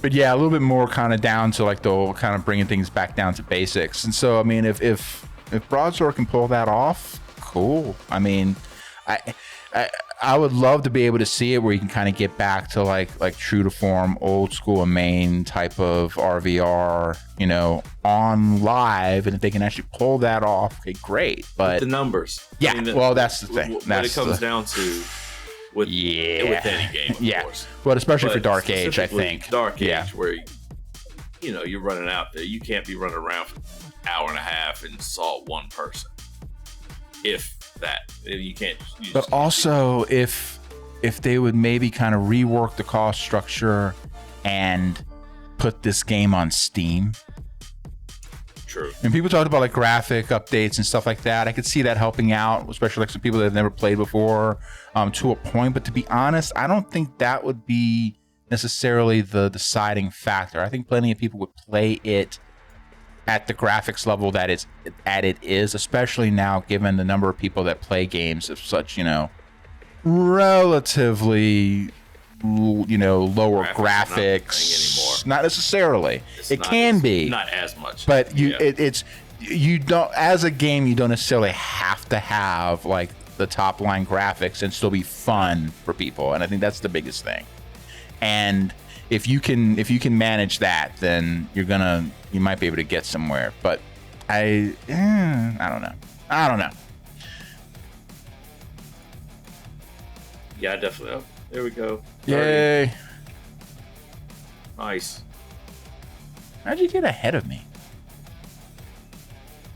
But yeah, a little bit more kind of down to like the whole kind of bringing things back down to basics. And so I mean, if Broadsword can pull that off, cool. I mean, I would love to be able to see it where you can kind of get back to like true to form, old school main type of RVR, on live, and if they can actually pull that off, okay, great. But with the numbers, yeah, well, that's the thing. What it comes down to with any game, of course. Well, especially for Dark Age, I think. Dark Age, where you're running out there, you can't be running around for an hour and a half and assault one person. If you can't. But also, if they would maybe kind of rework the cost structure and put this game on Steam. True. And people talked about like graphic updates and stuff like that. I could see that helping out, especially like some people that have never played before, to a point. But to be honest, I don't think that would be necessarily the deciding factor. I think plenty of people would play it at the graphics level that it is, especially now given the number of people that play games of such, relatively, lower graphics. Not necessarily. It can be. Not as much. But you don't, as a game, you don't necessarily have to have like the top line graphics and still be fun for people. And I think that's the biggest thing. And if you can manage that, then you might be able to get somewhere. But I don't know. Yeah, definitely. Oh, there we go. 30. Yay! Nice. How'd you get ahead of me?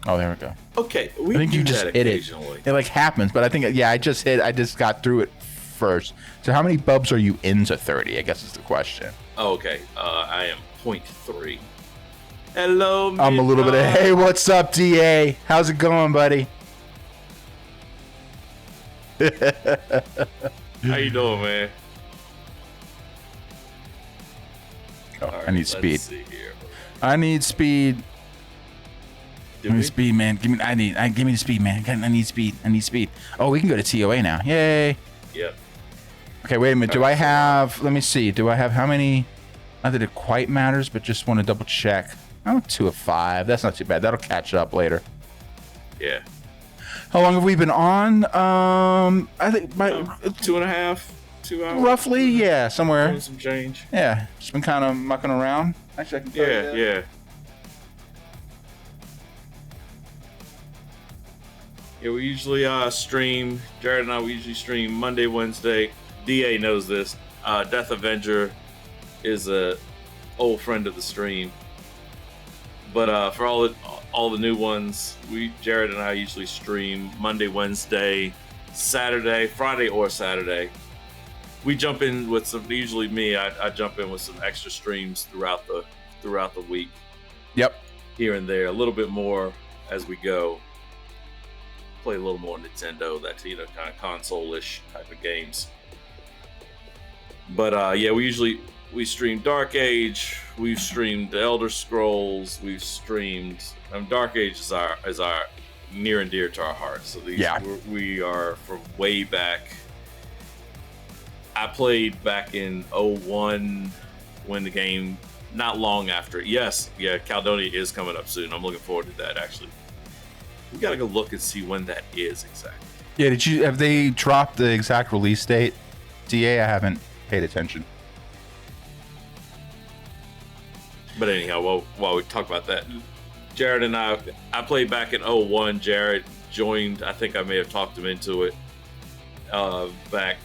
Oh, there we go. Okay, I think you just hit it. It like happens, but I think I just got through it first. So how many bubs are you into 30? I guess is the question. Oh, okay. I am 0.3. Hello, I'm a little bit of, hey, what's up, DA? How's it going, buddy? How you doing, man? Oh, right, I need speed. See here. I need speed. Give me speed, man. Give me the speed, man. I need speed. Oh, we can go to TOA now. Yay. Yep. Okay, wait a minute. Do I have, let me see. Do I have how many? Not that it quite matters, but just want to double check. I'm 2 of 5. That's not too bad. That'll catch up later. Yeah. How long have we been on? I think 2.5, 2 hours. Roughly, yeah, somewhere. Doing some change. Yeah, just been kind of mucking around. Actually, I can tell you that. Yeah. Yeah, we usually stream. Jared and I, we usually stream Monday, Wednesday. DA knows this. Death Avenger is a old friend of the stream. But for all the new ones, Jared and I usually stream Monday, Wednesday, Saturday, Friday or Saturday. We jump in with some. Usually me, I jump in with some extra streams throughout the week. Yep. Here and there, a little bit more as we go. Play a little more Nintendo, that kind of console-ish type of games. But yeah, we stream Dark Age, we've streamed The Elder Scrolls, we've streamed Dark Age is our near and dear to our hearts. So we are from way back I played back in 01 when the game, not long after. Yes, yeah, Caledonia is coming up soon. I'm looking forward to that, actually. We got to go look and see when that is exactly. Yeah, have they dropped the exact release date? DA, I haven't paid attention. But anyhow, while we talk about that, Jared and I played back in 01. Jared joined, I think I may have talked him into it back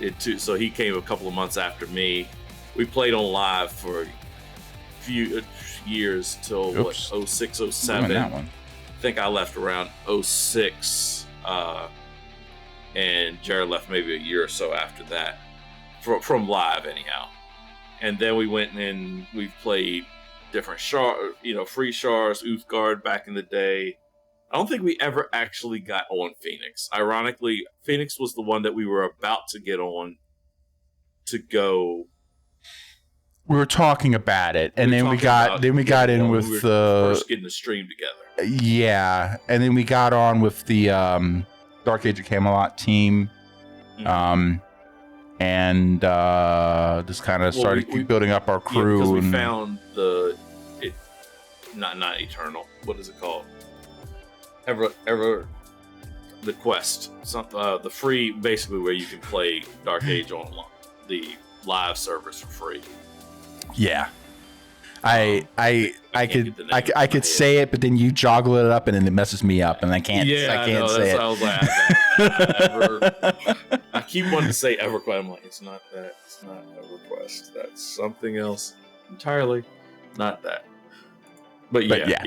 into, so he came a couple of months after me. We played on live for a few years till 06, 07. That one. I think I left around 06, and Jared left maybe a year or so after that, from live anyhow. And then we went and we played different free Shars, Uthgard back in the day. I don't think we ever actually got on Phoenix. Ironically, Phoenix was the one that we were about to get on to go. We were talking about it, and then we got in with the first getting the stream together. Yeah, and then we got on with the Dark Age of Camelot team, and just kind of started building up our crew. Because we found not Eternal. What is it called? Ever the Quest. The free, basically where you can play Dark Age on the live servers for free. Yeah. I could say it, but then you joggle it up and then it messes me up, and I can't say it. I was like, I keep wanting to say EverQuest. I'm like, it's not that. It's not EverQuest. That's something else entirely. Not that. But yeah.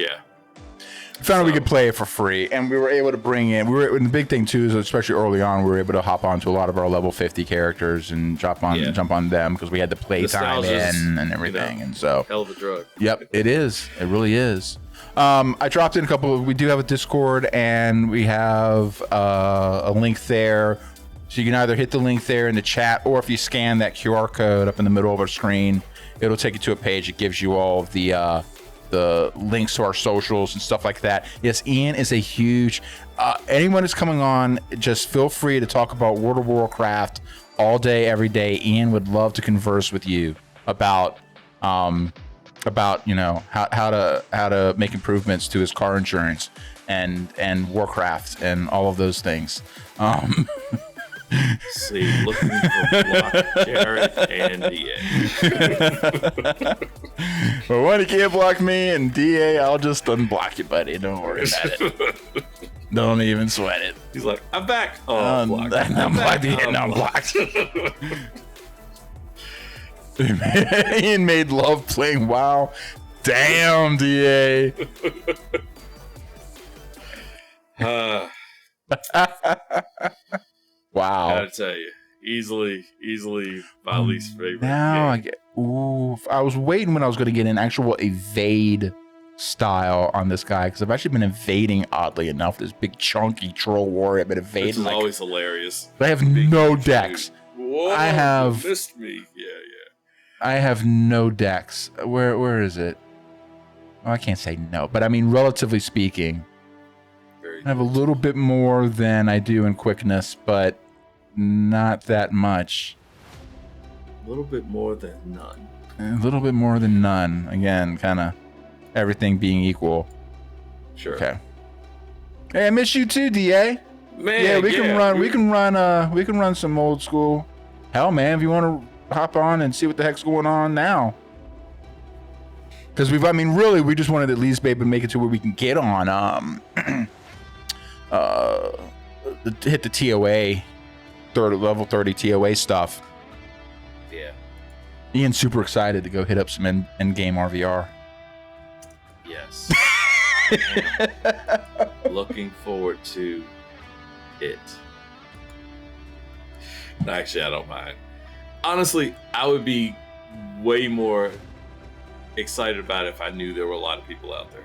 We found out we could play it for free, and we were able to bring in. And the big thing too is, especially early on, we were able to hop onto a lot of our level 50 characters and jump on them because we had the play time in and everything. And so, hell of a drug. Yep, it is. It really is. I dropped in a couple. We do have a Discord, and we have a link there, so you can either hit the link there in the chat, or if you scan that QR code up in the middle of our screen, it'll take you to a page that gives you all of the links to our socials and stuff like that. Yes, Ian is a huge anyone who's coming on, just feel free to talk about World of Warcraft all day, every day. Ian would love to converse with you about how to make improvements to his car insurance and Warcraft and all of those things. See, looking for block Jared and DA. Well, when he can't block me and DA, I'll just unblock you, buddy. Don't worry about it. Don't even sweat it. He's like, I'm back. Oh, I'm blocked. I'm blocked. Ian made love playing WoW. Damn, DA. Wow. I gotta tell you, easily my least favorite. Now game. I was waiting when I was going to get an actual evade style on this guy, because I've actually been evading, oddly enough. This big chunky troll warrior, I've been evading. This is always hilarious. I have no decks. Whoa, you missed me. Yeah. I have no decks. Where is it? Well, I can't say no, but I mean, relatively speaking, I have a little bit more than I do in quickness, but not that much. A little bit more than none. A little bit more than none. Again, kind of everything being equal. Sure. Okay. Hey, I miss you too, DA. Man, yeah, we can run some old school. Hell, man, if you want to hop on and see what the heck's going on now. Because we just wanted to at least be able to make it to where we can get on hit the TOA level 30 TOA stuff. Yeah. Ian's super excited to go hit up some end game RVR. Yes. Looking forward to it. Actually, I don't mind. Honestly, I would be way more excited about it if I knew there were a lot of people out there.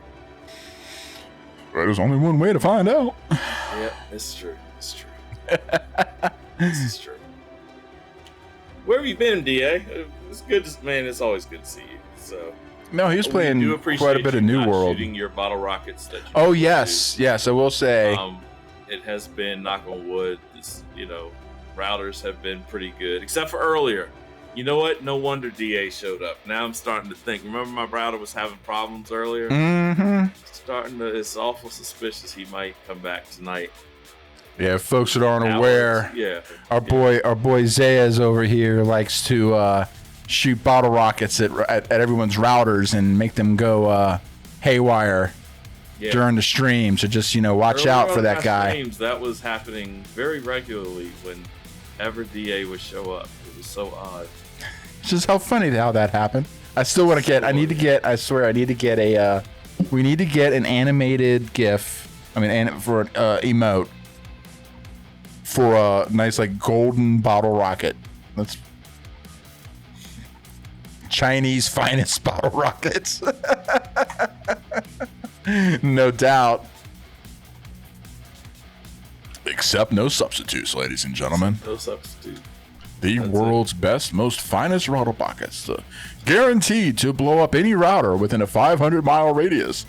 Well, there's only one way to find out. Yeah, it's true. This is true. Where have you been, DA? It's good, man. It's always good to see you. So. No, he was playing quite a bit of New World. Shooting your bottle rockets. Yes. I will say. It has been, knock on wood, this, routers have been pretty good, except for earlier. You know what? No wonder DA showed up. Now I'm starting to think. Remember my router was having problems earlier? Mm-hmm. It's awful suspicious he might come back tonight. Yeah, folks that aren't aware, our boy Zayas over here likes to shoot bottle rockets at everyone's routers and make them go haywire during the stream. So just watch out for that guy. Streams, that was happening very regularly whenever DA would show up. It was so odd. Just how funny how that happened. I still want to get. I need to get. I swear, I need to get a. We need to get an animated GIF. I mean, for an emote. For a nice golden bottle rocket. That's Chinese finest bottle rockets. No doubt. Except no substitutes, ladies and gentlemen. No substitute. The world's best, most finest router pockets. Guaranteed to blow up any router within a 500-mile radius.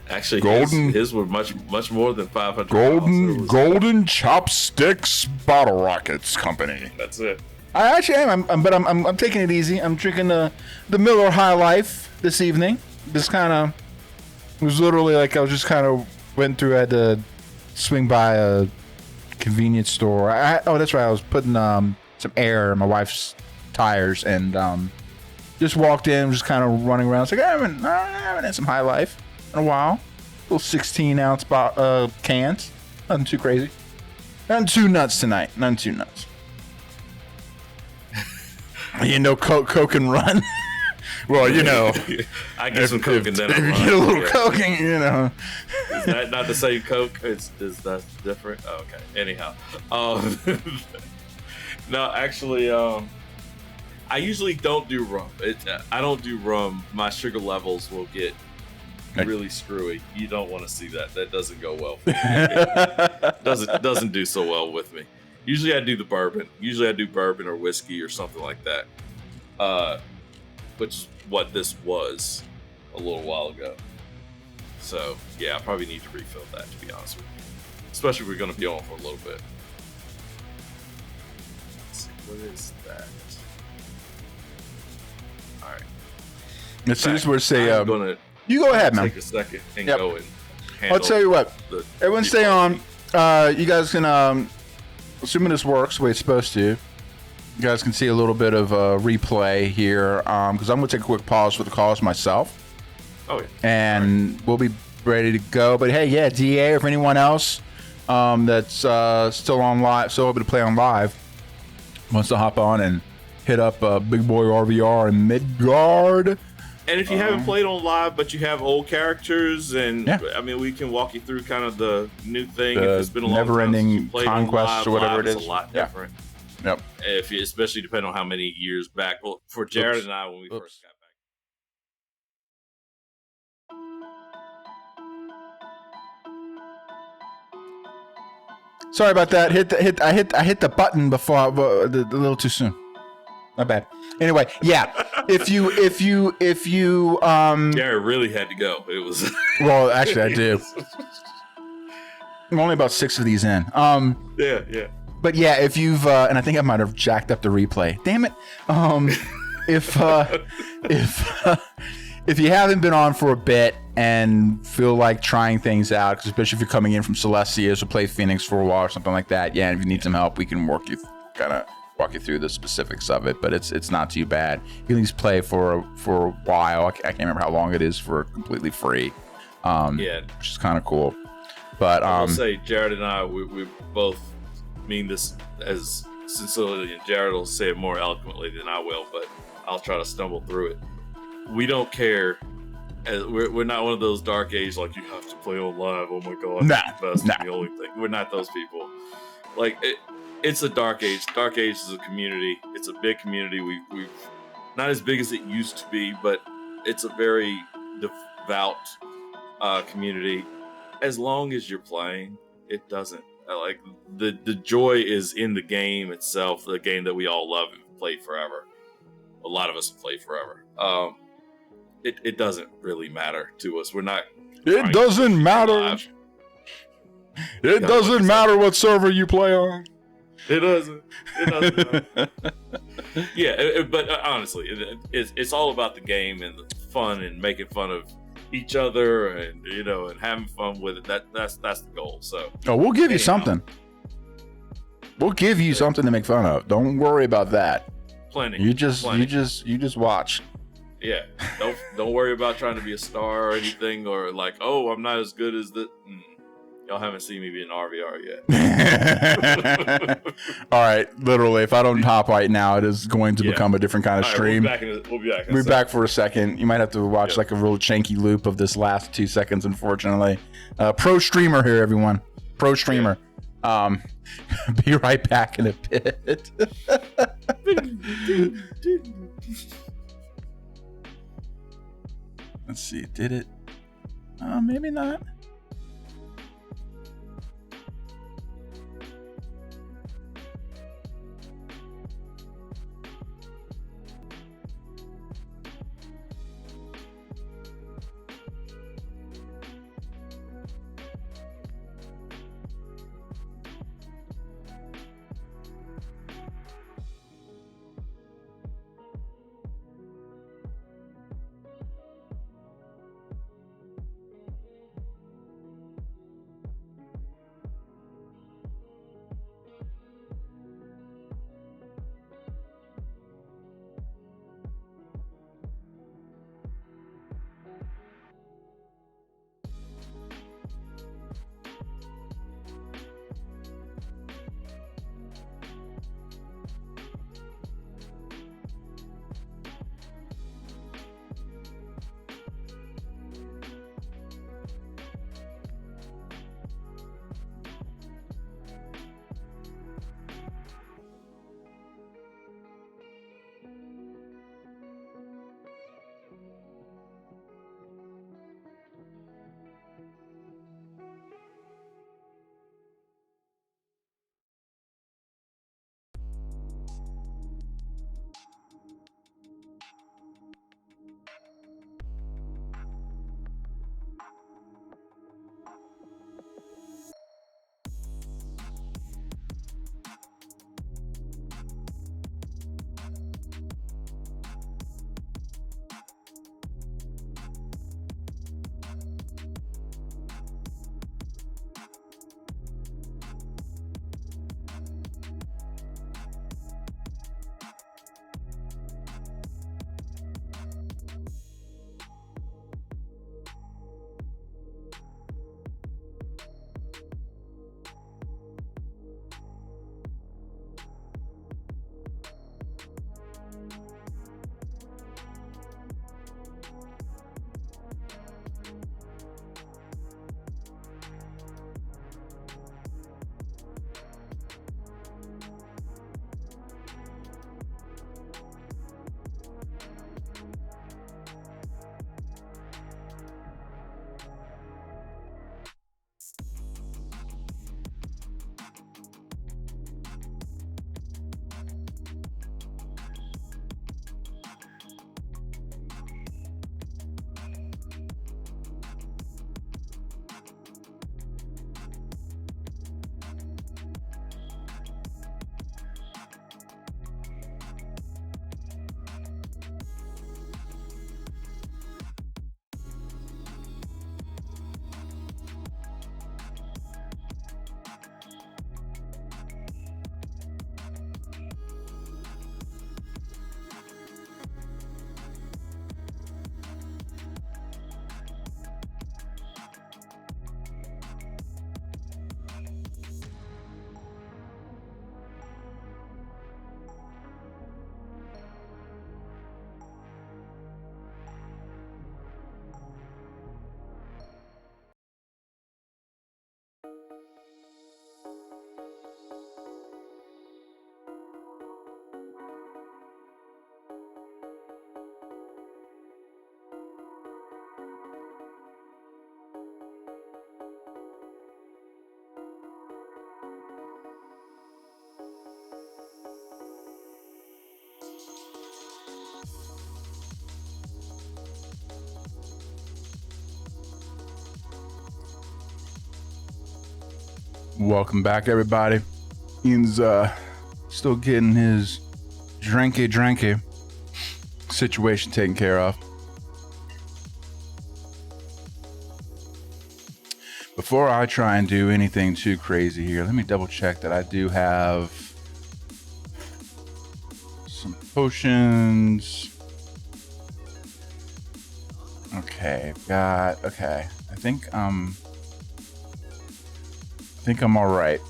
Actually, golden, his were much more than 500. Golden Chopsticks Bottle Rockets Company. That's it. I actually am, I'm taking it easy. I'm drinking the Miller High Life this evening. Just kind of was literally I was just kind of went through. I had to swing by a convenience store. That's right. I was putting some air in my wife's tires and just walked in, just kind of running around. It's like I haven't had some High Life in a while. Little 16-ounce cans. Nothing too crazy. Nothing too nuts tonight. Nothing too nuts. Coke and run. Well, I get some Coke and then I run. If you get a little Coke and, Is that not the same Coke? Is that different? Oh, okay. Anyhow. No, actually, I usually don't do rum. I don't do rum. My sugar levels will get really screwy. You don't want to see that. That doesn't go well for me. doesn't do so well with me. Usually I do the bourbon. Usually I do bourbon or whiskey or something like that. Which is what this was a little while ago. So, yeah, I probably need to refill that, to be honest with you. Especially if we're going to be on for a little bit. Let's see, what is that? All right. As soon as we're saying, you go ahead, man. Take a second and go and handle. I'll tell you what. Everyone stay on. You guys can, assuming this works the way it's supposed to, you guys can see a little bit of a replay here because I'm going to take a quick pause for the calls myself. Oh, yeah. And we'll be ready to go. But hey, yeah, DA or for anyone else that's still on live, still able to play on live, wants to hop on and hit up Big Boy RVR and Midgard. And if you haven't played on live, but you have old characters, and I mean, we can walk you through kind of the new thing. If it's been a long never-ending conquest or whatever it is, it's a lot different. Yep. Especially depending on how many years back. Well, for Jared and I, when we first got back. Sorry about that. I hit the button before a little too soon. Not bad. Anyway, yeah. If you Jared really had to go. It was well, actually I do. I'm only about 6 of these in. Yeah. But yeah, if you've and I think I might have jacked up the replay. Damn it. If you haven't been on for a bit and feel like trying things out, especially if you're coming in from Celestias or play Phoenix for a while or something like that, yeah, and if you need some help, we can walk you through the specifics of it. But it's not too bad. You can at least play for a while. I can't remember how long it is for completely free. Which is kind of cool. But I will say, Jared and I, we both mean this as sincerely, and Jared will say it more eloquently than I will, but I'll try to stumble through it. We don't care. We're not one of those dark age like you have to play on live. Oh my god, that's the only thing. We're not those people. Like it's a dark age. Dark age is a community. It's a big community. We've not as big as it used to be, but it's a very devout community. As long as you're playing, it doesn't like the joy is in the game itself. The game that we all love and play forever. A lot of us have played forever. It doesn't really matter to us. We're not. It doesn't matter. It doesn't matter what server you play on. It doesn't. Yeah, but honestly, it's all about the game and the fun and making fun of each other and and having fun with it. That's the goal. So we'll give you something. We'll give you something to make fun of. Don't worry about that. Plenty. You just watch. Yeah. Don't worry about trying to be a star or anything, or like, oh, I'm not as good as the. Y'all haven't seen me be an RVR yet. All right, literally, if I don't hop right now, it is going to become a different kind of stream. We'll be back. We'll be back for a second. You might have to watch like a real janky loop of this last 2 seconds, unfortunately. Pro streamer here, everyone. Pro streamer. Yeah. Be right back in a bit. Let's see. Did it? Maybe not. Welcome back, everybody. Ian's still getting his drinky situation taken care of. Before I try and do anything too crazy here, let me double check that I do have some potions. Okay, okay. I think I'm all right.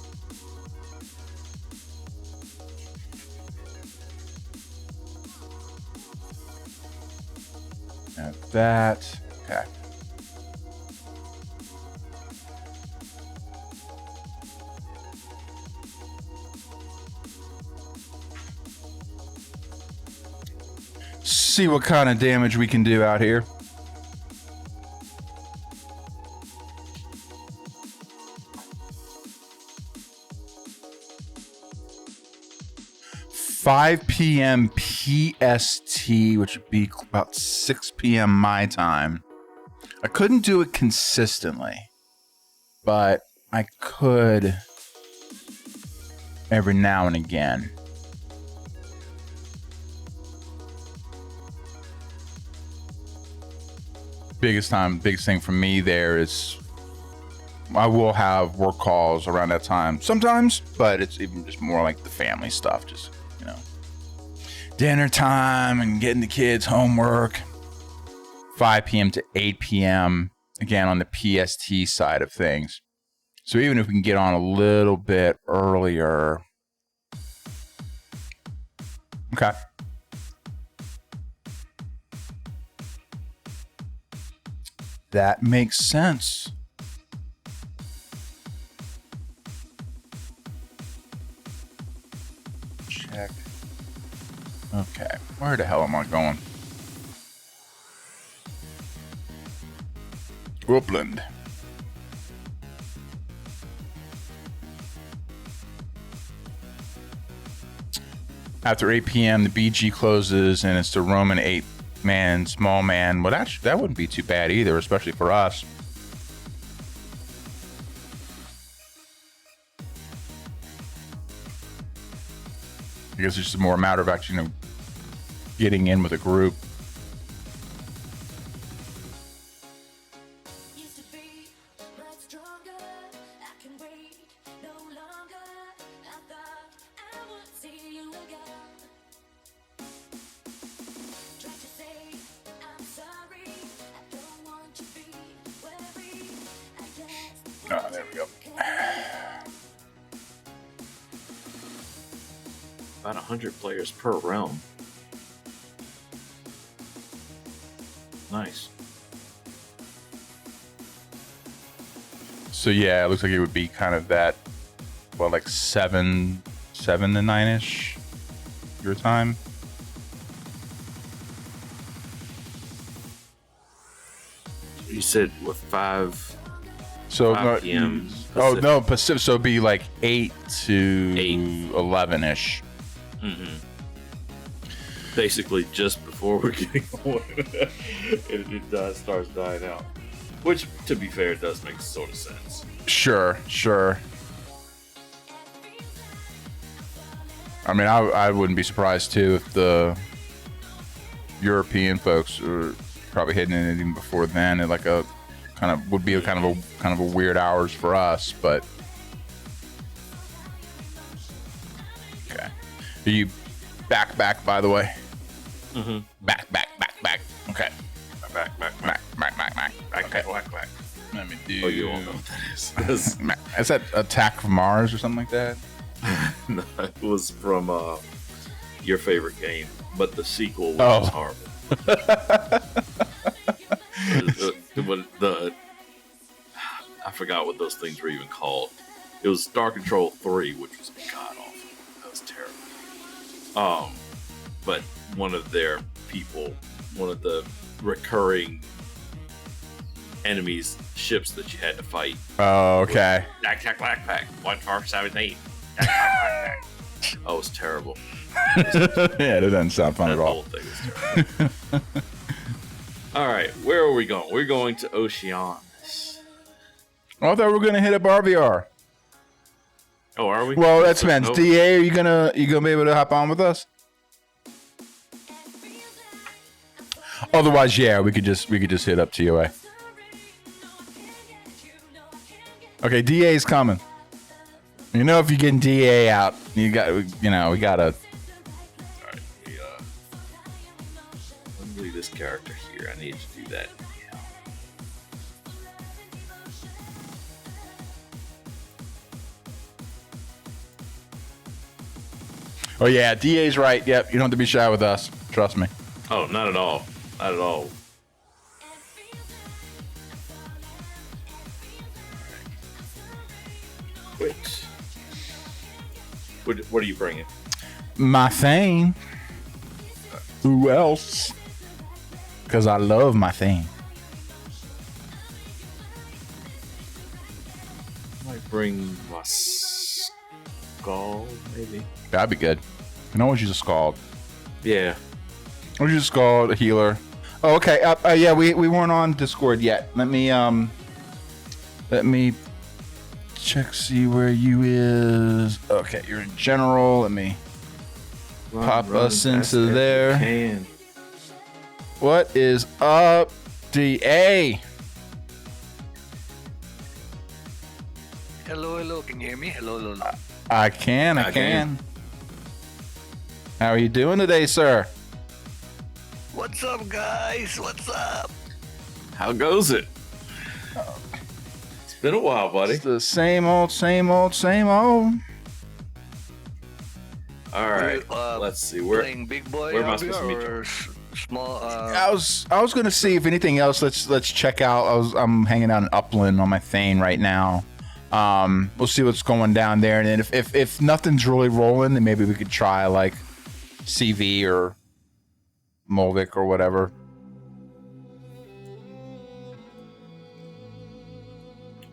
And that, okay. See what kind of damage we can do out here. $5 p.m. PST, which would be about 6 p.m. my time. I couldn't do it consistently, but I could every now and again. Biggest thing for me there is I will have work calls around that time sometimes, but it's even just more like the family stuff, just, you know, dinner time and getting the kids homework. 5 p.m. to 8 p.m. again on the PST side of things. So even if we can get on a little bit earlier. Okay. That makes sense. Check. Okay, where the hell am I going? Woodland. After 8 p.m., the BG closes, and it's the Roman 8-man, small man. Well, actually, that wouldn't be too bad either, especially for us. I guess it's just more a matter of actually, you know, getting in with a group. Oh, there we go. About 100 players per realm. Nice. So yeah, it looks like it would be kind of that, well, like 7 to 9-ish your time. You said with 5 p.m. Oh no, Pacific. So it'd be like 8 to 11-ish. Mm-hmm. Basically, just before we're getting on, it starts dying out. Which, to be fair, does make sort of sense. Sure. I mean, I wouldn't be surprised too if the European folks are probably hitting it even before then. At like a kind of a weird hours for us, but okay. Are you back? By the way. Mm-hmm. Back. Okay. Back. Okay. Let me do. Oh, you won't know what that is. Is that Attack from Mars or something like that? No, it was from your favorite game, but the sequel was horrible. I forgot what those things were even called. It was Star Control 3, which was god awful. That was terrible. But one of their people, one of the recurring enemies, ships that you had to fight. Oh, okay. Backpack, 1478. Oh, it was terrible. Yeah, that doesn't sound fun at all. The whole thing was terrible. All right, where are we going? We're going to Oceanus. I thought we were going to hit up RVR. Oh, are we? Well, that's meant. Nope. DA, are you gonna be able to hop on with us? Otherwise, yeah, we could just hit up TOA. Okay, DA's coming. You know, if you're getting DA out, we gotta. All right, let me leave this character here. I need to do that. Yeah. Oh yeah, DA's right. Yep, you don't have to be shy with us. Trust me. Oh, not at all. Not at all. Wait. What are you bringing? My Thane. Who else? Because I love my Thane. I might bring my skull, maybe. That'd be good. I can always use a Scald. Yeah. I'll use a Scald, a healer. Oh, okay. Yeah, we weren't on Discord yet. Let me check, see where you is. Okay, you're in general. Let me pop us into there. What is up, DA? Hello. Can you hear me? Hello. I can. How are you doing today, sir? What's up, guys? What's up? How goes it? It's been a while, buddy. It's the same old. All right. Let's see. Playing big boy where am I supposed to meet you? or small? I was gonna see if anything else. Let's check out. I'm hanging out in Upland on my Thane right now. We'll see what's going down there, and then if nothing's really rolling, then maybe we could try like CV or Molvik or whatever.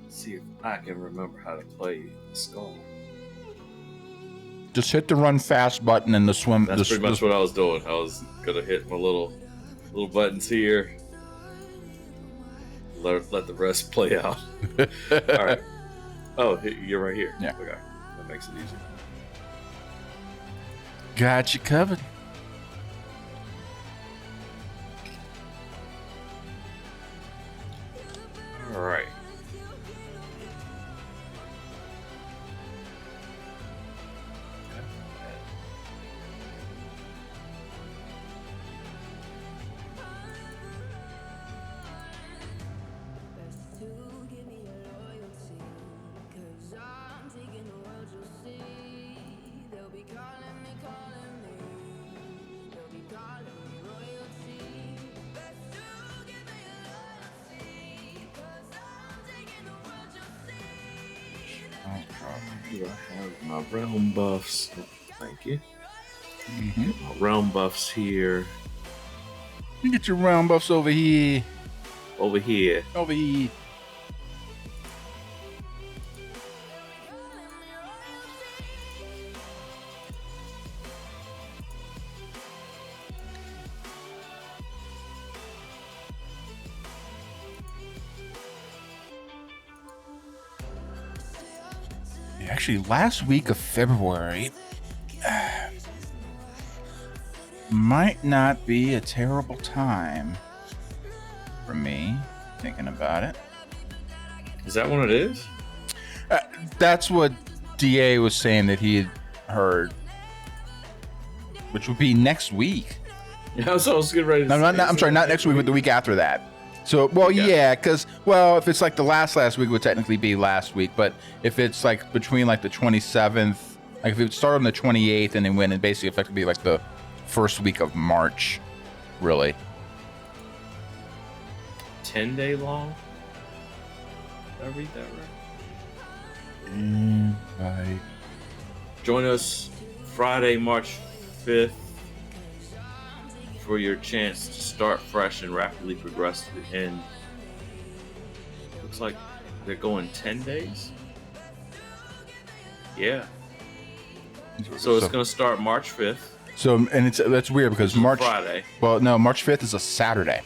Let's see if I can remember how to play Skull. Just hit the run fast button and the swim. That's pretty much what I was doing. I was gonna hit my little buttons here. Let the rest play out. All right. Oh, you're right here. Yeah. Okay. That makes it easy. Got you covered. All right. Do I have my realm buffs? Oh, thank you. Get my realm buffs here. You get your round buffs over here. Over here. Over here. Actually, last week of February might not be a terrible time for me, thinking about it. Is that what it is? That's what DA was saying that he had heard, which would be next week. Yeah, so I was getting ready to No, I'm sorry, not next week, but the week after that. So, well, yeah, because, well, if it's like the last week, it would technically be last week. But if it's like between like the 27th, like if it would start on the 28th and then win, it basically effectively be like the first week of March, really. 10-day long? Did I read that right? Right. Join us Friday, March 5th for your chance to start fresh and rapidly progress to the end. Looks like they're going 10 days. Yeah. So it's going to start March 5th. So, and that's weird because March Friday. Well, no, March 5th is a Saturday.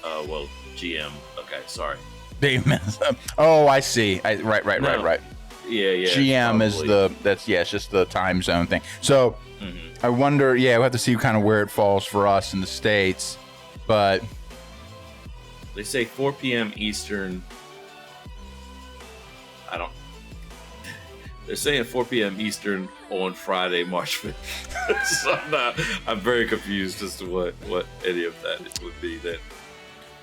Well, GM. Okay, sorry. They messed up. Oh, I see. Right. No. Yeah. GM is it's just the time zone thing. So I wonder, we'll have to see kind of where it falls for us in the States. But they say 4 p.m. Eastern. They're saying 4 p.m. Eastern on Friday, March 5th. So I'm very confused as to what any of that would be. Then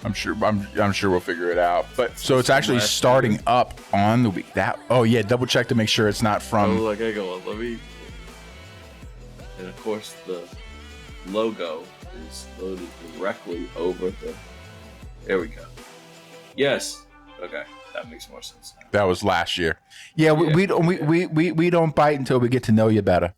I'm sure we'll figure it out. But so it's actually starting up on the week. Double check to make sure it's not from. Oh, hang on, let me. And of course, the logo is loaded directly over the. There we go. Yes. Okay, that makes more sense now. That was last year. Yeah, we don't bite until we get to know you better.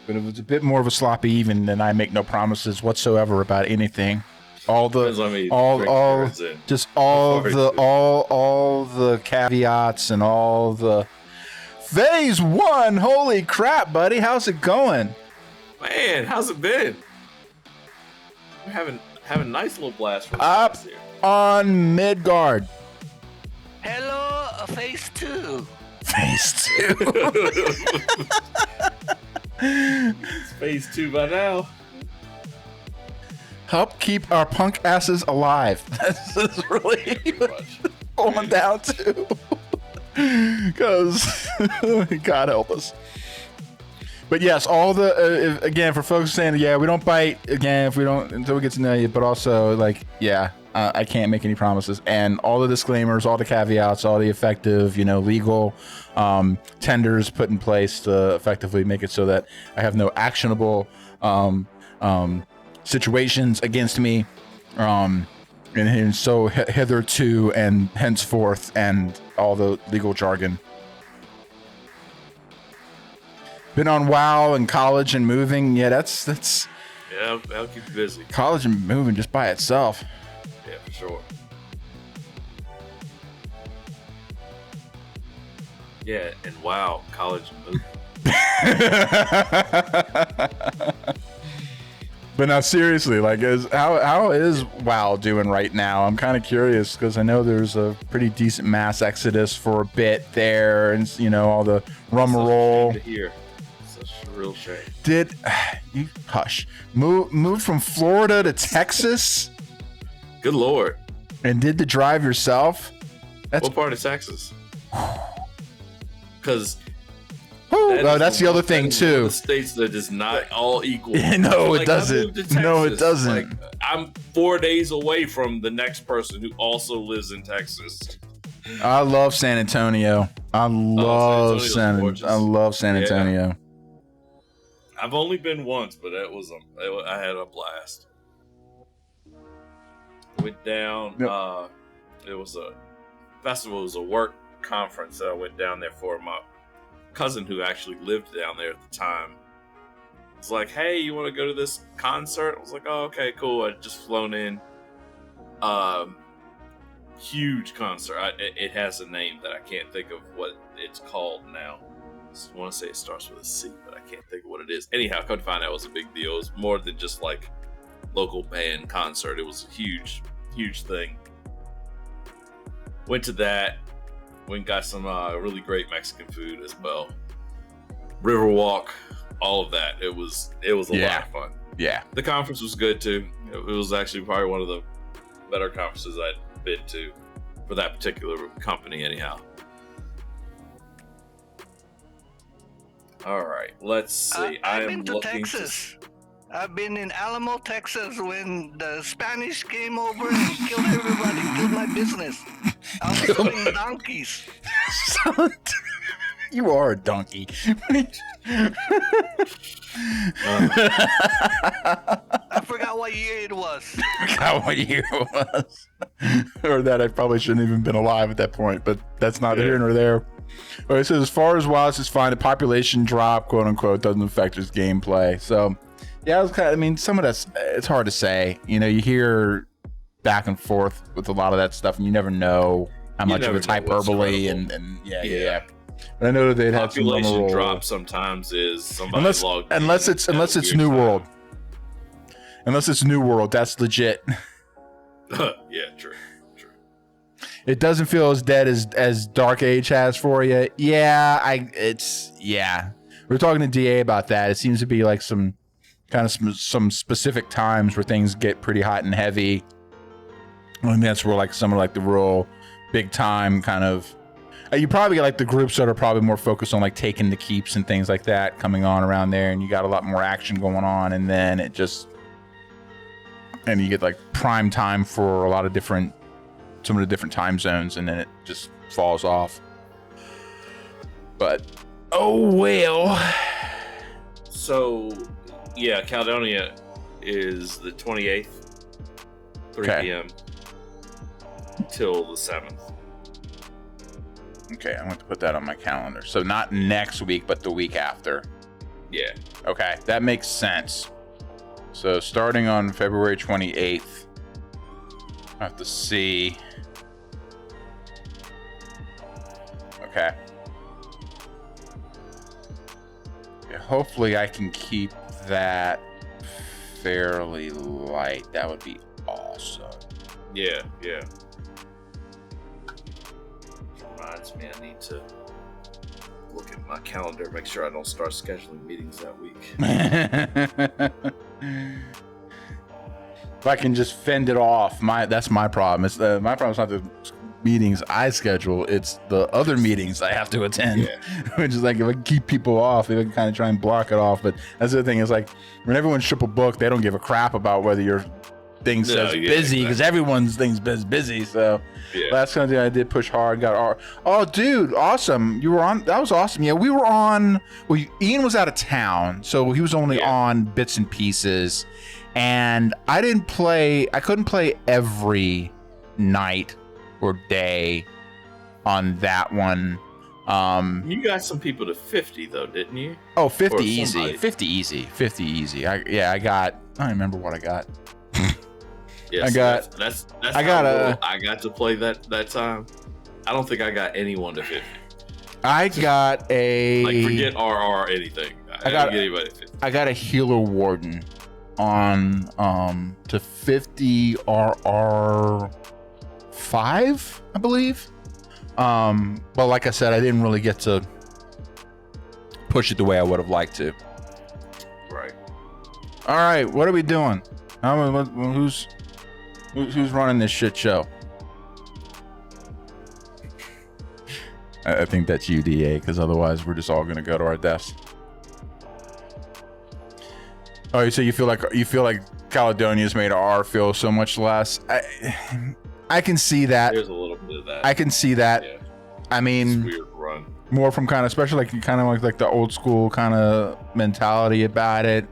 But if it's a bit more of a sloppy even, then I make no promises whatsoever about anything. All the caveats and all the phase 1. Holy crap, buddy! How's it going? Man, how's it been? We're having a nice little blast from up here. On Midgard. Hello, phase 2. Phase 2. It's phase 2 by now. Help keep our punk asses alive. This is really going down to. Because God help us. But yes, all the again for folks saying we don't bite again if we don't until we get to know you. But also I can't make any promises, and all the disclaimers, all the caveats, all the effective legal tenders put in place to effectively make it so that I have no actionable situations against me, and so hitherto and henceforth, and all the legal jargon. Been on WoW and college and moving. Yeah, that's. Yeah, that'll keep you busy. College and moving just by itself. Yeah, for sure. Yeah, and WoW, college and moving. But now, seriously, how is WoW doing right now? I'm kind of curious because I know there's a pretty decent mass exodus for a bit there, and all the rumroll. To hear. Such a real shame. Did you moved from Florida to Texas? Good Lord! And did the drive yourself? What part of Texas? Because. That's the other thing too. The states that is not all equal. No, it doesn't. No, it doesn't. I'm 4 days away from the next person who also lives in Texas. I love San Antonio. I love San Antonio. I've only been once, but I had a blast. Went down. Yep. It was a festival. It was a work conference that I went down there for. My cousin who actually lived down there at the time was like, "Hey, you want to go to this concert?" I was like, "Oh, okay, cool." I'd just flown in. Huge concert. It has a name that I can't think of what it's called now. I want to say it starts with a C, but I can't think of what it is. Anyhow, come to find out, it was a big deal. It was more than just like local band concert. It was a huge thing. Went to that. Went and got some really great Mexican food as well. Riverwalk, all of that. It was a lot of fun. Yeah. The conference was good too. It was actually probably one of the better conferences I'd been to for that particular company anyhow. All right, let's see. I've been to Texas. I've been in Alamo, Texas when the Spanish came over and killed everybody, killed my business. I was selling donkeys. You are a donkey. I forgot what year it was. Or that I probably shouldn't even been alive at that point, but that's neither here nor there. Okay, so as far as Wallace is fine, the population drop, quote unquote, doesn't affect his gameplay. So yeah, some of that's, it's hard to say. You hear back and forth with a lot of that stuff, and you never know how much of it's hyperbole and yeah. But I know that they'd had some population drop sometimes is somebody unless it's New World. Unless it's New World, that's legit. Yeah, true. It doesn't feel as dead as Dark Age has for you. Yeah, we're talking to DA about that. It seems to be like some specific times where things get pretty hot and heavy. And that's where like some of like the real big time kind of. You probably get like the groups that are probably more focused on like taking the keeps and things like that coming on around there, and you got a lot more action going on, and then and you get like prime time for some of the different time zones, and then it just falls off. But oh well. So yeah, Caledonia is the 28th, 3 p.m. till the 7th. Okay, I want to put that on my calendar. So not next week, but the week after. Yeah. Okay, that makes sense. So starting on February 28th, I have to see. Okay. Yeah, hopefully I can keep that fairly light. That would be awesome. Yeah. Reminds me, I need to look at my calendar, make sure I don't start scheduling meetings that week. If I can just fend it off, that's my problem. It's my problem is not the meetings I schedule, it's the other meetings I have to attend. Yeah. Which is like, if I keep people off, if I can kind of try and block it off. But that's the thing, is like when everyone's triple booked, they don't give a crap about whether your thing says busy, because everyone's thing's busy. So last kind of thing I did push hard, oh dude, awesome, you were on. That was awesome. Yeah, we were on. Well, Ian was out of town, so he was only on bits and pieces, and I couldn't play every night or day on that one. You got some people to 50 though, didn't you? Oh, 50 easy. 50 easy. I don't remember what I got. Yes, that's I got to play that time. I don't think I got anyone to 50. I got a like, forget RR anything. I got anybody to 50. I got a healer warden on to 50 RR 5, I believe. But like I said, I didn't really get to push it the way I would have liked to. Right. All right, what are we doing? Who's running this shit show? I think that's UDA, because otherwise we're just all gonna go to our desks. Oh, so you feel like Caledonia's made R feel so much less? I can see that. There's a little bit of that. I can see that. Yeah. I mean, it's weird run. More from kind of, especially like the old school kind of mentality about it.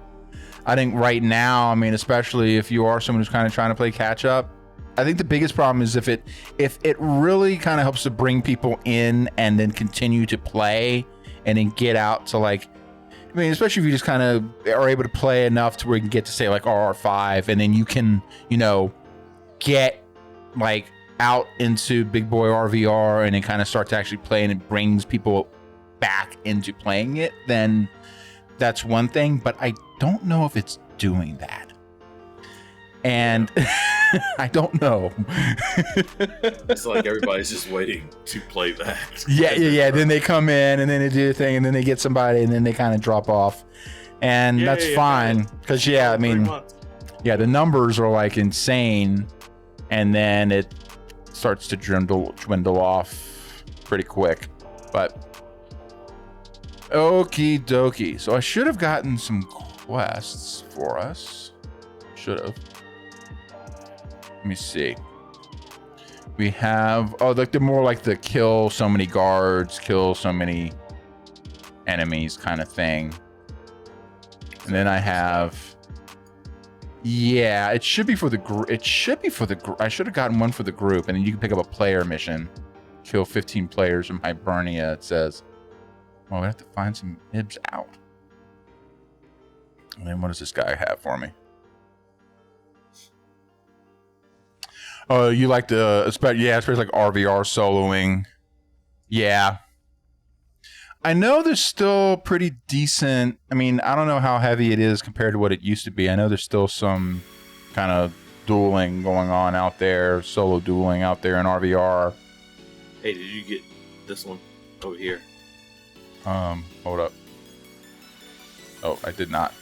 I think right now, I mean, especially if you are someone who's kind of trying to play catch up, I think the biggest problem is if it really kind of helps to bring people in and then continue to play and then get out to like, I mean, especially if you just kind of are able to play enough to where you can get to say like RR5, and then you can, get like out into big boy RVR and then kind of start to actually play, and it brings people back into playing it, then that's one thing. But I don't know if it's doing that. And I don't know. It's like everybody's just waiting to play that. Yeah. Then they come in and then they do the thing and then they get somebody and then they kind of drop off. And that's fine. Because, I mean, the numbers are like insane. And then it starts to dwindle off pretty quick. But okie dokie. So I should have gotten some quests for us. Should have. Let me see. We have, like they're more like the kill so many guards, kill so many enemies kind of thing. And then I have, it should be for the group. I should have gotten one for the group, and then you can pick up a player mission. Kill 15 players in Hibernia, it says. Well, we have to find some ibs out. And then what does this guy have for me? Oh, you like the, especially like RVR soloing. Yeah. I know there's still pretty decent. I mean, I don't know how heavy it is compared to what it used to be. I know there's still some kind of dueling going on out there, solo dueling out there in RVR. Hey, did you get this one over here? Hold up. Oh, I did not.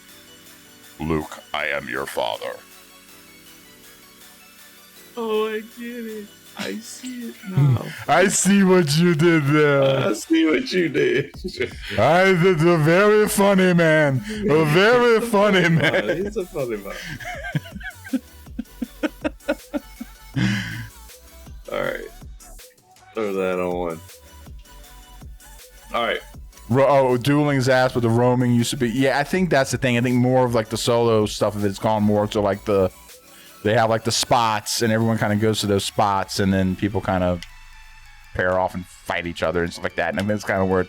Luke, I am your father. Oh, I get it. I see it now. I see what you did there. I see what you did. I did a very funny man. A very funny man. He's a funny man. Alright. Throw that on. Alright. Dueling's ass, but the roaming used to be. Yeah, I think that's the thing. I think more of like the solo stuff of it's gone more to like they have like the spots, and everyone kind of goes to those spots, and then people kind of pair off and fight each other and stuff like that. And I mean, it's kind of where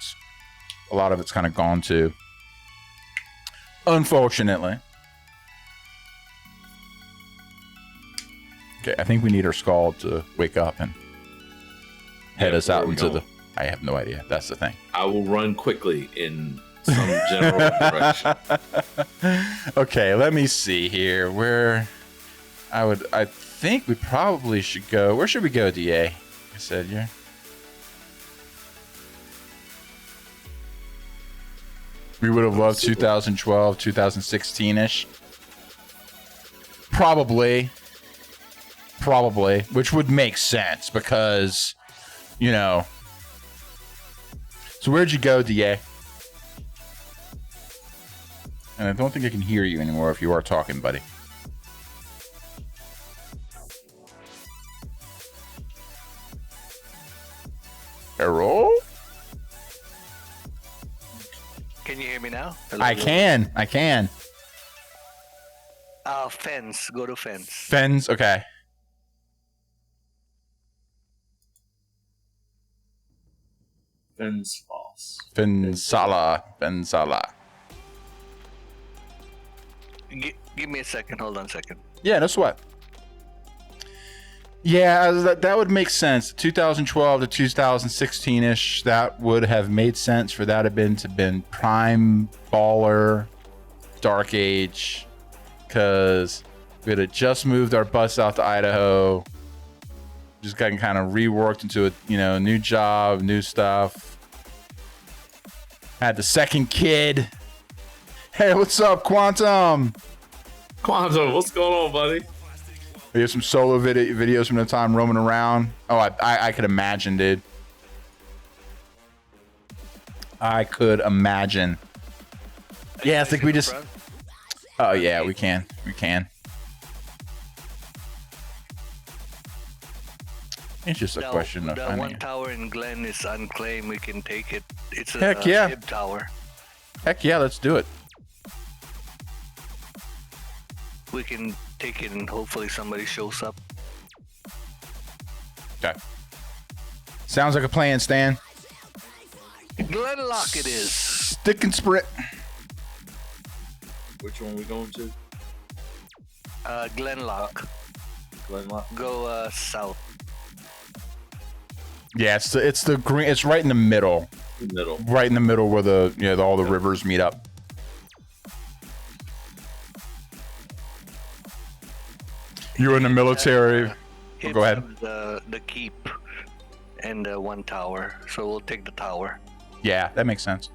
a lot of it's kind of gone to. Unfortunately. Okay, I think we need our Scald to wake up and head us out into the... I have no idea. That's the thing. I will run quickly in some general direction. Okay, let me see here. I think we probably should go. Where should we go, DA? I said, yeah. We would have loved 2012, 2016-ish. Probably, which would make sense because, you know. So where'd you go, DA? And I don't think I can hear you anymore if you are talking, buddy. Hello? Can you hear me now? Hello? I can. Fence. Go to fence. Fens, okay. Fens false. Fensala. Give me a second. Hold on a second. Yeah, no sweat. Yeah, that would make sense. 2012 to 2016-ish, that would have made sense for that to been prime baller, Dark Age, because we had just moved our bus out to Idaho, just gotten kind of reworked into a new job, new stuff. Had the second kid. Hey, what's up, Quantum? Quantum, what's going on, buddy? We have some solo videos from the time roaming around. Oh, I could imagine, dude. I could imagine. Yeah, I think we just... Oh, yeah, we can. It's just a question of finding one tower in Glen is unclaimed. We can take it. It's a Heck yeah. hib tower. Heck yeah, let's do it. We can take it and hopefully somebody shows up. Okay. Sounds like a plan, Stan. Glenlock it is. Stick and sprint. Which one are we going to? Glenlock. Go south. Yeah, it's the green. It's right in the middle. Right in the middle where all the rivers meet up. You were in the military. Go ahead. The keep and one tower, so we'll take the tower. Yeah, that makes sense.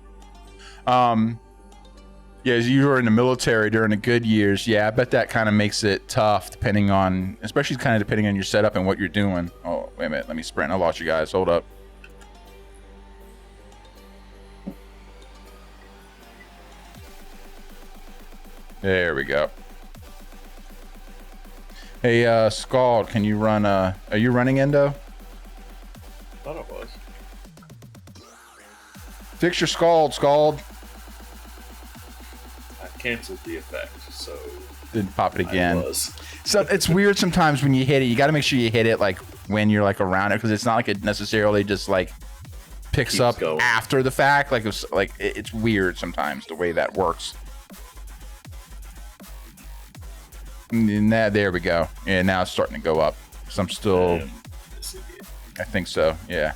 Yeah, you were in the military during the good years. Yeah, I bet that kind of makes it tough, especially kind of depending on your setup and what you're doing. Oh, wait a minute. Let me sprint. I lost you guys. Hold up. There we go. Hey, Scald, can you run, are you running Endo? Thought it was. Fix your Scald. I canceled the effect, so... Didn't pop it again. So it's weird sometimes when you hit it. You got to make sure you hit it, like, when you're, like, around it, because it's not like it necessarily just, like, picks up going after the fact. Like, it's weird sometimes the way that works. And there we go. Yeah, now it's starting to go up. Because I'm still... I think so, yeah.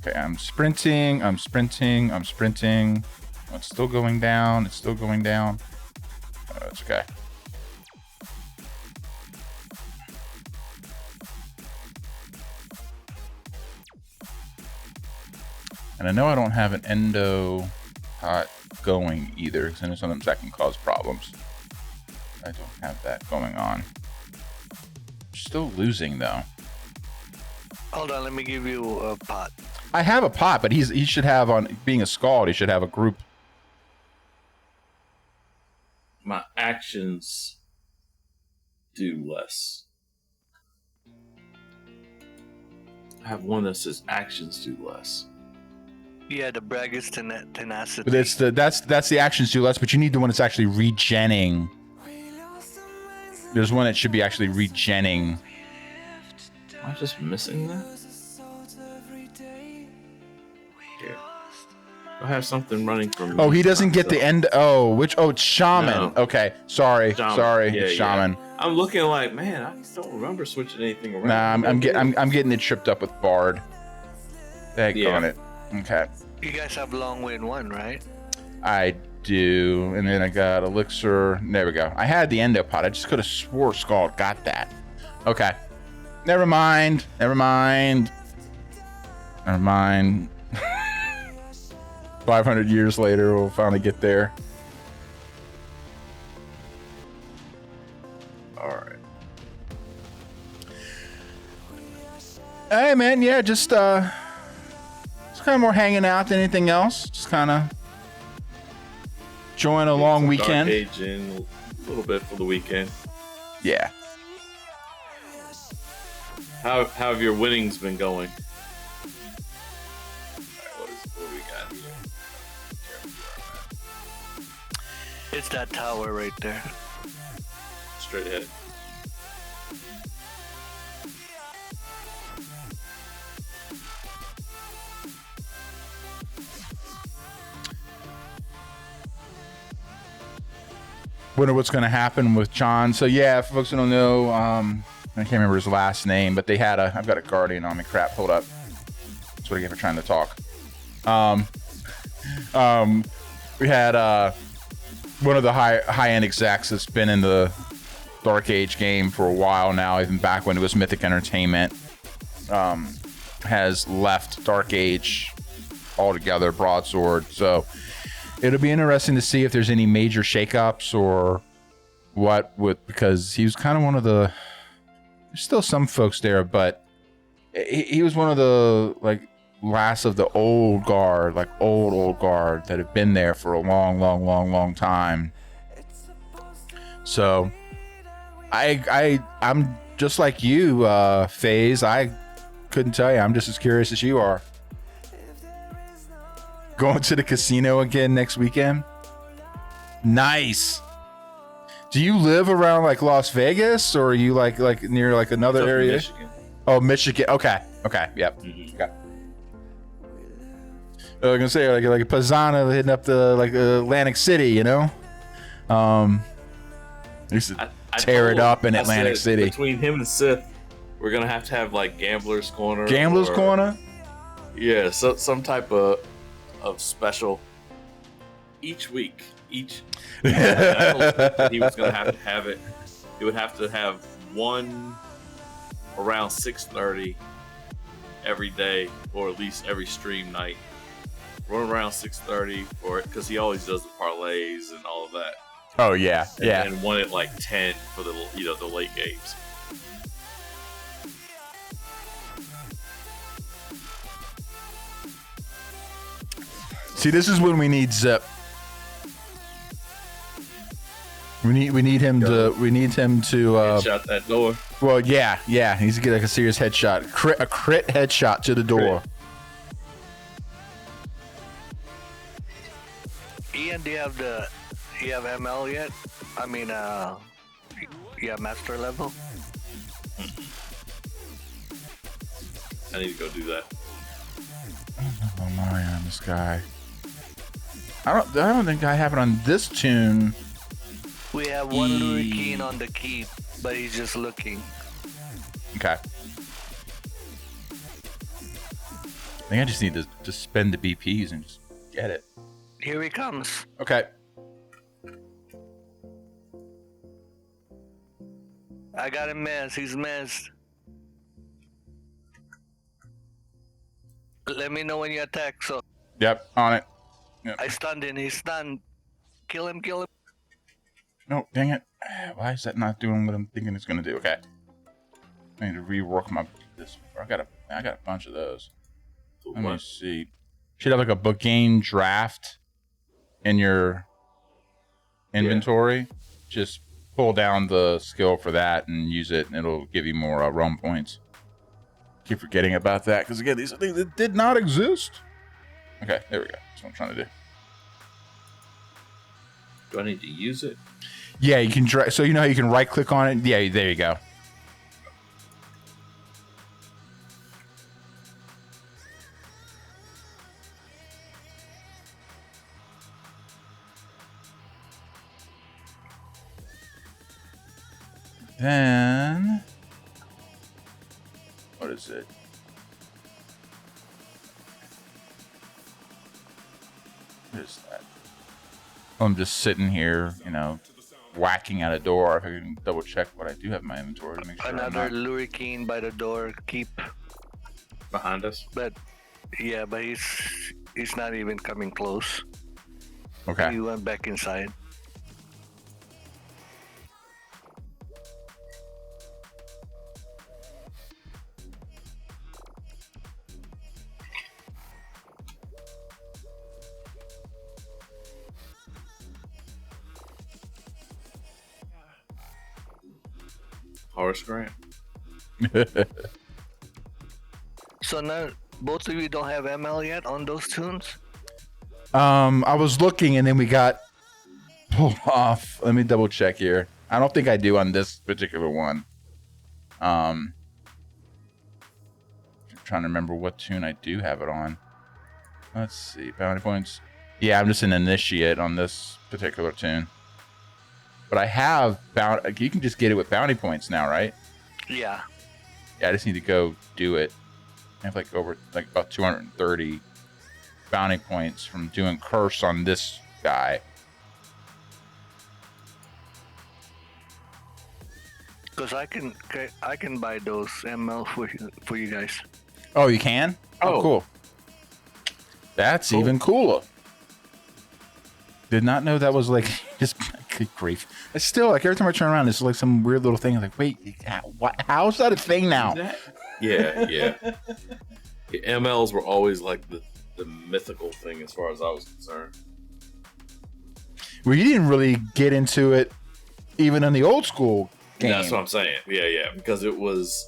Okay, I'm sprinting. Oh, it's still going down. Oh, that's okay. And I know I don't have an endo pot going either, because I know sometimes that can cause problems. I don't have that going on. Still losing though. Hold on, let me give you a pot. I have a pot, but he should have, on being a Scald, he should have a group. My actions do less. I have one that says actions do less. Yeah, the Bragg's tenacity. But that's the actions do less, but you need the one that's actually regenning. There's one that should be actually regenning. Am I just missing that? Here. I have something running from. Oh, he doesn't get the end. Oh, which? Oh, it's Shaman. No. Okay, sorry, Yeah, it's Shaman. Yeah. I'm looking like, man, I don't remember switching anything around. Nah, I'm getting it tripped up with Bard. Dang on it. Okay. You guys have Long Way in 1, right? I do, and then I got Elixir. There we go. I had the Endo Pot. I just could have swore Scald got that. Okay. Never mind. 500 years later, we'll finally get there. All right. Hey, man. Yeah, just kind of more hanging out than anything else. Just kind of enjoying a long weekend. Dark Age in a little bit for the weekend. Yeah. How have your winnings been going? What do we got here? It's that tower right there. Straight ahead. Wonder what's going to happen with John. So yeah, for folks who don't know, I can't remember his last name, but they had I've got a Guardian on me. Crap, hold up. That's what I get for trying to talk. We had one of the high-end execs that's been in the Dark Age game for a while now, even back when it was Mythic Entertainment, has left Dark Age altogether, Broadsword. So it'll be interesting to see if there's any major shakeups or what, because he was kind of one of the. There's still some folks there, but he was one of the last of the old guard, old guard that have been there for a long time. So I'm just like you, FaZe. I couldn't tell you. I'm just as curious as you are. Going to the casino again next weekend. Nice. Do you live around Las Vegas, or are you near another area? Michigan. Oh, Michigan. Okay. Yep. Mm-hmm. Okay. I was gonna say like a Pisano hitting up the Atlantic City, you know. Used to tear it up in Atlantic City. Between him and Sith, we're gonna have to have Gambler's Corner. Gambler's Corner. Yeah, so some type of special each week. I told Sith that he was gonna have it. He would have to have one around 6:30 every day, or at least every stream night. Run around 6:30 for it, because he always does the parlays and all of that. Oh yeah, and one at 10 for the the late games. See, this is when we need Zip. We need him to shut that door. Well, yeah, he needs to get a serious headshot, a crit headshot to the door. Ian, do you have ML yet? I mean, you have master level? I need to go do that. Oh my, on this guy. I don't think I have it on this tune. We have one Lurikeen on the keep, but he's just looking. Okay. think I just need to spend the BPs and just get it. Here he comes. Okay. I got him mez. He's mezed. Let me know when you attack. So. Yep, on it. Yep. I stunned him. He's stunned. Kill him. Kill him. No, dang it. Why is that not doing what I'm thinking it's going to do? Okay. I need to rework this. I got a bunch of those. Let me see. Should have like a Bogain draft in your inventory. Yeah. Just pull down the skill for that and use it, and it'll give you more roam points. Keep forgetting about that because again, these are things that did not exist. Okay, there we go. That's what I'm trying to do. Do I need to use it? Yeah, you can. So you know how you can right click on it. Yeah, there you go. Then, what is it? What is that? I'm just sitting here, you know, whacking at a door. If I can double check what I do have in my inventory to make sure. Another Lurricane by the door. Keep behind us. But yeah, but he's not even coming close. Okay. He went back inside. Horace Grant. So now both of you don't have ML yet on those tunes? I was looking and then we got pulled off. Let me double check here. I don't think I do on this particular one. I'm trying to remember what tune I do have it on. Let's see. Bounty points. Yeah, I'm just an initiate on this particular tune. But I have you can just get it with bounty points now, right? Yeah. Yeah, I just need to go do it. I have like about 230 bounty points from doing curse on this guy. Because I can buy those ML for you guys. Oh, you can? Oh, cool. That's cool. Even cooler. Did not know that was like just good grief. It's still like every time I turn around, it's like some weird little thing. I'm like, wait, what? How's that a thing now? Yeah. The MLs were always like the mythical thing as far as I was concerned. Well, you didn't really get into it even in the old school game. That's what I'm saying. Yeah, because it was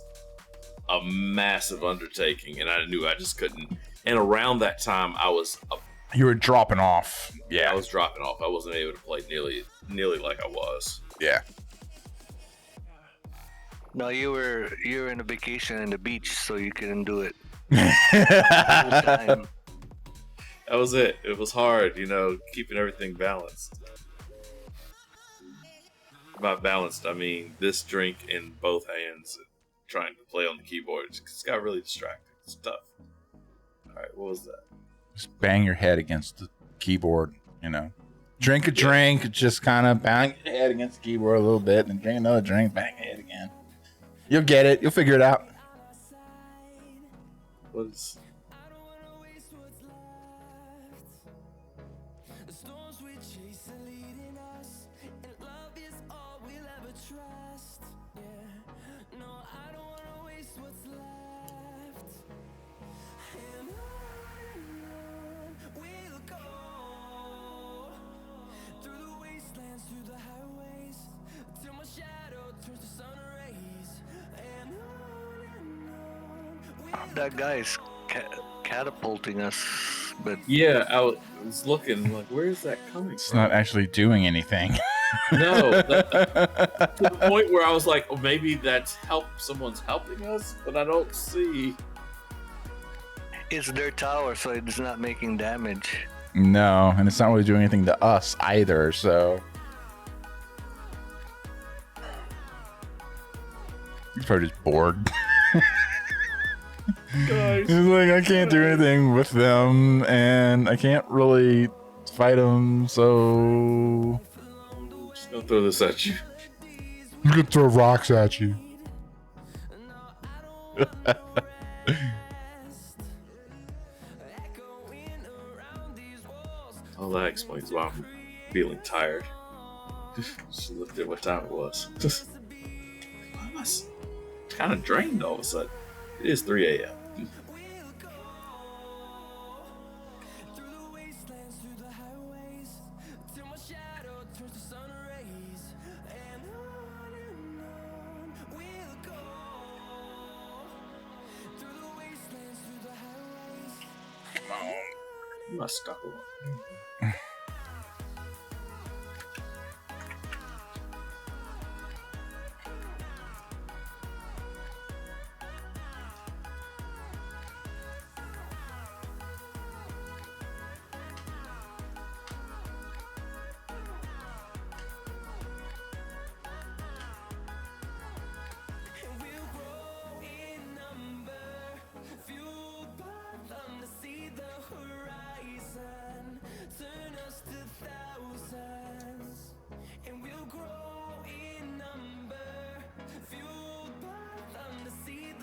a massive undertaking, and I knew I just couldn't. And around that time, you were dropping off. Yeah, I was dropping off. I wasn't able to play nearly like I was. Yeah. No, you were in a vacation in the beach, so you couldn't do it. That was it. It was hard, keeping everything balanced. By balanced, I mean this drink in both hands, trying to play on the keyboard. It's got really distracting. It's tough. All right, what was that? Just bang your head against the keyboard, Drink a drink, just kind of bang your head against the keyboard a little bit, and drink another drink, bang your head again. You'll get it. You'll figure it out. What's... That guy's catapulting us, but yeah, I was looking like, where is that coming it's from? Not actually doing anything. No, to the point where I was like, oh, maybe that's someone's helping us, but I don't see. It's their tower, so it's not making damage. No, and it's not really doing anything to us either, so. He's probably just bored. Guys. He's like, I can't do anything with them, and I can't really fight them, so Just gonna throw this at you. I'm gonna throw rocks at you. All that explains why I'm feeling tired. Just looked at what time it was. I'm kind of drained all of a sudden. It is 3 a.m. I'm not stuck alone.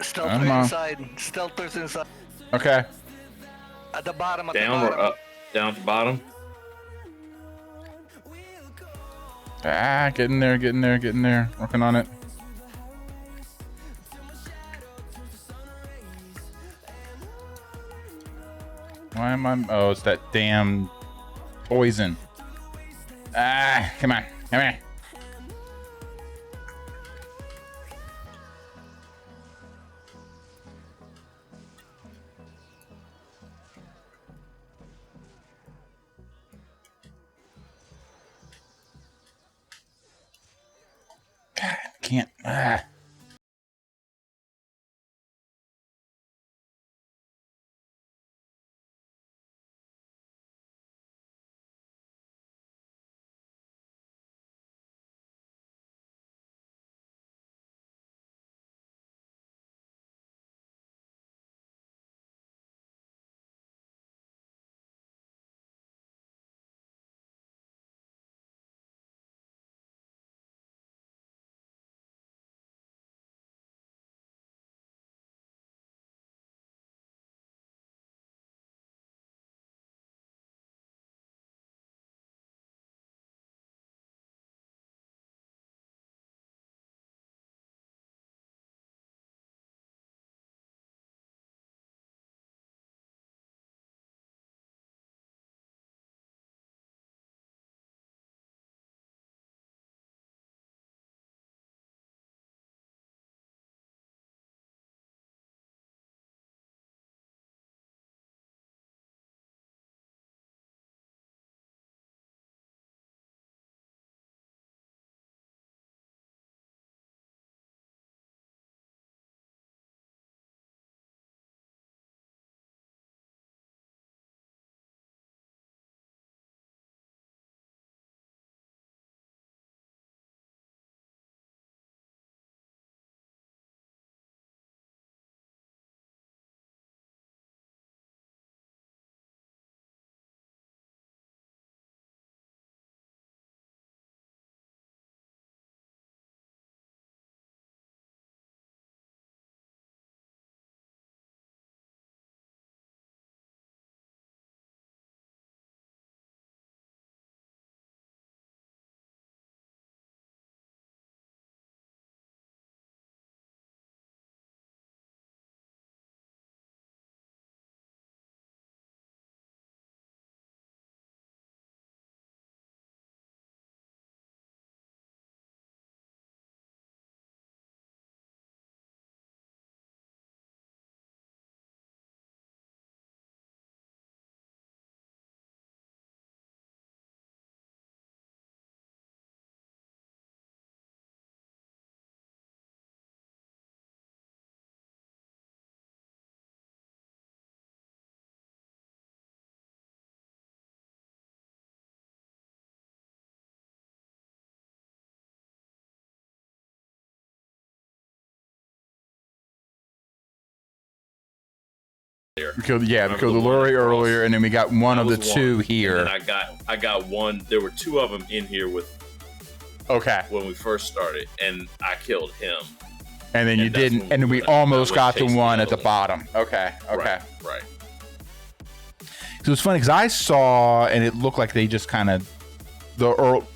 Stealthers inside. Stealthers inside. Okay. At the bottom. At Down the or bottom. up? Down at the bottom. Ah, get in there. Working on it. Why am I? Oh, it's that damn poison. Ah, come here. God, I can't. Ah. We killed the Luri earlier, and then we got one of the two here. And I got one. There were two of them in here with. Okay. When we first started, and I killed him. And then you didn't, and then we almost got the one at the bottom. Okay. Right. So it's funny because I saw, and it looked like they just kind of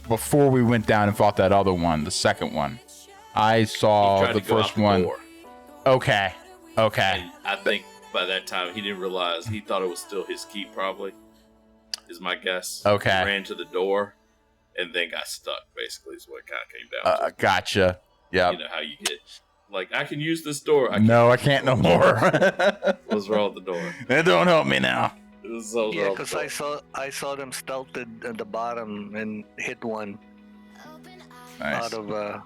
before we went down and fought that other one, the second one. I saw the first one. Okay. And I think by that time he didn't realize, he thought it was still his key, probably, is my guess. Okay. He ran to the door and then got stuck, basically, is what it kind of came down to. Gotcha. Yeah. You know how you get, like, I can use this door. I can't no more. What's wrong with the door? It don't help me now. Yeah, because I saw them stealthed at the bottom and hit one. Nice. Out of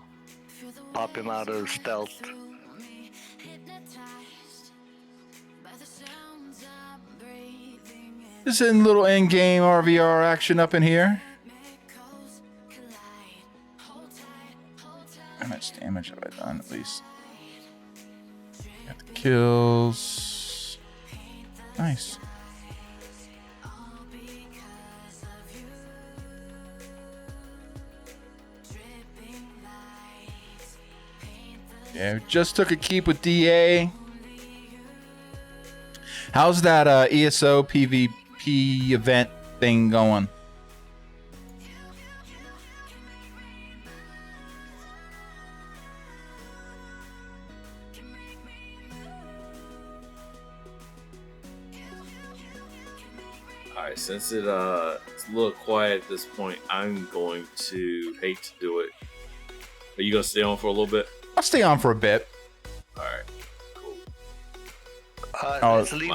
pop him out of stealth. Just a little in-game RVR action up in here. How much damage have I done, at least? Got the kills. Nice. Yeah, we just took a keep with DA. How's that ESO PvP event thing going? Alright, since it's a little quiet at this point, I'm going to hate to do it. Are you gonna stay on for a little bit? I'll stay on for a bit. Alright, cool. Let's leave.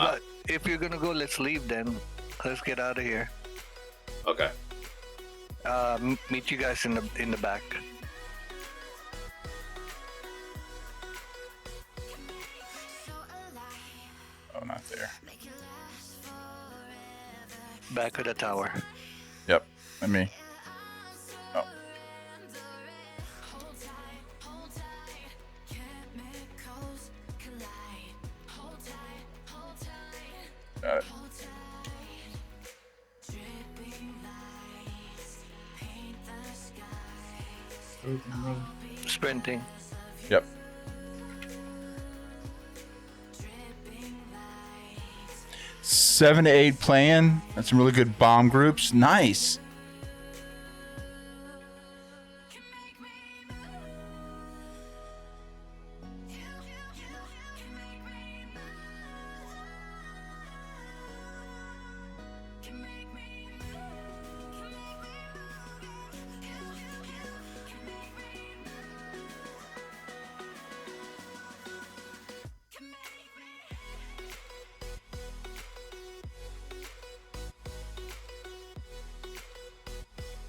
If you're gonna go, let's leave then. Let's get out of here. Okay. Meet you guys in the back. Oh, not there. Back of the tower. Yep. Let me. Oh. Got it. Sprinting. Yep. Seven to 8 playing. That's some really good bomb groups. Nice.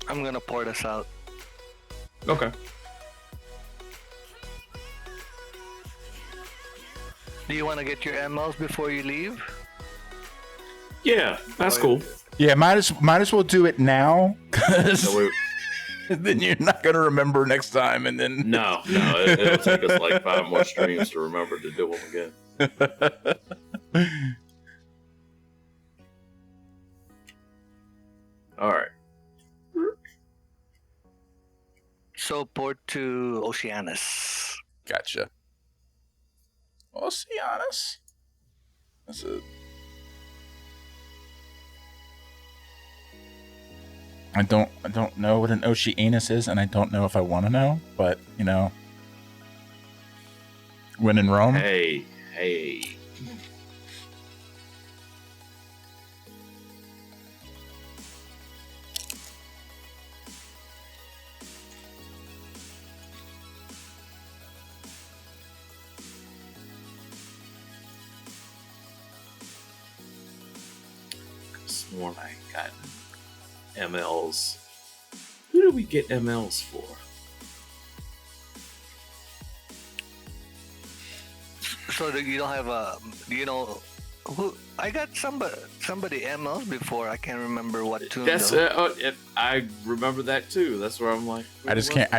I'm gonna pour this out. Okay. Do you want to get your MLs before you leave? Yeah, that's cool. Yeah, might as well do it now, because No, then you're not gonna remember next time, and then no, it'll take us like 5 more streams to remember to do them again. All right. So port to Oceanus. Gotcha. Oceanus. That's it. I don't know what an Oceanus is, and I don't know if I want to know, but you know, when in Rome. Hey. Sworn I got MLs. Who do we get MLs for? So you don't have a, you know, who? I got somebody MLs before. I can't remember what tune. That's I remember that too. That's where I'm like, I just can't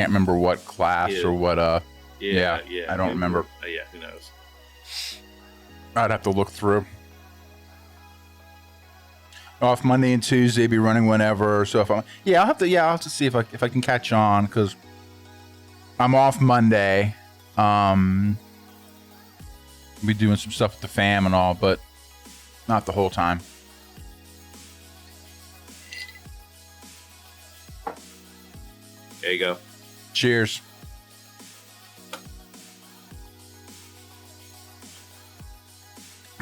remember what class or what. Yeah. I don't remember. Yeah, who knows? I'd have to look through. Off Monday and Tuesday, be running whenever. So if I'll have to see if I can catch on, because I'm off Monday. Be doing some stuff with the fam and all, but not the whole time. There you go. Cheers.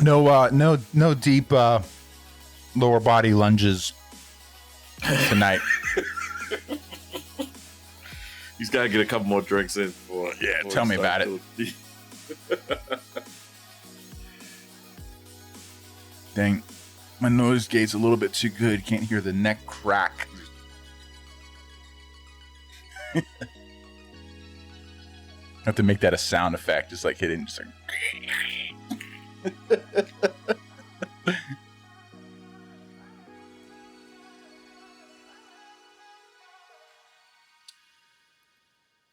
No deep lower body lunges tonight. He's got to get a couple more drinks in before. Yeah, tell me about it. Dang, my nose gate's a little bit too good. Can't hear the neck crack. Have to make that a sound effect, just like hitting, just like.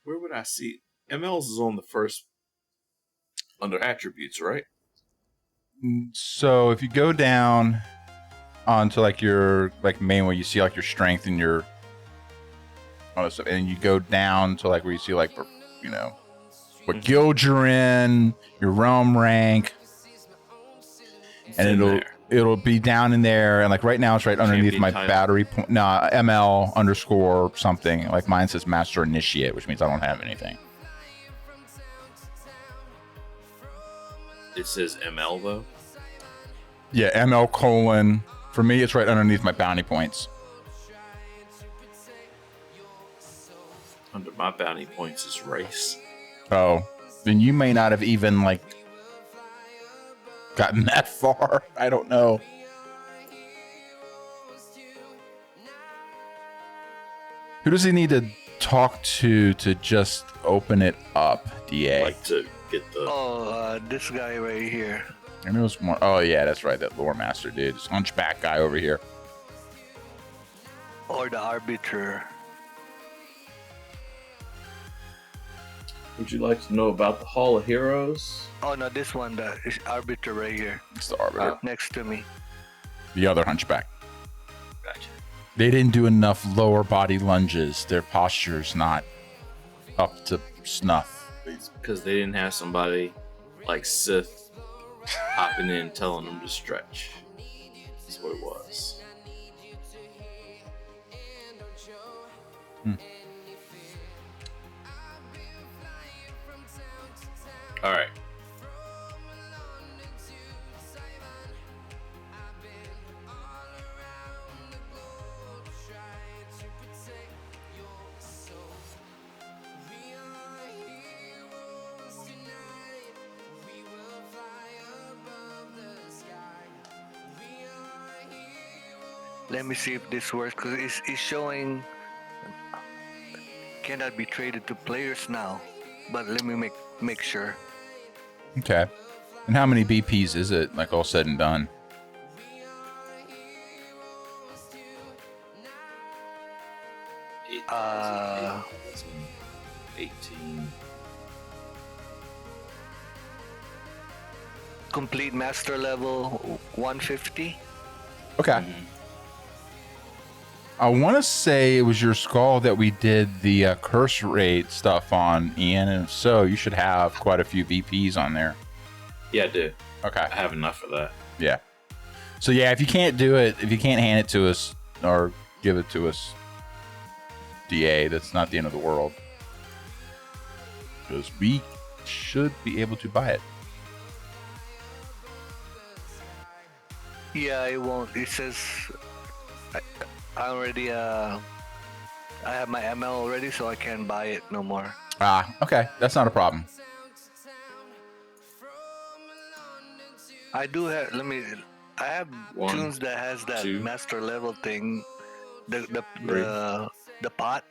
Where would I see MLs is on the first under attributes, right? So if you go down onto like your main where you see like your strength and your all this stuff, and you go down to like where you see like what guild you're in, your realm rank, and it'll be down in there, and like right now it's right underneath my battery point. No, ML _ something. Like mine says Master Initiate, which means I don't have anything. It says ML though. Yeah, ML : for me, it's right underneath my bounty points. Under my bounty points is race. Oh, then you may not have even like gotten that far. I don't know. Who does he need to talk to just open it up, DA? Like to get the... this guy right here. And there was more. Oh, yeah, that's right. That lore master dude. This hunchback guy over here. Or the arbiter. Would you like to know about the Hall of Heroes? Oh, no, this one, the arbiter right here. It's the arbiter. Next to me. The other hunchback. Gotcha. They didn't do enough lower body lunges. Their posture's not up to snuff. Because they didn't have somebody like Sith hopping in telling them to stretch. That's what it was. All right. Let me see if this works, because it's showing cannot be traded to players now. But let me make sure. Okay. And how many BPs is it, like all said and done? Uh, 18. Complete master level 150. Okay. Mm-hmm. I want to say it was your skull that we did the curse rate stuff on, Ian, and if so, you should have quite a few BPs on there. Yeah, I do. Okay. I have enough of that. Yeah. So yeah, if you can't do it, if you can't hand it to us or give it to us, DA, that's not the end of the world. Because we should be able to buy it. Yeah, it won't. It says I already I have my ML already, so I can't buy it no more. Ah, okay. That's not a problem. I do have. I have One, tunes that has that 2, master level thing. The pot.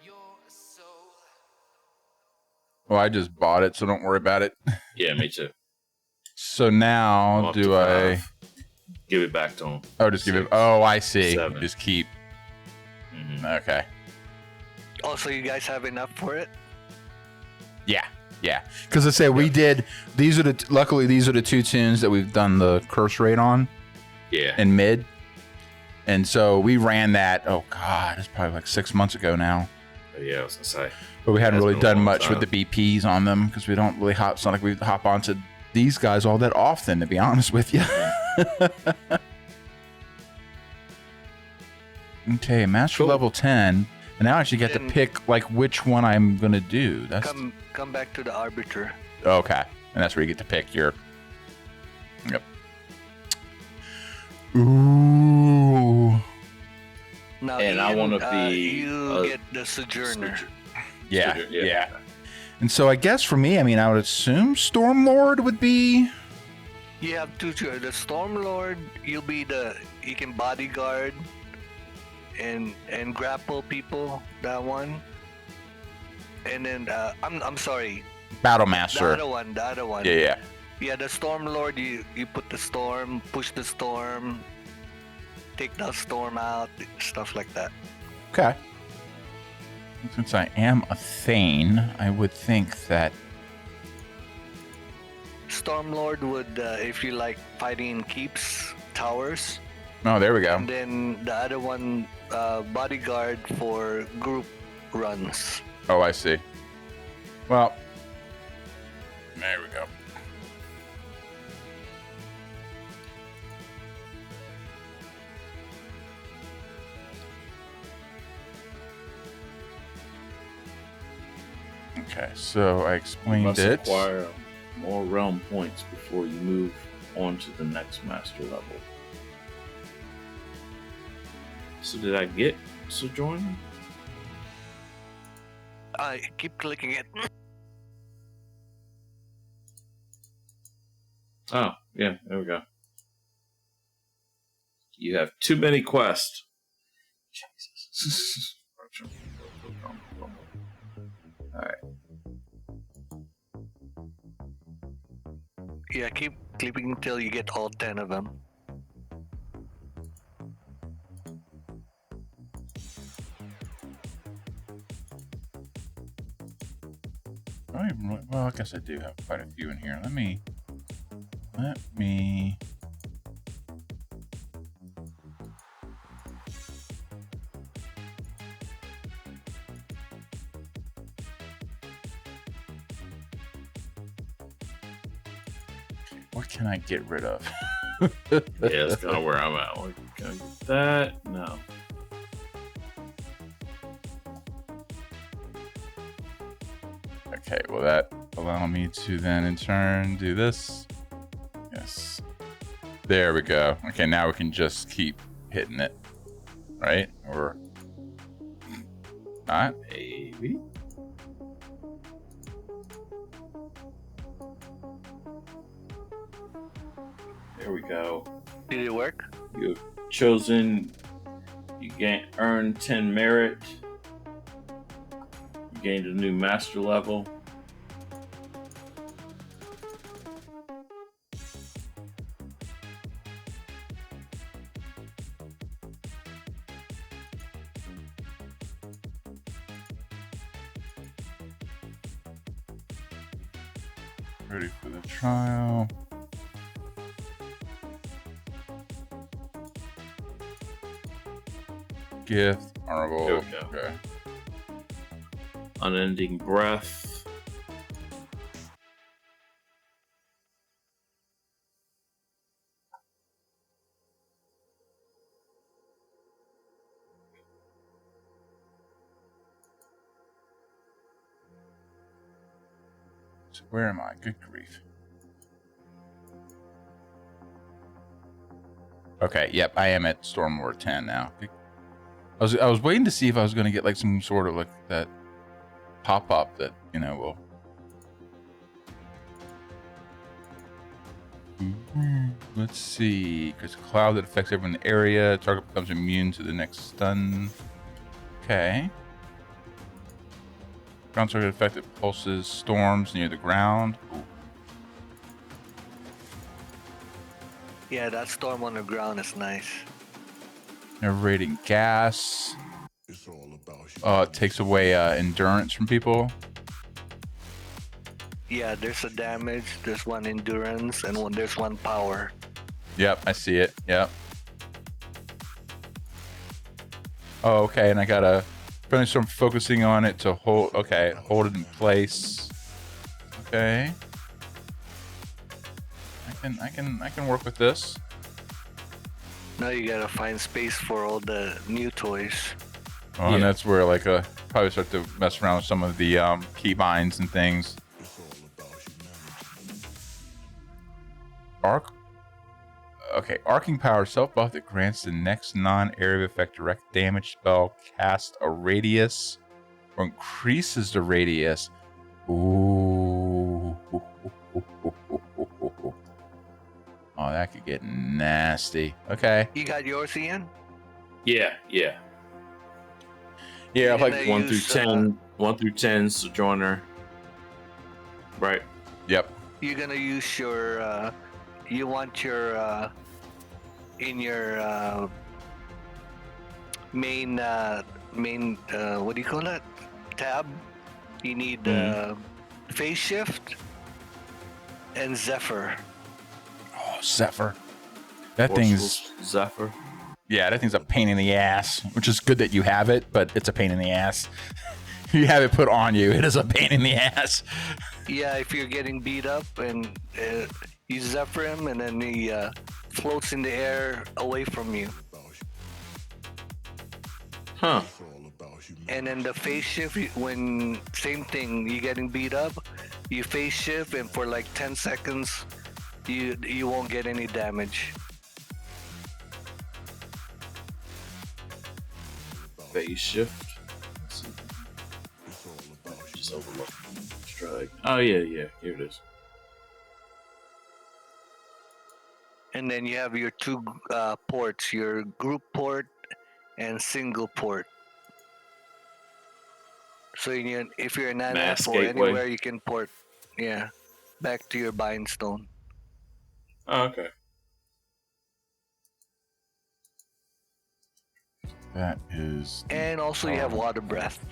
Well, I just bought it, so don't worry about it. Yeah, me too. So now, do I give it back to him? Oh, just 6, give it. Oh, I see. 7. Just keep. Mm-hmm. Okay. Oh, so you guys have enough for it? Yeah. Yeah, because I say we did. Luckily these are the 2 tunes that we've done the curse rate on. Yeah. In mid, and so we ran that. Oh God, it's probably like 6 months ago now. Yeah, I was gonna say. But we hadn't really done much with the BPs on them because we don't really hop. It's not like we hop onto these guys all that often, to be honest with you. Okay, master level 10. And now I actually get to pick like which one I'm gonna do. That's come back to the arbiter. Okay, and that's where you get to pick your. Yep. Ooh. Now, and I want to be. You get the sojourner. Yeah. And so I guess for me, I mean, I would assume Stormlord would be. You have 2 choices. The Stormlord, you can bodyguard and grapple people. That one. And then I'm sorry. Battlemaster. The other one. Yeah. Yeah, the Stormlord, you put the storm, push the storm, take the storm out, stuff like that. Okay. Since I am a Thane, I would think that Stormlord would, if you like fighting keeps, towers. Oh, there we go. And then the other one, bodyguard for group runs. Oh, I see. Well, there we go. Okay, so I explained must it. Acquire more realm points before you move on to the next master level. So did I get Sojourner? I keep clicking it. Oh, yeah, there we go. You have too many quests. Jesus. Alright. Yeah, keep clicking until you get all 10 of them. Well, I guess I do have quite a few in here. Let me. What can I get rid of? Yeah, that's kind of where I'm at. Can I get that? No. Okay, will that allow me to then in turn do this? Yes. There we go. Okay, now we can just keep hitting it. Right? Or not? Maybe. There we go. Did it work? You've chosen. You earn 10 merit. You gained a new master level. Ready for the trial. Gift, honorable. Okay. Unending breath. So where am I? Good grief. Okay, yep, I am at Stormlord 10 now. I was waiting to see if I was going to get like some sort of like that pop up that, you know, will. Let's see. Because a cloud that affects everyone in the area. Target becomes immune to the next stun. Okay. Ground target effect that pulses storms near the ground. Ooh. Yeah, that storm on the ground is nice. Radiating gas. It's all about It takes away endurance from people. Yeah, there's a damage, there's one endurance, and there's one power. Yep, I see it. Yep. Oh, okay, and I gotta finish from focusing on it to hold. Okay, hold it in place. Okay. I can work with this. Now you gotta find space for all the new toys. Oh, and that's where like probably start to mess around with some of the key binds and things. Arcing power, self buff that grants the next non-area effect direct damage spell cast a radius or increases the radius. Ooh. Oh, that could get nasty. Okay. You got yours, Ian? Yeah. Yeah, like 1 through 10. 1 through 10 Sojourner. Right. Yep. You're gonna use your. You want your. In your main. What do you call that? Tab. You need phase shift and Zephyr. Oh, Zephyr. That thing's Zephyr. Yeah, that thing's a pain in the ass, which is good that you have it, but it's a pain in the ass. You have it put on you, it is a pain in the ass. Yeah, if you're getting beat up and you Zephyr him and then he floats in the air away from you. Huh. And then the phase shift, when same thing, you're getting beat up, you phase shift and for like 10 seconds, you won't get any damage. Phase shift. Let's see. Just overlook. Strike. Oh yeah, here it is. And then you have your two ports, your group port and single port. So if you're an NF or anywhere, you can port, back to your bind stone. Oh, okay. That is. And also you have water breath.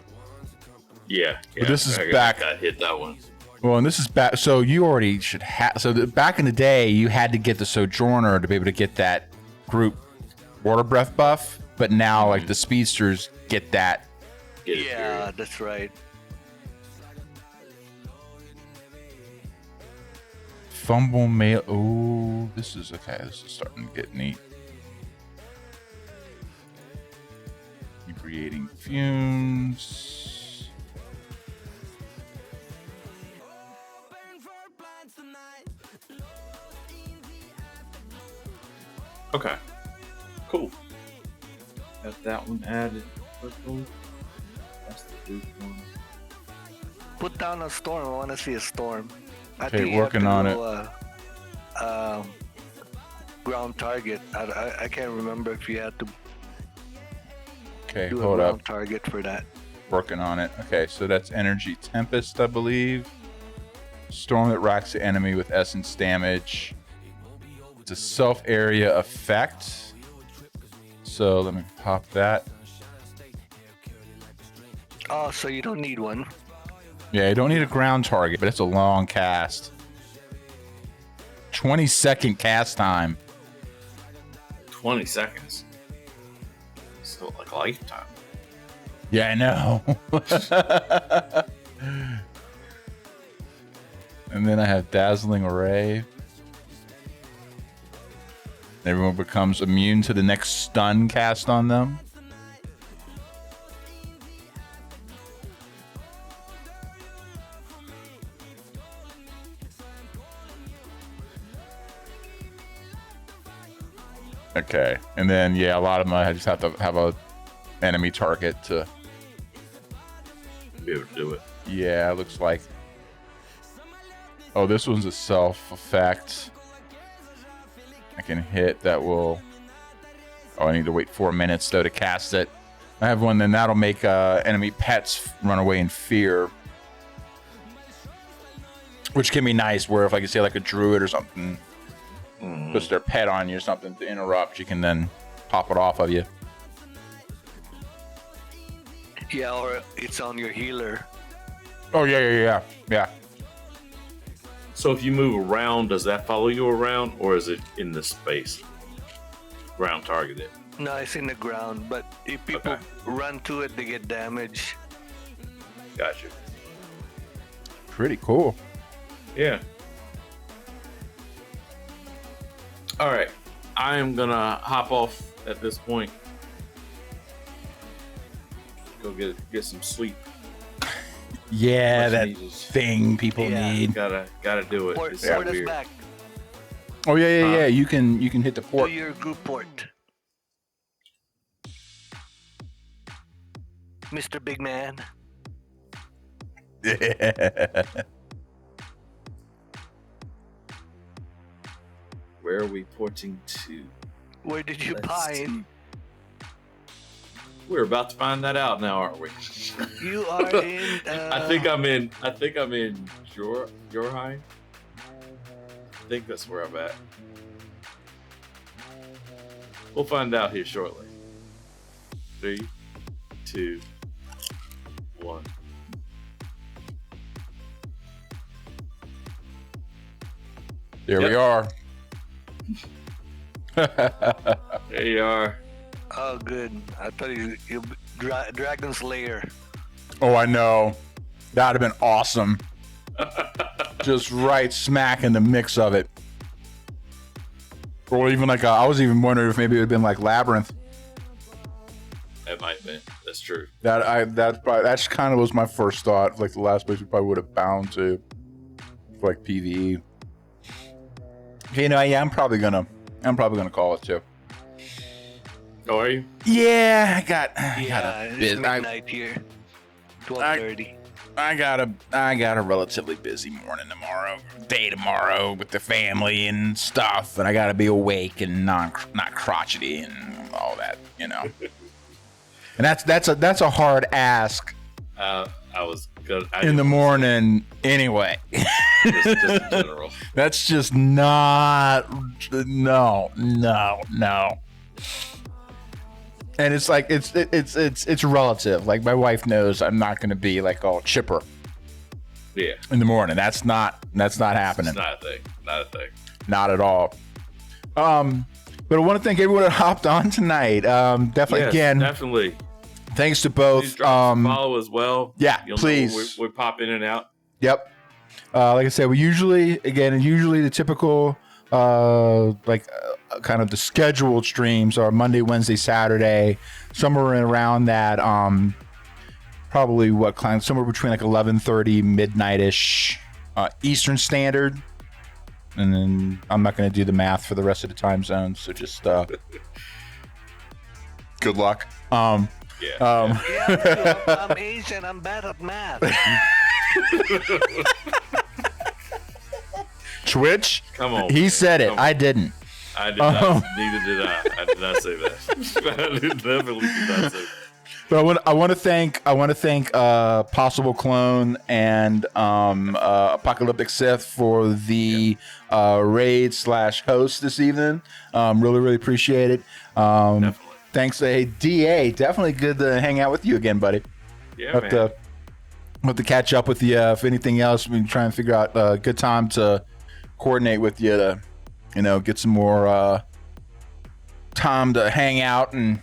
Yeah. But this is back. I hit that one. Well, and this is back. So you already should have. So back in the day, you had to get the Sojourner to be able to get that group water breath buff. But now, like the speedsters get that. Yeah, that's right. Fumble mail. Oh, this is okay. This is starting to get neat. Creating fumes. Okay. Cool. Got that one added. Purple. That's the blue one. Put down a storm. I want to see a storm. I Okay, think you working have to on go, ground target. I can't remember if you had to Okay, do hold a ground up. target for that. Working on it. Okay, so that's Energy Tempest, I believe. Storm that rocks the enemy with essence damage. It's a self-area effect. So let me pop that. Oh, so you don't need one. Yeah, you don't need a ground target, but it's a long cast. 20-second cast time. 20 seconds. Still like a lifetime. Yeah, I know. And then I have Dazzling Array. Everyone becomes immune to the next stun cast on them. Okay, and then a lot of them I just have to have a enemy target to be able to do it. Yeah, it looks like. Oh, this one's a self effect. I can hit that will. Oh, I need to wait 4 minutes though to cast it. I have one, then that'll make enemy pets run away in fear, which can be nice. Where if I can say like a druid or something. Puts their pet on you or something to interrupt, you can then pop it off of you. Yeah, or it's on your healer. Oh, yeah. So if you move around, does that follow you around, or is it in the space? Ground targeted. No, it's in the ground, but if people run to it, they get damaged. Gotcha. Pretty cool. Yeah. All right. I am gonna hop off at this point. Go get some sleep. Yeah, Much that needed. thing people need. Gotta do it. Port It's so us weird. back Oh yeah. You can hit the to port. your group port. Mr. Big Man. Where are we porting to? Where did you Let's buy it? see. We're about to find that out now, aren't we? You are in. I think I'm in Jorheim. I think that's where I'm at. We'll find out here shortly. 3, 2, 1. There we are. There you are. Oh, good. I thought you Dragon's Lair. Oh, I know. That'd have been awesome. Just right smack in the mix of it. Or even like I was even wondering if maybe it would have been like Labyrinth. That might have been. That's true. That's kind of was my first thought. Like the last place we probably would have bound to, for like PVE. Okay, yeah, I'm probably gonna call it too. Oh, are you? Yeah, I got Yeah, a it's bit. midnight here. 12:30. I got a relatively busy day tomorrow with the family and stuff, and I gotta be awake and not crotchety and all that, And that's a hard ask. I was good. In the morning, anyway. just in general. That's just not. No. And it's like it's relative. Like my wife knows I'm not going to be like all chipper. Yeah. In the morning, that's not happening. It's not a thing. Not a thing. Not at all. But I want to thank everyone that hopped on tonight. Definitely Yes, again. Definitely. Thanks to both. Please drop us a follow as well. Yeah, You'll please. know we pop in and out. Yep. Like I said, we usually the typical kind of the scheduled streams are Monday, Wednesday, Saturday, somewhere around that. Probably somewhere between like 11:30 midnight-ish Eastern Standard. And then I'm not going to do the math for the rest of the time zones, so just good luck. Yeah. I'm Asian. I'm bad at math. Twitch? Come on. He said it. Come on. I didn't. I did not. Neither did I. I did not say that. I definitely did not say that. But I want to thank Possible Clone and Apocalyptic Sith for the raid / host this evening. Really appreciate it. Definitely. Thanks, DA. Definitely good to hang out with you again, buddy. Yeah, man. Have to catch up with you. If anything else, we can try and figure out a good time to coordinate with you to, get some more time to hang out and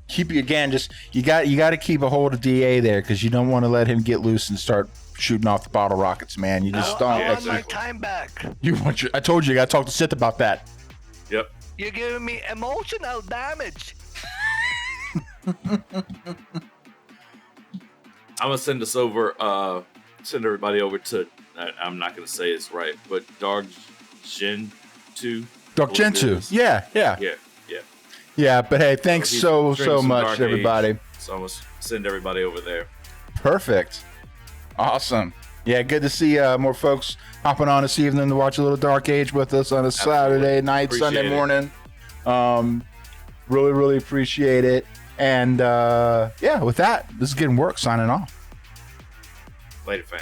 keep you again. Just you got to keep a hold of DA there because you don't want to let him get loose and start shooting off the bottle rockets, man. You just don't. I want my time back. I told you, I got to talk to Sith about that. Yep. You're giving me emotional damage. I'm gonna send us over. Send everybody over to. I'm not gonna say it's right, but Dark Gentoo. Dark Gentoo. Yeah. Yeah, but hey, thanks so much, everybody. So I'm gonna send everybody over there. Perfect. Awesome. Yeah, good to see more folks hopping on this evening to watch a little Dark Age with us on a Saturday night, Appreciate Sunday it. morning. Really appreciate it. And with that, this is Getting Work signing off. Later, fam.